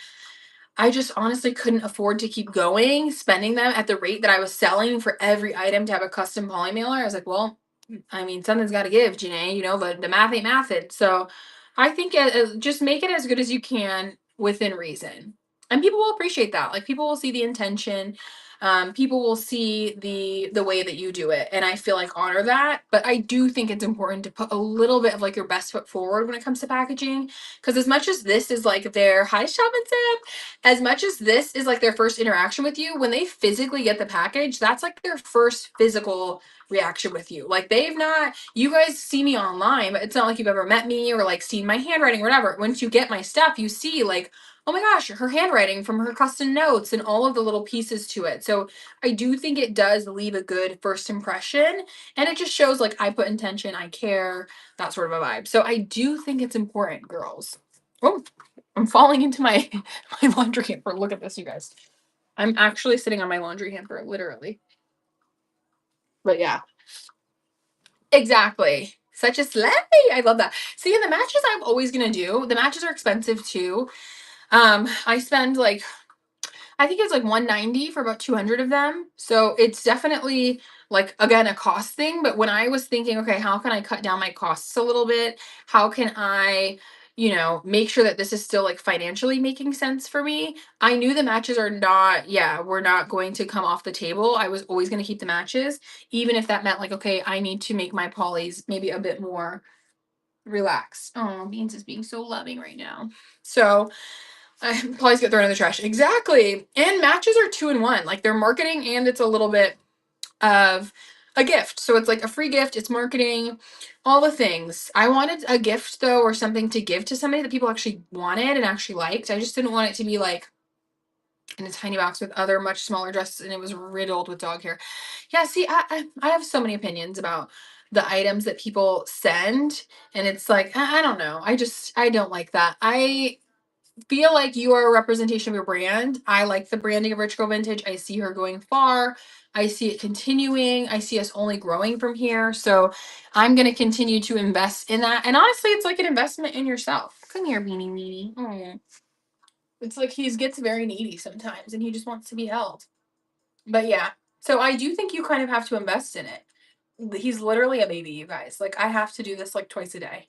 I just honestly couldn't afford to keep going, spending them at the rate that I was selling for every item to have a custom poly mailer. I was like, well, I mean, something's got to give, Janae, the math ain't mathed. So I think just make it as good as you can within reason. And people will appreciate that. Like people will see the intention. People will see the way that you do it. And I feel like honor that. But I do think it's important to put a little bit of like your best foot forward when it comes to packaging. Because as much as this is like their hi shop and Sam, as much as this is like their first interaction with you, when they physically get the package, that's like their first physical reaction with you. Like you guys see me online, but it's not like you've ever met me or like seen my handwriting or whatever. Once you get my stuff, you see like, oh my gosh, her handwriting from her custom notes and all of the little pieces to it. So I do think it does leave a good first impression and it just shows like I put intention, I care, that sort of a vibe. So I do think it's important, girls. Oh, I'm falling into my my laundry hamper. Look at this, you guys. I'm actually sitting on my laundry hamper, literally. But yeah, exactly. Such a sleigh. I love that. See, and the matches I'm always gonna do. The matches are expensive too. I spend like I think it's like 190 for about 200 of them. So it's definitely like again a cost thing, but when I was thinking, okay, how can I cut down my costs a little bit? How can I, make sure that this is still like financially making sense for me? I knew the matches we're not going to come off the table. I was always going to keep the matches, even if that meant like, okay, I need to make my polys maybe a bit more relaxed. Oh, Beans is being so loving right now. So polys get thrown in the trash. Exactly. And matches are 2 in 1. Like they're marketing and it's a little bit of a gift. So it's like a free gift, it's marketing, all the things. I wanted a gift though, or something to give to somebody that people actually wanted and actually liked. I just didn't want it to be like in a tiny box with other much smaller dresses and it was riddled with dog hair. Yeah, see, I have so many opinions about the items that people send, and it's like I don't know. I don't like that. I feel like you are a representation of your brand. I like the branding of Rich Girl Vintage. I see her going far. I see it continuing. I see us only growing from here. So I'm going to continue to invest in that. And honestly, it's like an investment in yourself. Come here, Beanie Weenie. Oh. It's like he gets very needy sometimes and he just wants to be held. But yeah, so I do think you kind of have to invest in it. He's literally a baby, you guys. Like, I have to do this like twice a day.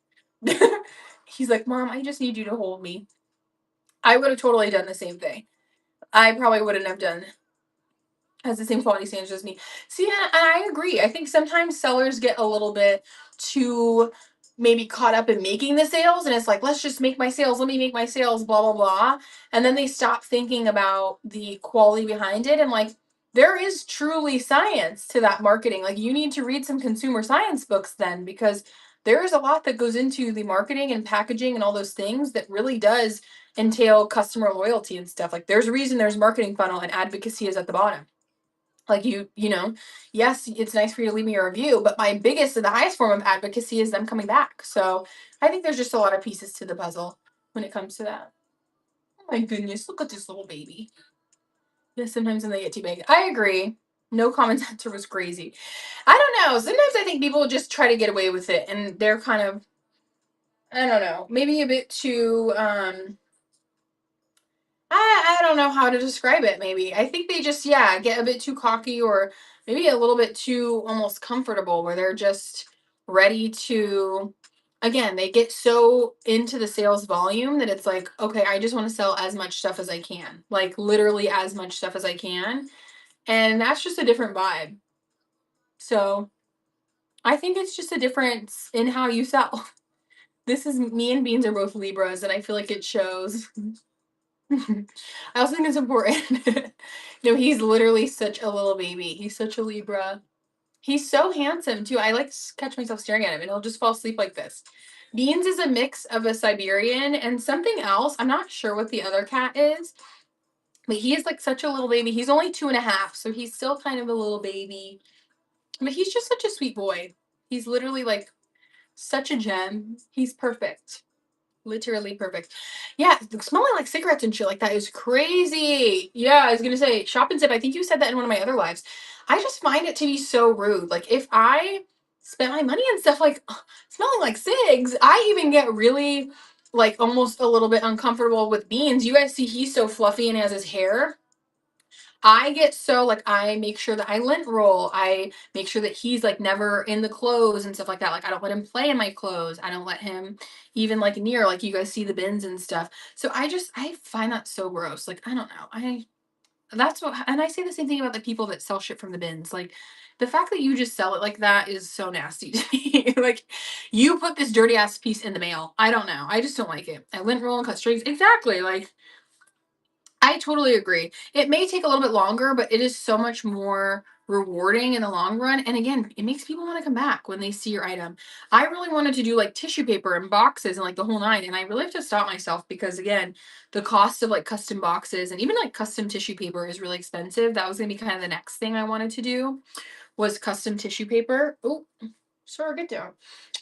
He's like, Mom, I just need you to hold me. I would have totally done the same thing. I probably wouldn't have done has the same quality standards as me. See, and I agree. I think sometimes sellers get a little bit too maybe caught up in making the sales, and it's like, let's just make my sales, let me make my sales, blah, blah, blah. And then they stop thinking about the quality behind it. And like, there is truly science to that marketing. Like, you need to read some consumer science books then, because there is a lot that goes into the marketing and packaging and all those things that really does entail customer loyalty and stuff. Like, there's a reason there's marketing funnel and advocacy is at the bottom. Like, you know, yes, it's nice for you to leave me a review, but my biggest and the highest form of advocacy is them coming back. So I think there's just a lot of pieces to the puzzle when it comes to that. Oh my goodness, look at this little baby. Yeah, sometimes when they get too big. I agree. No commentator was crazy. I don't know. Sometimes I think people just try to get away with it and they're kind of, I don't know, maybe a bit too I don't know how to describe it, maybe. I think they just, yeah, get a bit too cocky or maybe a little bit too almost comfortable where they're just ready to, again, they get so into the sales volume that it's like, okay, I just want to sell as much stuff as I can, like literally as much stuff as I can. And that's just a different vibe. So I think it's just a difference in how you sell. This is me and Beans are both Libras, and I feel like it shows. I also think it's important. He's literally such a little baby. He's such a Libra. He's so handsome too. I like catch myself staring at him and he'll just fall asleep like this. Beans is a mix of a Siberian and something else. I'm not sure what the other cat is, but he is like such a little baby. He's only 2.5, so he's still kind of a little baby. But he's just such a sweet boy. He's literally like such a gem. He's perfect. Literally perfect. Yeah, smelling like cigarettes and shit like that is crazy. Yeah, I was gonna say shop and sip. I think you said that in one of my other lives. I just find it to be so rude. Like, if I spent my money and stuff like smelling like cigs, I even get really like almost a little bit uncomfortable with Beans. You guys see he's so fluffy and has his hair. I get so like I make sure that I lint roll. I make sure that he's like never in the clothes and stuff like that. Like, I don't let him play in my clothes. I don't let him even like near like you guys see the bins and stuff. So I find that so gross. Like, I don't know. I that's what and I say the same thing about the people that sell shit from the bins. Like, the fact that you just sell it like that is so nasty to me. Like, you put this dirty ass piece in the mail. I don't know. I just don't like it. I lint roll and cut strings. Exactly. Like, I totally agree. It may take a little bit longer, but it is so much more rewarding in the long run. And again, it makes people want to come back when they see your item. I really wanted to do like tissue paper and boxes and like the whole nine. And I really have to stop myself because, again, the cost of like custom boxes and even like custom tissue paper is really expensive. That was going to be kind of the next thing I wanted to do was custom tissue paper. Oh, sorry, get down.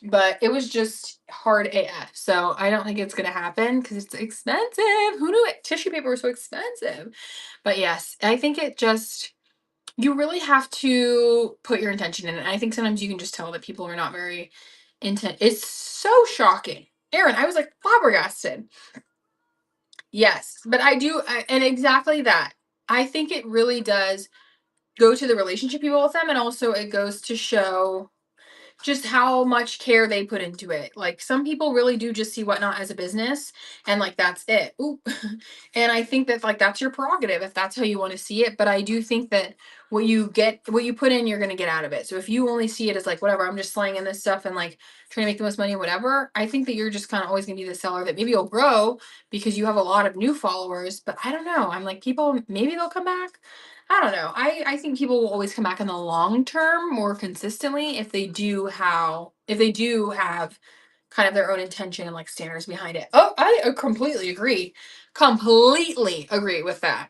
But it was just hard AF. So I don't think it's going to happen because it's expensive. Who knew it? Tissue paper was so expensive. But yes, I think it just, you really have to put your intention in it. And I think sometimes you can just tell that people are not very intent. It's so shocking. Erin, I was like flabbergasted. Yes, but and exactly that. I think it really does go to the relationship you build with them, and also it goes to show just how much care they put into it. Like, some people really do just see Whatnot as a business and like that's it. Ooh. And I think that like that's your prerogative if that's how you want to see it. But I do think that what you put in, you're gonna get out of it. So if you only see it as like whatever, I'm just slanging this stuff and like trying to make the most money or whatever, I think that you're just kind of always gonna be the seller that maybe you'll grow because you have a lot of new followers. But I don't know. I'm like, people maybe they'll come back. I don't know. I think people will always come back in the long term more consistently if they do have kind of their own intention and like standards behind it. Oh, I completely agree. Completely agree with that.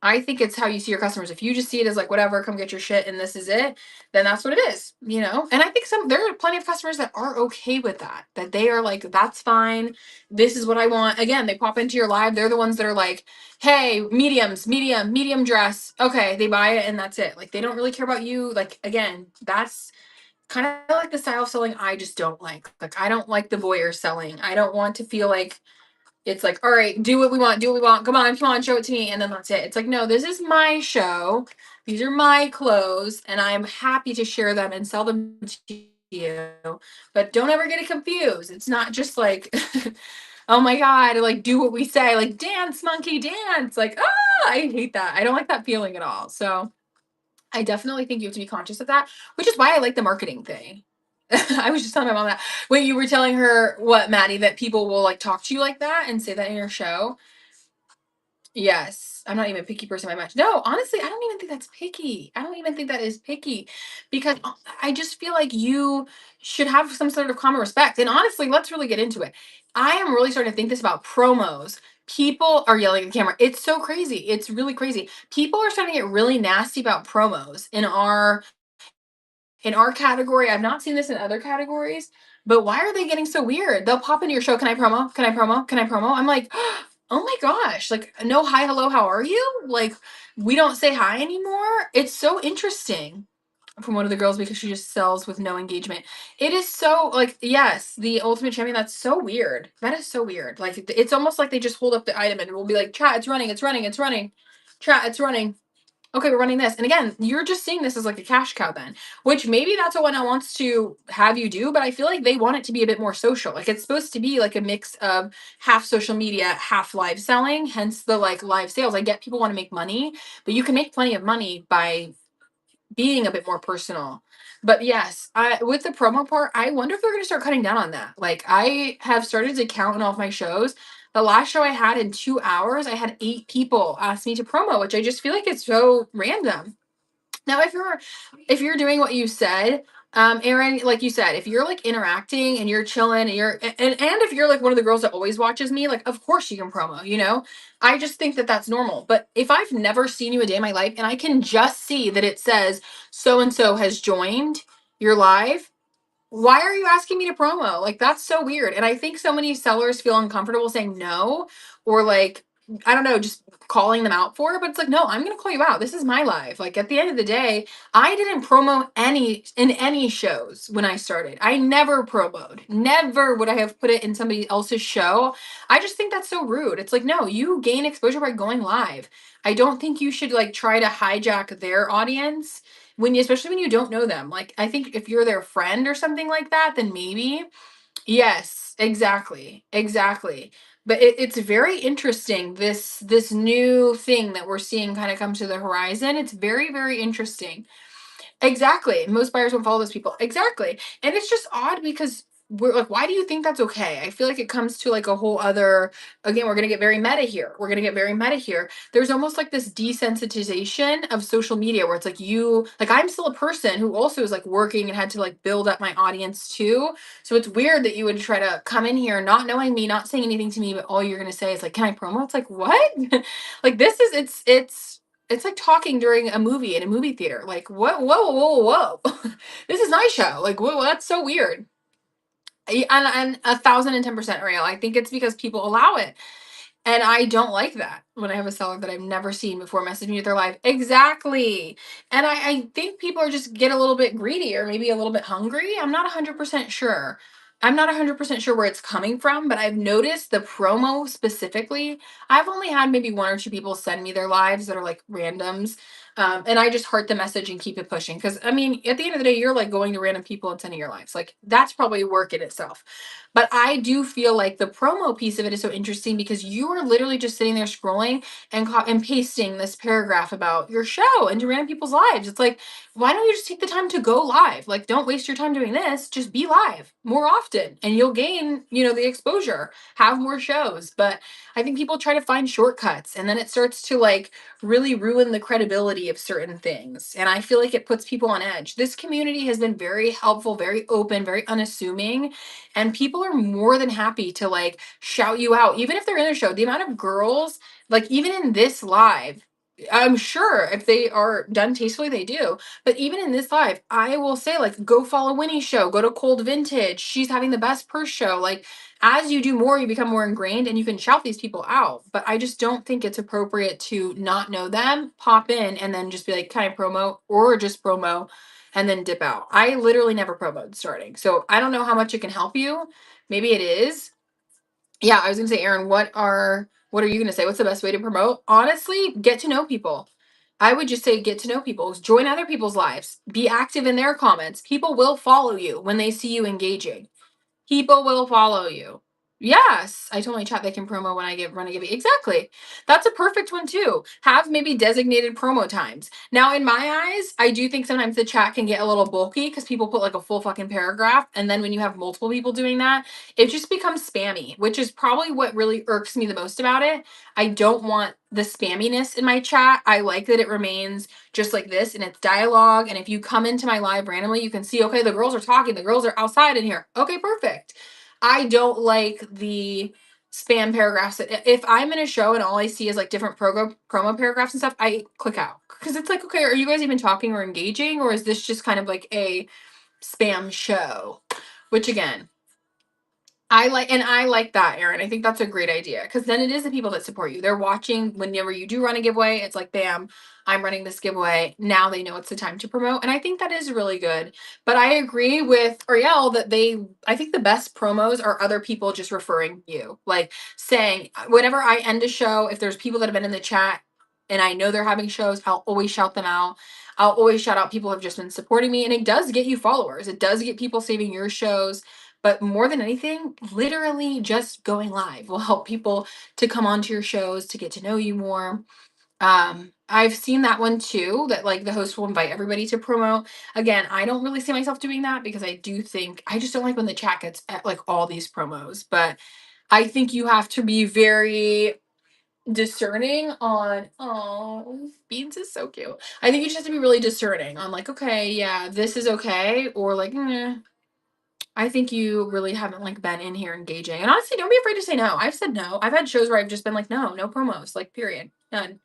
I think it's how you see your customers. If you just see it as like whatever, come get your shit and this is it, then that's what it is, you know? And I think there are plenty of customers that are okay with that. That they are like, that's fine. This is what I want. Again, they pop into your live. They're the ones that are like, hey, medium dress. Okay, they buy it and that's it. Like they don't really care about you. Like again, that's kind of like the style of selling I just don't like. Like I don't like the voyeur selling. I don't want to feel like it's like, all right, do what we want, do what we want. Come on, show it to me, and then that's it. It's like, no, this is my show. These are my clothes, and I'm happy to share them and sell them to you. But don't ever get it confused. It's not just like, oh my god, like do what we say, like dance, monkey, dance. Like, I hate that. I don't like that feeling at all. So I definitely think you have to be conscious of that, which is why I like the marketing thing. I was just telling my mom that. Wait, you were telling her what, Maddie, that people will like talk to you like that and say that in your show? Yes. I'm not even a picky person by much. No, honestly, I don't even think that's picky. I don't even think that is picky because I just feel like you should have some sort of common respect. And honestly, let's really get into it. I am really starting to think this about promos. People are yelling at the camera. It's so crazy. It's really crazy. People are starting to get really nasty about promos in our category. I've not seen this in other categories, but why are they getting so weird? They'll pop into your show. Can I promo? Can I promo? Can I promo? I'm like, oh my gosh, like, no, hi, hello, how are you? Like, we don't say hi anymore. It's so interesting from one of the girls because she just sells with no engagement. It is so like, yes, the ultimate champion. That's so weird. That is so weird. Like, it's almost like they just hold up the item and we'll be like, chat, it's running, it's running, it's running. Chat, it's running. Okay, we're running this. And again, you're just seeing this as like a cash cow then, which maybe that's what one wants to have you do, but I feel like they want it to be a bit more social. Like it's supposed to be like a mix of half social media, half live selling, hence the like live sales. I get people want to make money, but you can make plenty of money by being a bit more personal. But yes, with the promo part, I wonder if they're going to start cutting down on that. Like I have started to count on all of my shows. The last show I had in 2 hours, I had 8 people ask me to promo, which I just feel like it's so random. Now, if you're doing what you said, Aaron, like you said, if you're like interacting and you're chilling and and if you're like one of the girls that always watches me, like of course you can promo, you know? I just think that that's normal. But if I've never seen you a day in my life and I can just see that it says so and so has joined your live, why are you asking me to promo? Like that's so weird. And I think so many sellers feel uncomfortable saying no or like I don't know, just calling them out for it. But it's like, no, I'm gonna call you out. This is my life. Like at the end of the day, I didn't promo any shows when I started. I never promoed. Never would I have put it in somebody else's show. I just think that's so rude. It's like, no, you gain exposure by going live. I don't think you should like try to hijack their audience when you, especially when you don't know them. Like I think if you're their friend or something like that, then maybe. Yes, exactly. Exactly. But it's very interesting, this new thing that we're seeing kind of come to the horizon. It's very, very interesting. Exactly. Most buyers won't follow those people. Exactly. And it's just odd because we're like, why do you think that's okay? I feel like it comes to like a whole other, again, we're going to get very meta here. We're going to get very meta here. There's almost like this desensitization of social media where it's like like I'm still a person who also is like working and had to like build up my audience too. So it's weird that you would try to come in here not knowing me, not saying anything to me, but all you're going to say is like, can I promo? It's like, what? Like this is, it's like talking during a movie in a movie theater. Like, what? Whoa. This is my show. Like, whoa, that's so weird. And 1,010% real. I think it's because people allow it. And I don't like that when I have a seller that I've never seen before message me with their live. Exactly. And I think people are just get a little bit greedy or maybe a little bit hungry. I'm not 100% sure. I'm not 100% sure where it's coming from, but I've noticed the promo specifically. I've only had maybe 1 or 2 people send me their lives that are like randoms. And I just heart the message and keep it pushing. Because, I mean, at the end of the day, you're like going to random people and sending your lives. Like, that's probably work in itself. But I do feel like the promo piece of it is so interesting because you are literally just sitting there scrolling and pasting this paragraph about your show into random people's lives. It's like, why don't you just take the time to go live? Like, don't waste your time doing this. Just be live more often and you'll gain, the exposure, have more shows. But I think people try to find shortcuts and then it starts to like really ruin the credibility of certain things. And I feel like it puts people on edge. This community has been very helpful, very open, very unassuming. And people are more than happy to like shout you out, even if they're in a show. The amount of girls, like even in this live, I'm sure if they are done tastefully, they do. But even in this live, I will say, like, go follow Winnie's show, go to Cold Vintage. She's having the best purse show. Like, as you do more, you become more ingrained and you can shout these people out. But I just don't think it's appropriate to not know them, pop in, and then just be like, can I promo? Or just promo and then dip out. I literally never promoted starting. So I don't know how much it can help you. Maybe it is. Yeah, I was gonna say, Aaron, what are you gonna say? What's the best way to promote? Honestly, get to know people. I would just say get to know people. Join other people's lives. Be active in their comments. People will follow you when they see you engaging. People will follow you. Yes, I told my chat they can promo when I give run a give. Exactly. That's a perfect one too. Have maybe designated promo times. Now, in my eyes, I do think sometimes the chat can get a little bulky because people put like a full fucking paragraph. And then when you have multiple people doing that, it just becomes spammy, which is probably what really irks me the most about it. I don't want the spamminess in my chat. I like that it remains just like this and it's dialogue. And if you come into my live randomly, you can see, okay, the girls are talking, the girls are outside in here. Okay, perfect. I don't like the spam paragraphs. If I'm in a show and all I see is like different promo paragraphs and stuff, I click out because it's like, okay, are you guys even talking or engaging, or is this just kind of like a spam show? Which again, I like that, Aaron. I think that's a great idea because then it is the people that support you. They're watching whenever you do run a giveaway. It's like, bam, I'm running this giveaway. Now they know it's the time to promote. And I think that is really good. But I agree with Ariel that I think the best promos are other people just referring you. Like saying, whenever I end a show, if there's people that have been in the chat and I know they're having shows, I'll always shout them out. I'll always shout out people who have just been supporting me. And it does get you followers. It does get people saving your shows. But more than anything, literally just going live will help people to come onto your shows, to get to know you more. I've seen that one too, that like the host will invite everybody to promote. Again, I don't really see myself doing that because I do think I just don't like when the chat gets at like all these promos. But I think you have to be very discerning on, oh, Beans is so cute. I think you just have to be really discerning on like, okay, yeah, this is okay, or like, I think you really haven't like been in here engaging. And honestly, don't be afraid to say no. I've said no. I've had shows where I've just been like, no, no promos, like period. None.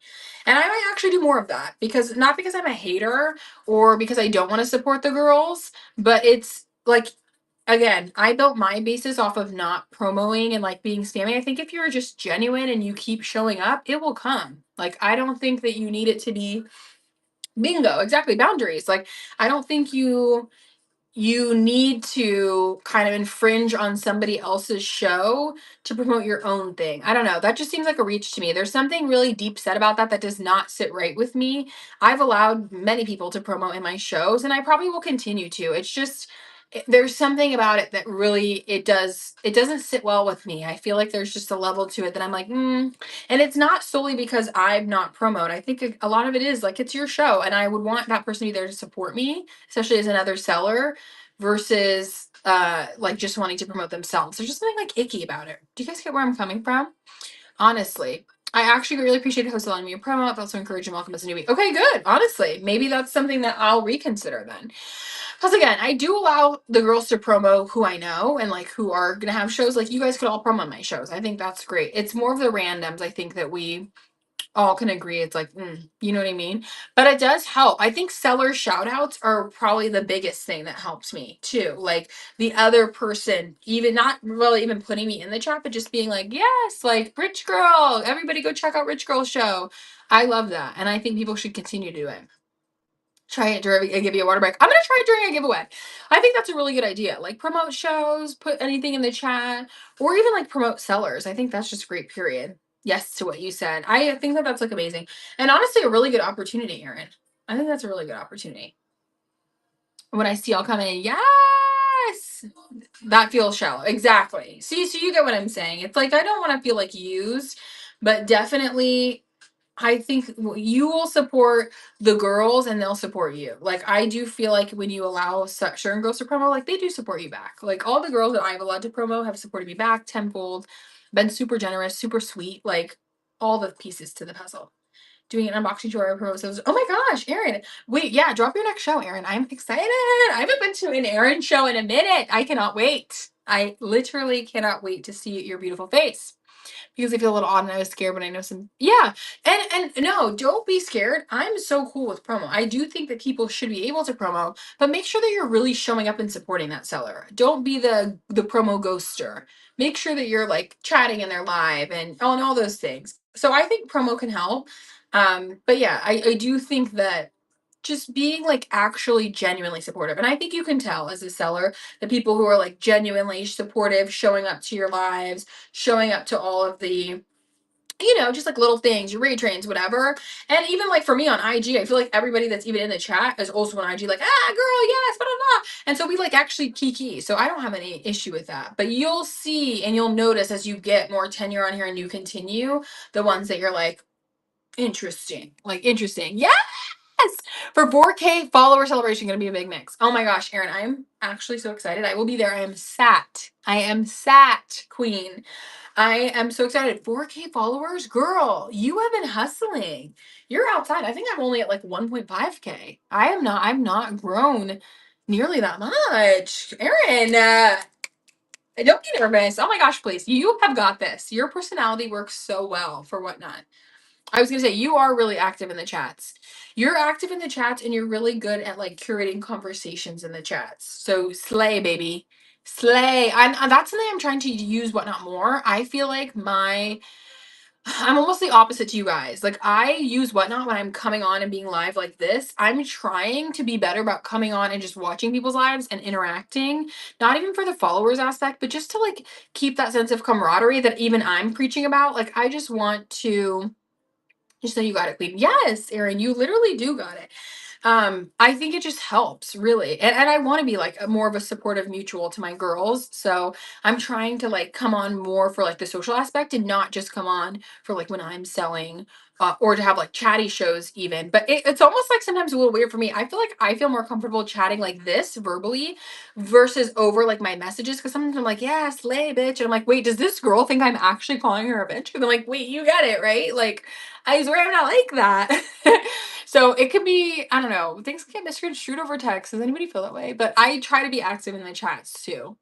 And I might actually do more of that because not because I'm a hater or because I don't want to support the girls, but it's like again, I built my basis off of not promoting and like being spammy. I think if you're just genuine and you keep showing up, it will come. Like I don't think that you need it to be bingo, exactly boundaries. Like I don't think you need to kind of infringe on somebody else's show to promote your own thing. I don't know. That just seems like a reach to me. There's something really deep set about that that does not sit right with me. I've allowed many people to promote in my shows and I probably will continue to. It's just there's something about it that really it doesn't sit well with me. I feel like there's just a level to it that I'm like, and it's not solely because I'm not promote. I think a lot of it is like it's your show and I would want that person to be there to support me, especially as another seller versus like just wanting to promote themselves. There's just something like icky about it. Do you guys get where I'm coming from? Honestly. I actually really appreciate a host allowing me to promo. I've also encouraged and welcome as a newbie. Okay, good. Honestly, maybe that's something that I'll reconsider then. Because again, I do allow the girls to promo who I know and like who are gonna have shows. Like you guys could all promo my shows. I think that's great. It's more of the randoms. I think that we all can agree it's like you know what I mean, but it does help. I think seller shout outs are probably the biggest thing that helps me too, like the other person even not really even putting me in the chat but just being like, yes, like Rich Girl, everybody go check out Rich Girl show. I love that and I think people should continue to do it. Try it during a give you a water break. I'm gonna try it during a giveaway. I think that's a really good idea. Like promote shows, put anything in the chat, or even like promote sellers. I think that's just great. Period. Yes to what you said. I think that that's like amazing, and honestly, a really good opportunity, Erin. I think that's a really good opportunity. When I see y'all come in, yes, that feels shallow. Exactly. See, so you get what I'm saying. It's like I don't want to feel like used, but definitely I think you will support the girls and they'll support you. Like I do feel like when you allow certain girls to promo, like they do support you back. Like all the girls that I've allowed to promo have supported me back tenfold, been super generous, super sweet, like all the pieces to the puzzle. doing an unboxing tour of promo sales. Oh my gosh, Erin. Wait, yeah, drop your next show, Erin. I'm excited. I haven't been to an Erin show in a minute. I cannot wait. I literally cannot wait to see your beautiful face. Because I feel a little odd and I was scared when I know some. Yeah. And no, don't be scared. I'm so cool with promo. I do think that people should be able to promo, but make sure that you're really showing up and supporting that seller. Don't be the promo ghoster. Make sure that you're like chatting in their live and all those things. So I think promo can help. But yeah, I do think that just being like actually genuinely supportive. And I think you can tell as a seller the people who are like genuinely supportive, showing up to your lives, showing up to all of the, just like little things, your retrains, whatever. And even like for me on IG, I feel like everybody that's even in the chat is also on IG, like, girl, yes, blah, blah, blah. And so we like actually kiki. So I don't have any issue with that. But you'll see and you'll notice as you get more tenure on here and you continue, the ones that you're like, interesting. Like, interesting. Yes! For 4K follower celebration, gonna be a big mix. Oh my gosh, Erin, I'm actually so excited. I will be there. I am sat. I am sat, queen. I am so excited. 4K followers, girl, you have been hustling. You're outside. I think I'm only at like 1.5K. I'm not grown nearly that much. Erin, don't be nervous. Oh my gosh, please. You have got this. Your personality works so well for Whatnot. I was gonna say you are really active in the chats. You're active in the chats and you're really good at like curating conversations in the chats. So slay, baby. Slay. And that's something I'm trying to use Whatnot more. I feel like I'm almost the opposite to you guys. Like I use Whatnot when I'm coming on and being live like this. I'm trying to be better about coming on and just watching people's lives and interacting. Not even for the followers aspect, but just to like keep that sense of camaraderie that even I'm preaching about. Like I just want to just so you got it, queen. Yes, Erin, you literally do got it. I think it just helps really. And I want to be like more of a supportive mutual to my girls. So I'm trying to like come on more for like the social aspect and not just come on for like when I'm selling or to have like chatty shows even. But it's almost like sometimes a little weird for me. I feel like I feel more comfortable chatting like this verbally versus over like my messages. Cause sometimes I'm like, yeah, slay bitch. And I'm like, wait, does this girl think I'm actually calling her a bitch? And I'm like, wait, you get it, right? Like, I swear I'm not like that. So it could be, I don't know, things get misconstrued over text. Does anybody feel that way? But I try to be active in the chats too.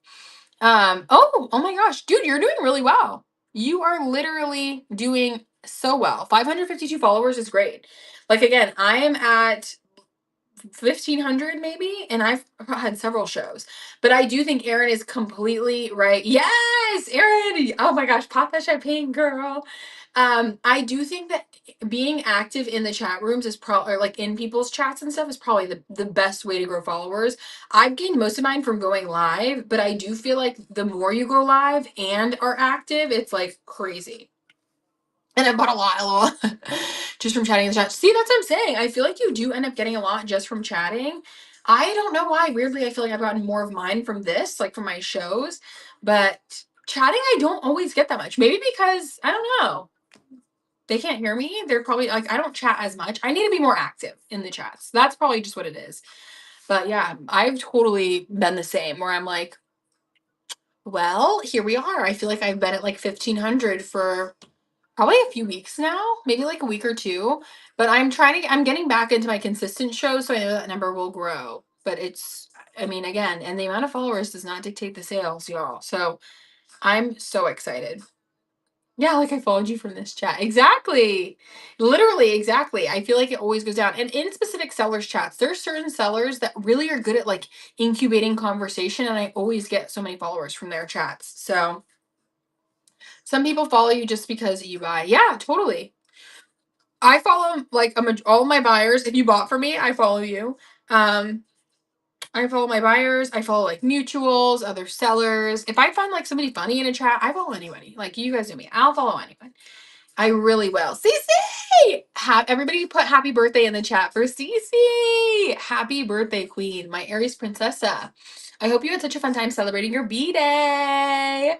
Oh my gosh, dude, you're doing really well. You are literally doing so well. 552 followers is great. Like again, I am at 1,500 maybe, and I've had several shows. But I do think Erin is completely right. Yes, Erin. Oh my gosh, pop that champagne, girl. I do think that being active in the chat rooms is probably, or like in people's chats and stuff, is probably the best way to grow followers. I've gained most of mine from going live, but I do feel like the more you go live and are active, it's like crazy. And I bought a lot just from chatting in the chat. See, that's what I'm saying. I feel like you do end up getting a lot just from chatting. I don't know why. Weirdly, I feel like I've gotten more of mine from this, like from my shows. But chatting, I don't always get that much. Maybe because, I don't know, they can't hear me. They're probably like, I don't chat as much. I need to be more active in the chats. That's probably just what it is. But yeah, I've totally been the same where I'm like, well, here we are. I feel like I've been at like 1,500 for probably a few weeks now, maybe like a week or two. But I'm getting back into my consistent shows, so I know that number will grow. But I mean, again, and the amount of followers does not dictate the sales, y'all. So I'm so excited. Yeah, like I followed you from this chat. Exactly. Literally, exactly. I feel like it always goes down. And in specific sellers chats, there's certain sellers that really are good at like incubating conversation. And I always get so many followers from their chats. So some people follow you just because you buy. Yeah, totally. I follow like all my buyers. If you bought from me, I follow you. Um, I follow my buyers. I follow like mutuals, other sellers. If I find like somebody funny in a chat, I follow anybody. Like you guys know me. I'll follow anyone. I really will. Cece! Everybody put happy birthday in the chat for Cece. Happy birthday, queen. My Aries princessa. I hope you had such a fun time celebrating your B-day.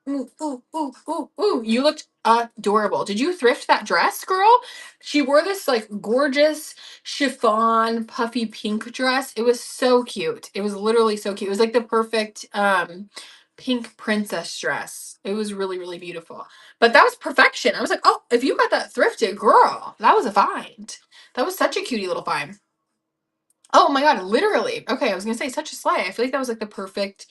Ooh, ooh, ooh, ooh, ooh. You looked adorable. Did you thrift that dress, girl? She wore this like gorgeous chiffon puffy pink dress. It was so cute. It was literally so cute. It was like the perfect pink princess dress. It was really, really beautiful. But that was perfection. I was like, oh, if you got that thrifted, girl, that was a find. That was such a cutie little find. Oh my god, literally. Okay, I was gonna say such a slay. I feel like that was like the perfect,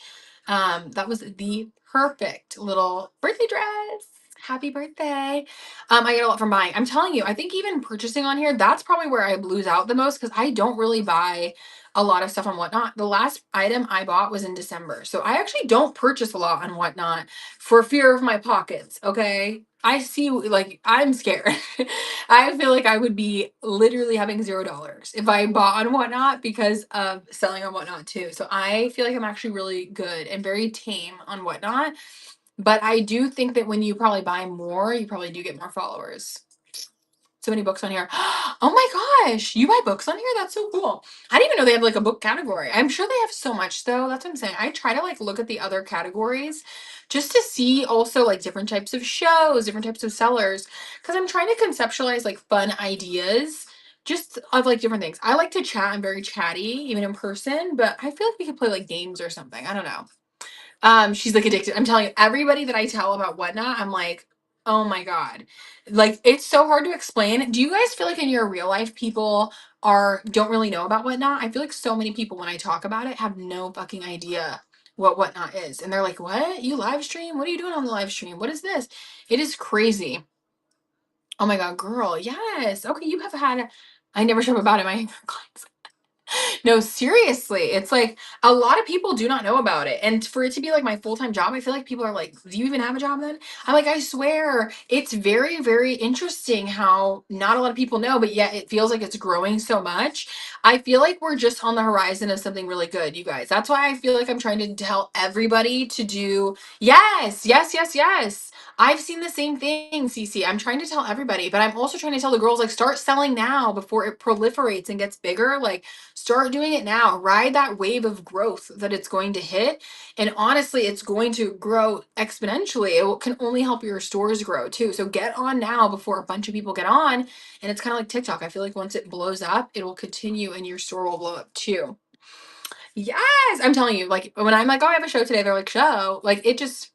that was the perfect little birthday dress. Happy birthday. I get a lot from buying. I'm telling you, I think even purchasing on here, that's probably where I lose out the most because I don't really buy a lot of stuff on Whatnot. The last item I bought was in December. So I actually don't purchase a lot on Whatnot for fear of my pockets. Okay. I see, like, I'm scared. I feel like I would be literally having $0 if I bought on Whatnot because of selling on Whatnot too. So I feel like I'm actually really good and very tame on Whatnot. But I do think that when you probably buy more, you probably do get more followers. So many books on here. Oh my gosh, you buy books on here? That's so cool. I didn't even know they have like a book category. I'm sure they have so much though. That's what I'm saying. I try to like look at the other categories just to see also like different types of shows, different types of sellers, because I'm trying to conceptualize like fun ideas just of like different things. I like to chat. I'm very chatty, even in person, but I feel like we could play like games or something. I don't know. She's like addicted. I'm telling you, everybody that I tell about Whatnot, I'm like, oh my God. Like it's so hard to explain. Do you guys feel like in your real life people don't really know about Whatnot? I feel like so many people when I talk about it have no fucking idea what Whatnot is. And they're like, what? You live stream? What are you doing on the live stream? What is this? It is crazy. Oh my God, girl. Yes. Okay, you have had I never show up about it. My clients no, seriously. It's like a lot of people do not know about it. And for it to be like my full-time job, I feel like people are like, do you even have a job then? I'm like, I swear, it's very, very interesting how not a lot of people know, but yet it feels like it's growing so much. I feel like we're just on the horizon of something really good, you guys. That's why I feel like I'm trying to tell everybody to do yes, yes, yes, yes. I've seen the same thing, Cece. I'm trying to tell everybody, but I'm also trying to tell the girls like start selling now before it proliferates and gets bigger. Like start doing it now. Ride that wave of growth that it's going to hit. And honestly, it's going to grow exponentially. Can only help your stores grow too. So get on now before a bunch of people get on. And it's kind of like TikTok. I feel like once it blows up, it will continue and your store will blow up too. Yes, I'm telling you, like when I'm like, oh, I have a show today, they're like, show. Like it just,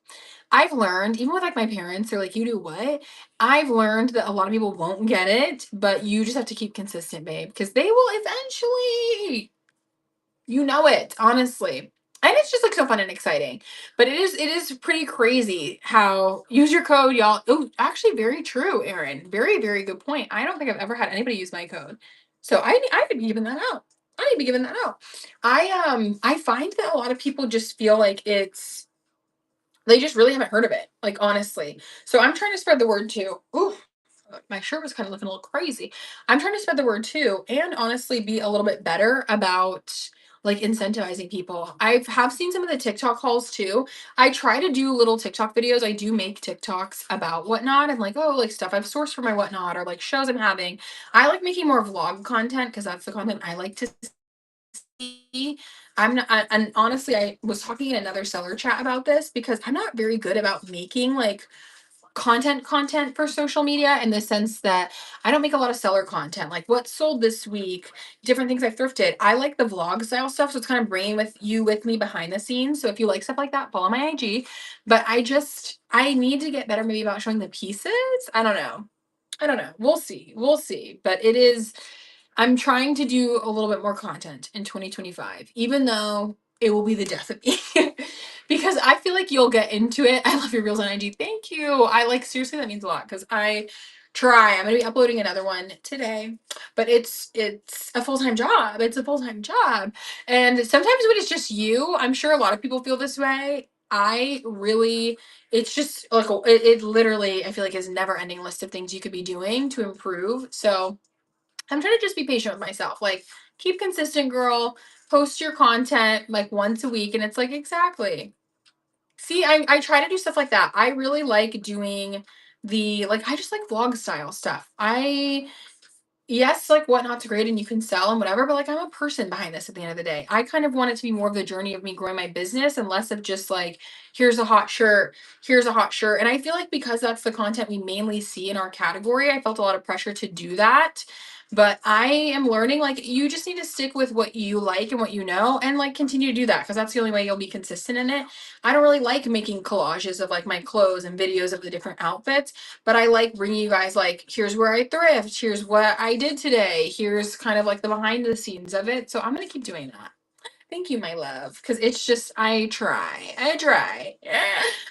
I've learned, even with like my parents, they're like, you do what? I've learned that a lot of people won't get it, but you just have to keep consistent, babe, because they will eventually. You know it, honestly. And it's just like so fun and exciting. But it is pretty crazy how use your code, y'all. Oh, actually very true, Erin. Very, very good point. I don't think I've ever had anybody use my code. So I could be giving that out. I need to be giving that out. I find that a lot of people just feel like they just really haven't heard of it. Like honestly. So I'm trying to spread the word too. Ooh, my shirt was kind of looking a little crazy. I'm trying to spread the word too, and honestly be a little bit better about like incentivizing people. I have seen some of the TikTok hauls too. I try to do little TikTok videos. I do make TikToks about Whatnot and like, oh, like stuff I've sourced for my Whatnot or like shows I'm having. I like making more vlog content because that's the content I like to see. I'm not, and honestly, I was talking in another seller chat about this because I'm not very good about making like content for social media in the sense that I don't make a lot of seller content like what sold this week, different things I've thrifted. I like the vlog style stuff, so it's kind of bringing with me behind the scenes. So if you like stuff like that, follow my IG. But I need to get better maybe about showing the pieces. I don't know. I don't know. We'll see. We'll see. But I'm trying to do a little bit more content in 2025, even though it will be the death of me. Because I feel like you'll get into it. I love your reels on IG. Thank you. I like seriously that means a lot because I try. I'm gonna be uploading another one today. But it's a full-time job. It's a full-time job. And sometimes when it's just you, I'm sure a lot of people feel this way. It's just like it literally I feel like is never ending list of things you could be doing to improve. So I'm trying to just be patient with myself. Like, keep consistent, girl. Post your content like once a week. And it's like, exactly. See, I try to do stuff like that. I really like doing I just like vlog style stuff. Yes, like Whatnot's great and you can sell and whatever, but like I'm a person behind this at the end of the day. I kind of want it to be more of the journey of me growing my business and less of just like, here's a hot shirt, here's a hot shirt. And I feel like because that's the content we mainly see in our category, I felt a lot of pressure to do that. But I am learning, like, you just need to stick with what you like and what you know, and like continue to do that because that's the only way you'll be consistent in it. I don't really like making collages of like my clothes and videos of the different outfits, but I like bringing you guys, like, here's where I thrift, here's what I did today, here's kind of like the behind the scenes of it. So I'm going to keep doing that. Thank you, my love, because it's just, I try.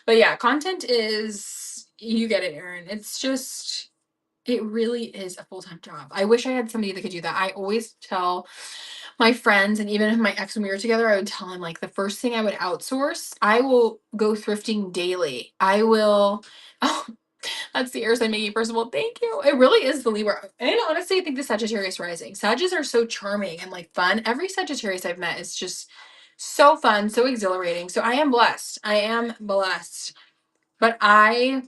But yeah, content is, you get it, Erin. It's just, it really is a full-time job. I wish I had somebody that could do that. I always tell my friends, and even if my ex, when we were together, I would tell him, like, the first thing I would outsource, I will go thrifting daily. I will, oh, that's the air sign making it personal. Thank you. It really is the Libra. And honestly, I think the Sagittarius rising. Sagittarius are so charming and like fun. Every Sagittarius I've met is just so fun, so exhilarating. So I am blessed. I am blessed. But I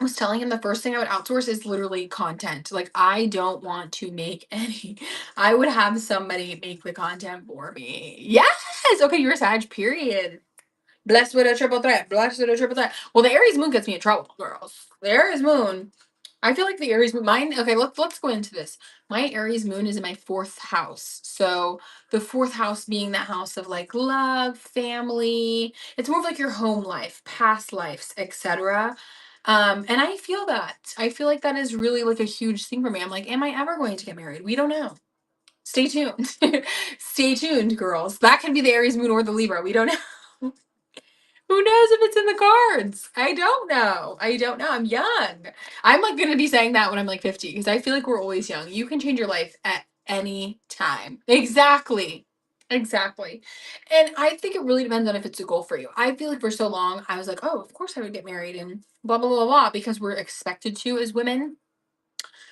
was telling him the first thing I would outsource is literally content. Like, I don't want to make any. I would have somebody make the content for me. Yes. Okay, you're a Sag, period. Blessed with a triple threat. Blessed with a triple threat. Well, the Aries moon gets me in trouble, girls. The Aries moon. I feel like the Aries moon. Mine. Okay, let's go into this. My Aries moon is in my fourth house. So the fourth house being that house of like love, family. It's more of like your home life, past lives, etc. And I feel that. I feel like that is really like a huge thing for me. I'm like, am I ever going to get married? We don't know. Stay tuned. Stay tuned, girls. That could be the Aries moon or the Libra. We don't know. Who knows if it's in the cards? I don't know. I don't know. I'm young. I'm like going to be saying that when I'm like 50 because I feel like we're always young. You can change your life at any time. Exactly. Exactly. And I think it really depends on if it's a goal for you. I feel like for so long, I was like, oh, of course I would get married and blah, blah, blah, blah, because we're expected to as women.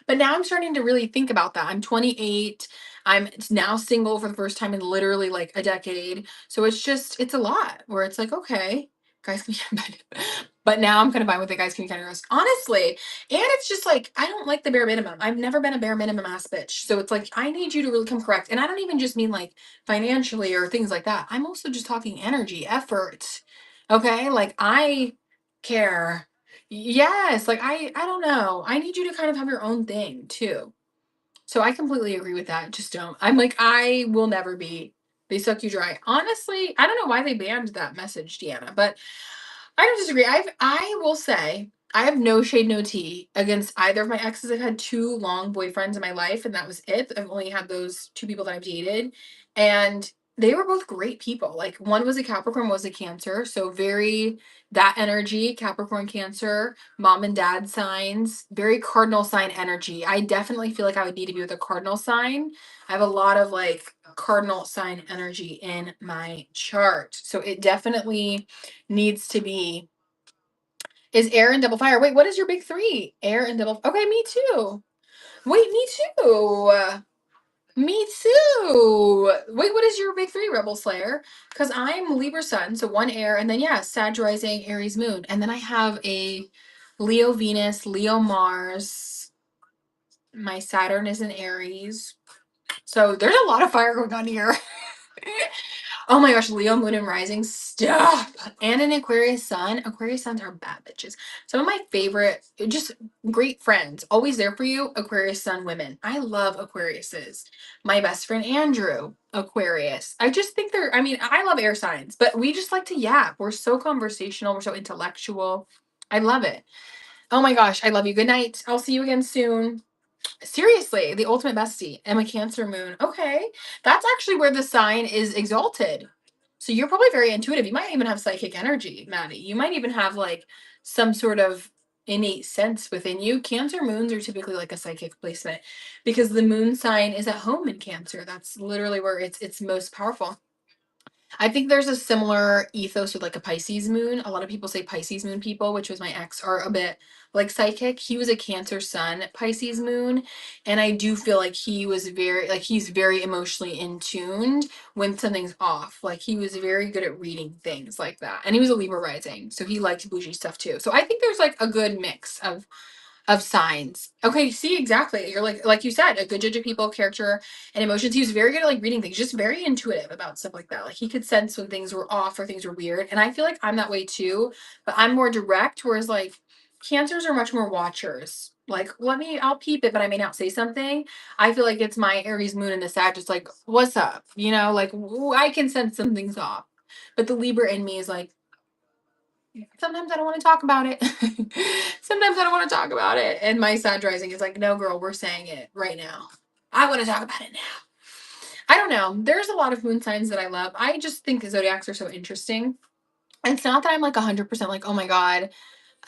But now I'm starting to really think about that. I'm 28. I'm now single for the first time in literally like a decade. So it's just, it's a lot where it's like, okay, guys can be kind of, but now I'm kind of fine with it. Guys can be kind of gross. Honestly. And it's just like, I don't like the bare minimum. I've never been a bare minimum ass bitch. So it's like, I need you to really come correct. And I don't even just mean like financially or things like that. I'm also just talking energy, effort. Okay. Like I care. Yes, like I don't know. I need you to kind of have your own thing too. So I completely agree with that. Just don't. I'm like, I will never be. They suck you dry. Honestly, I don't know why they banned that message, Deanna, but I don't disagree. I will say I have no shade, no tea against either of my exes. I've had two long boyfriends in my life, and that was it. I've only had those two people that I've dated, and they were both great people. Like one was a Capricorn, was a Cancer, so very that energy, Capricorn, Cancer, mom and dad signs, very cardinal sign energy. I definitely feel like I would need to be with a cardinal sign. I have a lot of like cardinal sign energy in my chart, so it definitely needs to be. Is air and double fire. Wait, what is your big three? Air and double. Okay, me too. Wait, me too. Me too. Wait, what is your big three, Rebel Slayer? Because I'm Libra Sun, so one air, and then yeah, Sag rising, Aries moon, and then I have a Leo Venus, Leo Mars. My Saturn is in Aries, so there's a lot of fire going on here. Oh my gosh, Leo, Moon, and Rising, stop. And an Aquarius Sun. Aquarius Suns are bad bitches. Some of my favorite, just great friends, always there for you, Aquarius Sun women. I love Aquariuses. My best friend Andrew, Aquarius. I just think they're, I mean, I love air signs, but we just like to yap. We're so conversational. We're so intellectual. I love it. Oh my gosh, I love you. Good night. I'll see you again soon. Seriously, the ultimate bestie. I'm a Cancer moon. Okay. That's actually where the sign is exalted. So you're probably very intuitive. You might even have psychic energy, Maddie. You might even have like some sort of innate sense within you. Cancer moons are typically like a psychic placement because the moon sign is at home in Cancer. That's literally where it's most powerful. I think there's a similar ethos with like a Pisces moon. A lot of people say Pisces moon people, which was my ex, are a bit like psychic. He was a Cancer sun Pisces moon. And I do feel like he was very, like, he's very emotionally in tuned when something's off. Like, he was very good at reading things like that. And he was a Libra rising. So he liked bougie stuff too. So I think there's like a good mix of signs. Okay, see exactly. You're like you said, a good judge of people, character, and emotions. He was very good at like reading things, just very intuitive about stuff like that. Like he could sense when things were off or things were weird. And I feel like I'm that way too, but I'm more direct, whereas like Cancers are much more watchers. Like, I'll peep it, but I may not say something. I feel like it's my Aries moon in the Sag, just like, what's up? Like, I can sense something's off. But the Libra in me is like, sometimes I don't want to talk about it. Sometimes I don't want to talk about it. And my Sag rising is like, no, girl, we're saying it right now. I want to talk about it now. I don't know. There's a lot of moon signs that I love. I just think zodiacs are so interesting. It's not that I'm like 100% like, oh my God,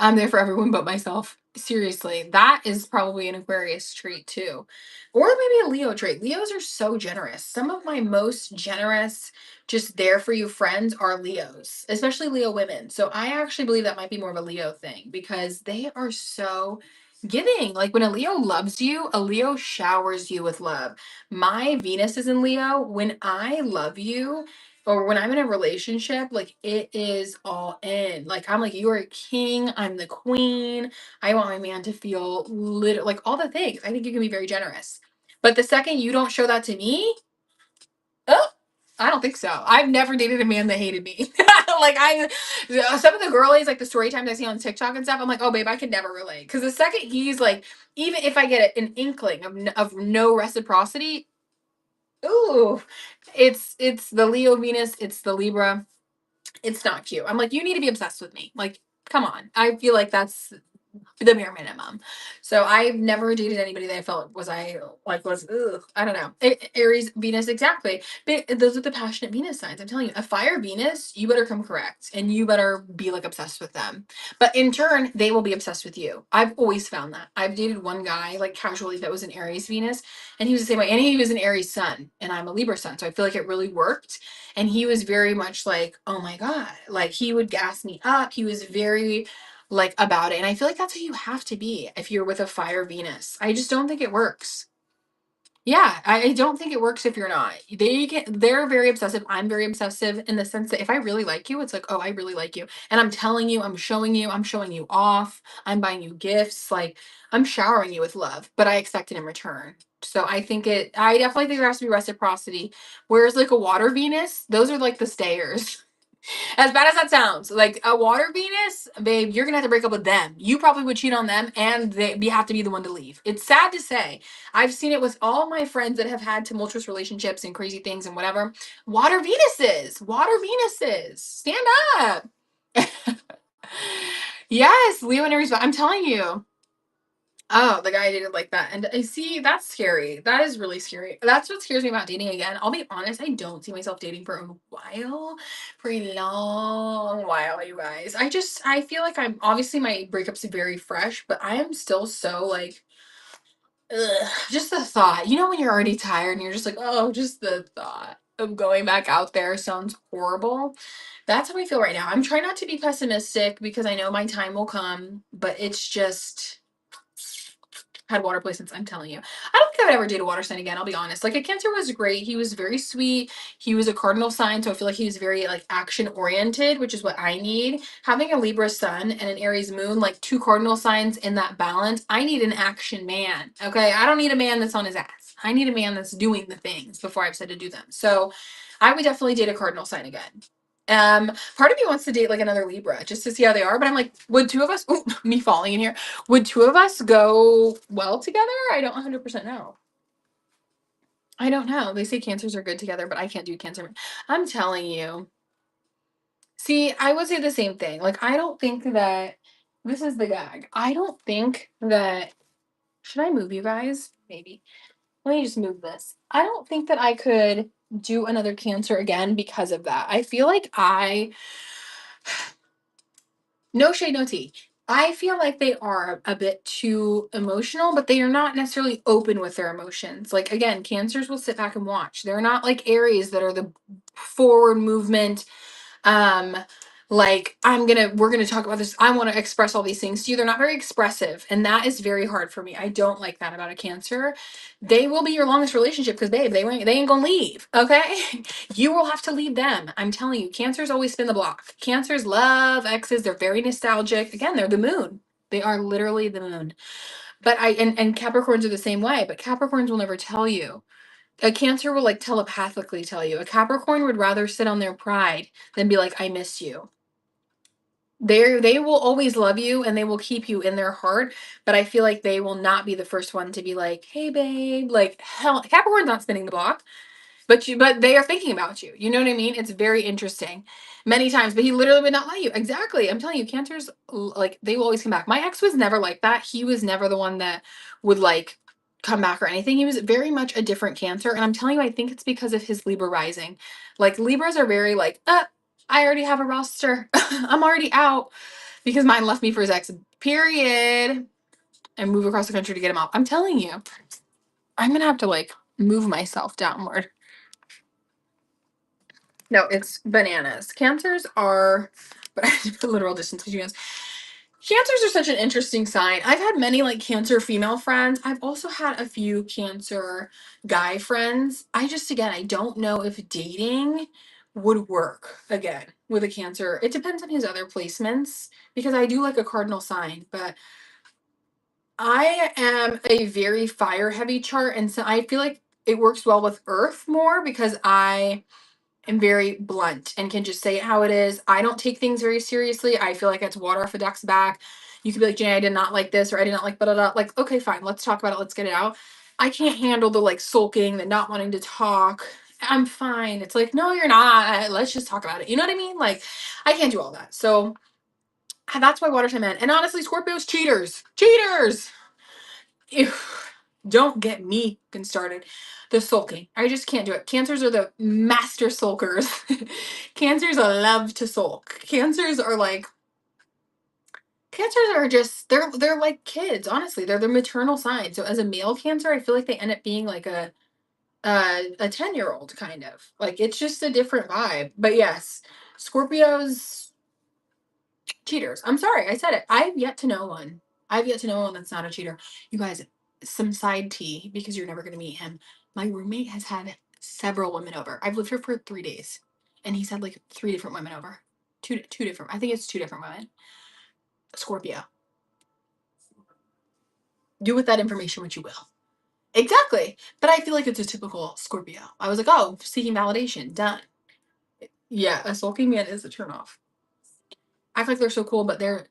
I'm there for everyone but myself. Seriously, that is probably an Aquarius trait too. Or maybe a Leo trait. Leos are so generous. Some of my most generous, just there for you friends are Leos, especially Leo women. So I actually believe that might be more of a Leo thing because they are so giving. Like when a Leo loves you, a Leo showers you with love. My Venus is in Leo. When I love you, or when I'm in a relationship, like it is all in. Like I'm like, you are a king, I'm the queen. I want my man to feel like all the things. I think you can be very generous. But the second you don't show that to me, oh, I don't think so. I've never dated a man that hated me. Like some of the girlies, like the story times I see on TikTok and stuff, I'm like, oh babe, I could never relate. Because the second he's like, even if I get an inkling of no reciprocity, ooh, it's the Leo Venus, it's the Libra. It's not cute. I'm like, you need to be obsessed with me. Like, come on. I feel like that's the bare minimum. So I've never dated anybody that I felt was ugh, I don't know. Aries, Venus, exactly. But those are the passionate Venus signs. I'm telling you, a fire Venus, you better come correct and you better be like obsessed with them. But in turn, they will be obsessed with you. I've always found that. I've dated one guy like casually that was an Aries Venus, and he was the same way. And he was an Aries sun, and I'm a Libra sun, so I feel like it really worked. And he was very much like, oh my god, like he would gas me up. He was very like about it. And I feel like that's how you have to be if you're with a fire Venus. I just don't think it works. Yeah, I don't think it works if you're not. They're very obsessive. I'm very obsessive in the sense that if I really like you, it's like, oh, I really like you. And I'm telling you, I'm showing you off, I'm buying you gifts, like I'm showering you with love, but I expect it in return. So I definitely think there has to be reciprocity. Whereas like a water Venus, those are like the stayers. As bad as that sounds, like a water Venus, babe, you're gonna have to break up with them. You probably would cheat on them, and you have to be the one to leave. It's sad to say. I've seen it with all my friends that have had tumultuous relationships and crazy things and whatever. Water Venuses, stand up. Yes, Leo and Aries. I'm telling you. Oh, the guy I dated like that. And I see that's scary. That is really scary. That's what scares me about dating again. I'll be honest, I don't see myself dating for a while, for a long while, you guys. I feel like I'm obviously my breakups are very fresh, but I am still so like, ugh, just the thought. You know, when you're already tired and you're just like, oh, just the thought of going back out there sounds horrible. That's how I feel right now. I'm trying not to be pessimistic because I know my time will come, but it's just had water placements. I'm telling you, I don't think I would ever date a water sign again. I'll be honest. Like a Cancer was great. He was very sweet. He was a cardinal sign, so I feel like he was very like action oriented, which is what I need. Having a Libra sun and an Aries moon, like two cardinal signs in that balance, I need an action man. Okay, I don't need a man that's on his ass. I need a man that's doing the things before I've said to do them. So I would definitely date a cardinal sign again. Part of me wants to date like another Libra just to see how they are, but I'm like, would two of us, ooh, me falling in here, would two of us go well together? I don't 100% know. I don't know. They say cancers are good together, but I can't do cancer. I'm telling you. See, I would say the same thing. Like, I don't think that this is the gag. I don't think that. Should I move you guys? Maybe. Let me just move this. I don't think that I could do another cancer again because of that. I feel like no shade, no tea. I feel like they are a bit too emotional, but they are not necessarily open with their emotions. Like again, cancers will sit back and watch. They're not like Aries that are the forward movement, um like we're gonna talk about this, I want to express all these things to you. They're not very expressive, and that is very hard for me. I don't like that about a Cancer. They will be your longest relationship because babe, they ain't gonna leave, okay? You will have to leave them. I'm telling you, Cancers always spin the block. Cancers love exes. They're very nostalgic. Again, they're the moon. They are literally the moon. But and Capricorns are the same way, but Capricorns will never tell you. A Cancer will like telepathically tell you. A Capricorn would rather sit on their pride than be like, I miss you. They will always love you and they will keep you in their heart, but I feel like they will not be the first one to be like, "Hey babe." Like hell, Capricorn's not spinning the block. But they are thinking about you. You know what I mean? It's very interesting. Many times, but he literally would not let you. Exactly. I'm telling you, cancers like they will always come back. My ex was never like that. He was never the one that would like come back or anything. He was very much a different cancer. And I'm telling you, I think it's because of his Libra rising. Like Libras are very like, I already have a roster. I'm already out because mine left me for his ex, period. And move across the country to get him out. I'm telling you, I'm gonna have to like move myself downward. No, it's bananas. Cancers are, but I had to put literal distance because you guys. Cancers are such an interesting sign. I've had many like cancer female friends. I've also had a few cancer guy friends. I just, again, I don't know if dating would work again with a cancer. It depends on his other placements because I do like a cardinal sign, but I am a very fire heavy chart. And so I feel like it works well with earth more because I am very blunt and can just say it how it is. I don't take things very seriously. I feel like it's water off a duck's back. You could be like, Jenny, I did not like this, or I did not like blah, blah, blah. Like, okay, fine, let's talk about it. Let's get it out. I can't handle the like sulking, the not wanting to talk. I'm fine. It's like, no, you're not. Let's just talk about it. You know what I mean? Like, I can't do all that. So that's why water sign men. And honestly, Scorpios, cheaters. Cheaters. Ew, don't get me started. The sulking. I just can't do it. Cancers are the master sulkers. Cancers love to sulk. Cancers are just they're like kids, honestly. They're the maternal side. So as a male cancer, I feel like they end up being like a 10-year-old kind of. Like it's just a different vibe. But yes, Scorpios cheaters. I'm sorry, I said it. I've yet to know one. I've yet to know one that's not a cheater. You guys, some side tea because you're never going to meet him. My roommate has had several women over. I've lived here for 3 days, and he's had like three different women over. Two different. I think it's two different women. Scorpio. Do with that information what you will. Exactly. But I feel like it's a typical Scorpio. I was like, oh, seeking validation, done. Yeah, a sulking man is a turnoff. I feel like they're so cool, but they're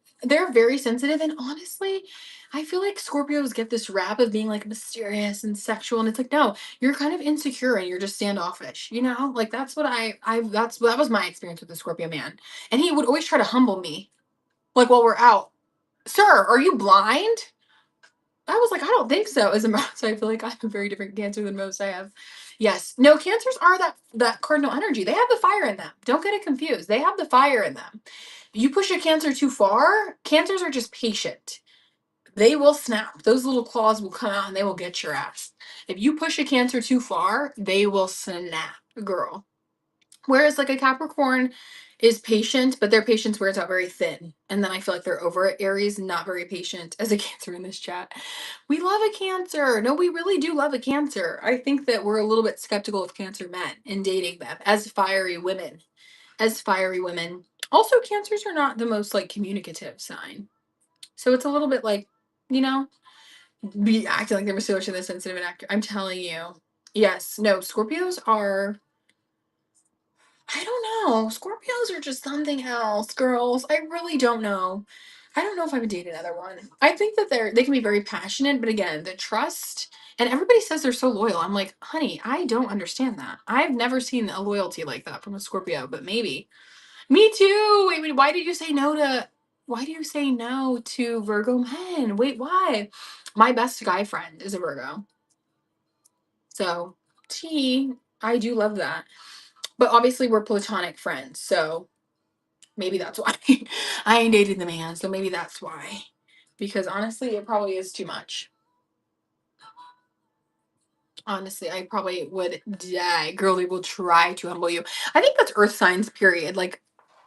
very sensitive. And honestly, I feel like Scorpios get this rap of being like mysterious and sexual, and it's like, no, you're kind of insecure and you're just standoffish. You know, like that's what that was my experience with the Scorpio man, and he would always try to humble me, like while we're out. Sir, are you blind? I was like, I don't think so. As a mouse, I feel like I have a very different cancer than most I have. Yes. No, cancers are that cardinal energy. They have the fire in them. Don't get it confused. They have the fire in them. You push a cancer too far, cancers are just patient. They will snap. Those little claws will come out and they will get your ass. If you push a cancer too far, they will snap, girl. Whereas like a Capricorn is patient, but their patience wears out very thin. And then I feel like they're over it. Aries, not very patient as a Cancer in this chat. We love a Cancer. No, we really do love a Cancer. I think that we're a little bit skeptical of Cancer men and dating them as fiery women. As fiery women. Also, Cancers are not the most like communicative sign. So it's a little bit like, you know, be acting like they're so much of the sensitive and actor. I'm telling you. Yes, no, Scorpios are I don't know. Scorpios are just something else, girls. I really don't know. I don't know if I would date another one. I think that they can be very passionate, but again, the trust and everybody says they're so loyal. I'm like, honey, I don't understand that. I've never seen a loyalty like that from a Scorpio, but maybe. Me too. Wait, why do you say no to Virgo men? Wait, why? My best guy friend is a Virgo. So, I do love that. But obviously we're platonic friends, so maybe that's why. I ain't dated the man, so maybe that's why. Because honestly, it probably is too much. Honestly, I probably would die. Girlie will try to humble you. I think that's earth signs, period. Like,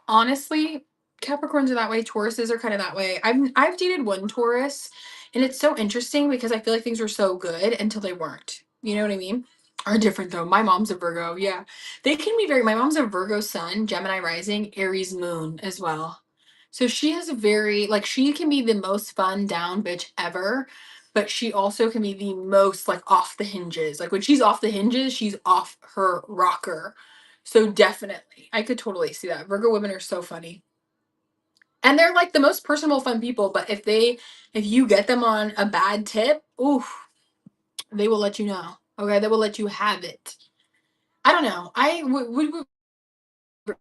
honestly, Capricorns are that way. Tauruses are kind of that way. I've dated one Taurus, and it's so interesting because I feel like things were so good until they weren't. You know what I mean? Are different though. My mom's a Virgo. Yeah. They can be very my mom's a Virgo sun, Gemini rising, Aries moon as well. So she has a very like she can be the most fun down bitch ever, but she also can be the most like off the hinges. Like when she's off the hinges, she's off her rocker. So definitely. I could totally see that. Virgo women are so funny. And they're like the most personable, fun people. But if you get them on a bad tip, oof, they will let you know. Okay, they will let you have it. I don't know. I would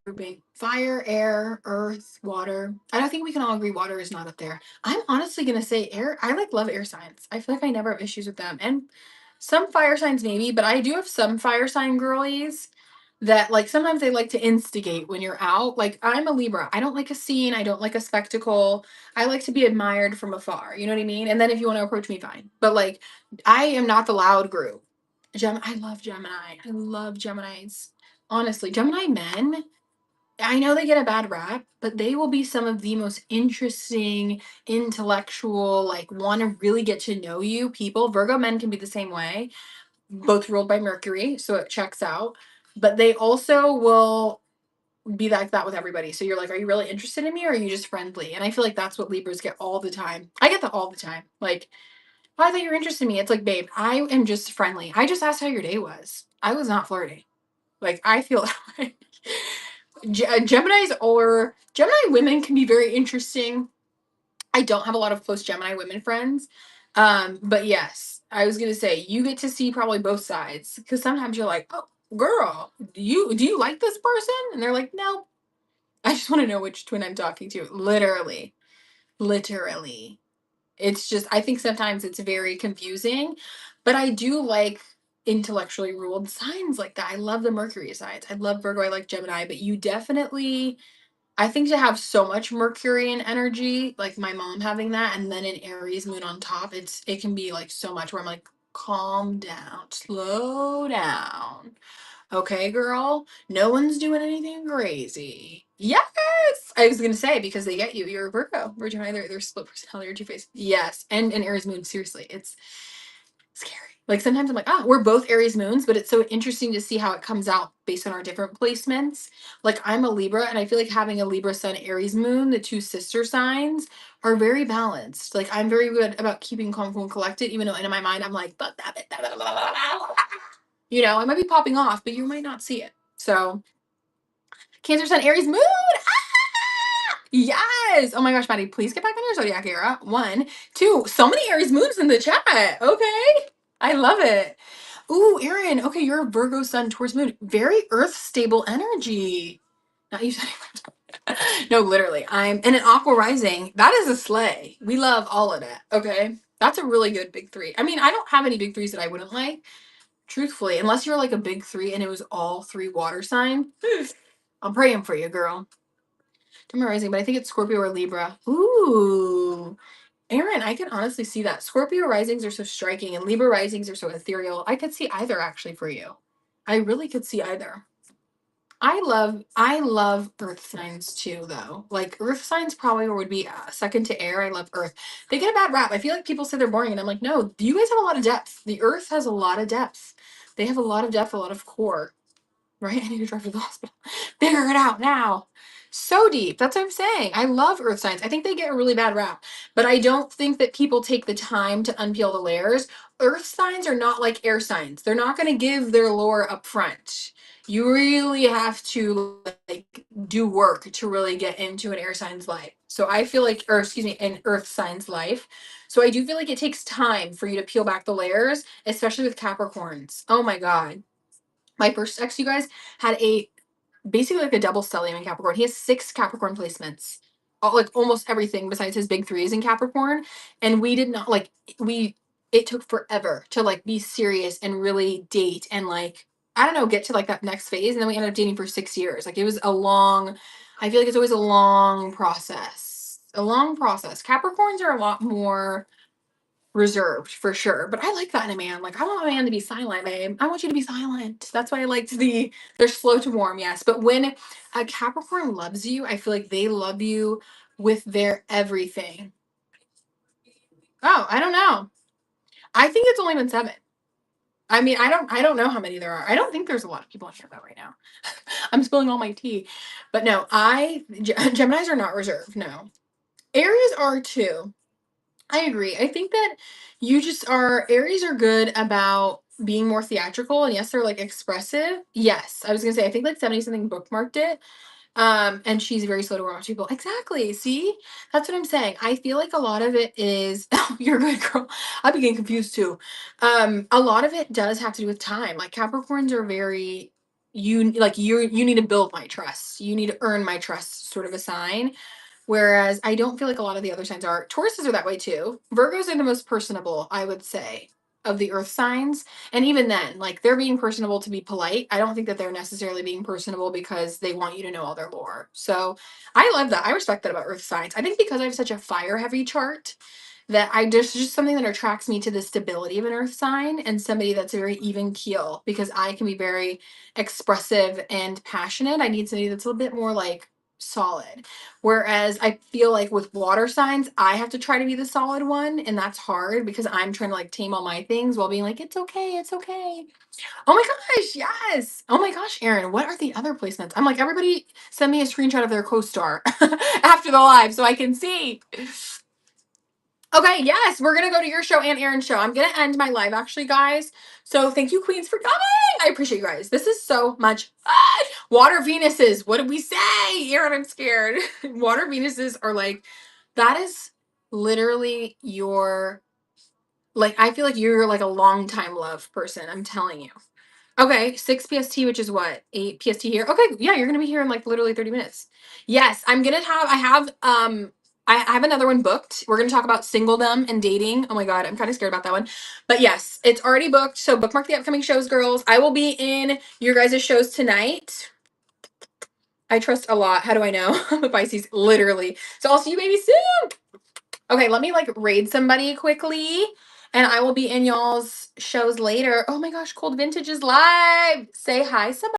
grouping fire, air, earth, water. I don't think we can all agree water is not up there. I'm honestly gonna say air. I like love air signs. I feel like I never have issues with them, and some fire signs maybe, but I do have some fire sign girlies that like sometimes they like to instigate when you're out. Like I'm a Libra. I don't like a scene. I don't like a spectacle. I like to be admired from afar. You know what I mean? And then if you want to approach me, fine. But like I am not the loud group. I love Gemini. I love Geminis. Honestly, Gemini men, I know they get a bad rap, but they will be some of the most interesting, intellectual, like want to really get to know you people. Virgo men can be the same way, both ruled by Mercury, so it checks out. But they also will be like that with everybody. So you're like, are you really interested in me or are you just friendly? And I feel like that's what Libras get all the time. I get that all the time. Like, oh, I thought you were interested in me. It's like, babe, I am just friendly. I just asked how your day was. I was not flirting. Like, I feel like Gemini women can be very interesting. I don't have a lot of close Gemini women friends. But yes, I was gonna say you get to see probably both sides because sometimes you're like, oh, girl, do you like this person? And they're like, no, I just want to know which twin I'm talking to. Literally, literally. It's just I think sometimes it's very confusing, but I do like intellectually ruled signs like that. I love the Mercury signs. I love Virgo. I like Gemini, but you definitely I think to have so much Mercurian energy, like my mom having that, and then an Aries moon on top, it can be like so much where I'm like, calm down, slow down. Okay, girl. No one's doing anything crazy. Yes! I was gonna say because they get you. You're a Virgo. Virgin either they're split personality or two-faced. Yes. And an Aries moon, seriously. It's scary. Like sometimes I'm like, ah, we're both Aries moons, but it's so interesting to see how it comes out based on our different placements. Like I'm a Libra, and I feel like having a Libra sun, Aries moon, the two sister signs, are very balanced. Like I'm very good about keeping calm, cool, and collected, even though in my mind I'm like, fuck that. You know, I might be popping off, but you might not see it. So Cancer sun, Aries moon. Yes. Oh my gosh, Maddie, please get back on your zodiac era. One, two. So many Aries moons in the chat. Okay. I love it. Ooh, Erin. Okay, you're a Virgo sun towards moon. Very earth stable energy. Not you said no, literally. I'm in an aqua rising. That is a sleigh. We love all of that. Okay. That's a really good big three. I mean, I don't have any big threes that I wouldn't like, truthfully, unless you're like a big three and it was all three water sign. I'm praying for you, girl. Gemini rising, but I think it's Scorpio or Libra. Ooh. Aaron, I can honestly see that. Scorpio risings are so striking and Libra risings are so ethereal. I could see either actually for you. I really could see either. I love earth signs too though. Like earth signs probably would be second to air. I love earth. They get a bad rap. I feel like people say they're boring and I'm like, no, you guys have a lot of depth. The earth has a lot of depth. They have a lot of depth, a lot of core. Right? I need to drive to the hospital. Figure it out now. So deep. That's what I'm saying. I love earth signs. I think they get a really bad rap, but I don't think that people take the time to unpeel the layers. Earth signs are not like air signs. They're not going to give their lore up front. You really have to like do work to really get into an air sign's life. So I feel like, or excuse me, an earth sign's life. So I do feel like it takes time for you to peel back the layers, especially with Capricorns. Oh my God. My first ex, you guys, had a basically like a double stellium in Capricorn. He has 6 Capricorn placements, like almost everything besides his big threes in Capricorn. And we did not like we. It took forever to like be serious and really date and like I don't know get to like that next phase. And then we ended up dating for 6 years. Like it was a long. I feel like it's always a long process. A long process. Capricorns are a lot more reserved for sure. But I like that in a man. Like I want my man to be silent, babe. I want you to be silent. That's why I liked there's slow to warm, yes. But when a Capricorn loves you, I feel like they love you with their everything. Oh, I don't know. I think it's only been 7. I mean, I don't know how many there are. I don't think there's a lot of people on here about right now. I'm spilling all my tea. But no, Geminis are not reserved, no. Aries are too. I agree. I think that you just are Aries are good about being more theatrical and yes, they're like expressive. Yes. I was gonna say I think like 70 something bookmarked it. And she's very slow to warm up to people. Exactly. See? That's what I'm saying. I feel like a lot of it is oh, you're a good girl. I be getting confused too. A lot of it does have to do with time. Like Capricorns are very you need to build my trust. You need to earn my trust sort of a sign. Whereas I don't feel like a lot of the other signs are. Tauruses are that way too. Virgos are the most personable, I would say, of the earth signs. And even then, like they're being personable to be polite. I don't think that they're necessarily being personable because they want you to know all their lore. So I love that. I respect that about earth signs. I think because I have such a fire heavy chart that I just something that attracts me to the stability of an earth sign and somebody that's very even keel because I can be very expressive and passionate. I need somebody that's a little bit more like solid. Whereas I feel like with water signs, I have to try to be the solid one, and that's hard because I'm trying to like tame all my things while being like, it's okay, it's okay. Oh my gosh, yes. Oh my gosh, Erin, what are the other placements? I'm like, everybody send me a screenshot of their co-star after the live so I can see. Okay, yes, we're gonna go to your show and Erin's show. I'm gonna end my live actually, guys. So thank you, Queens, for coming. I appreciate you guys. This is so much fun. Water Venuses. What did we say? Erin, I'm scared. Water Venuses are like, that is literally your like I feel like you're like a long time love person. I'm telling you. Okay, 6 PST, which is what? 8 PST here. Okay, yeah, you're gonna be here in like literally 30 minutes. Yes, I have another one booked. We're gonna talk about singledom and dating. Oh my god, I'm kind of scared about that one. But yes, it's already booked. So bookmark the upcoming shows, girls. I will be in your guys' shows tonight. I trust a lot. How do I know? I'm a Pisces, literally. So I'll see you baby soon. Okay, let me like raid somebody quickly. And I will be in y'all's shows later. Oh my gosh, Cold Vintage is live. Say hi, somebody.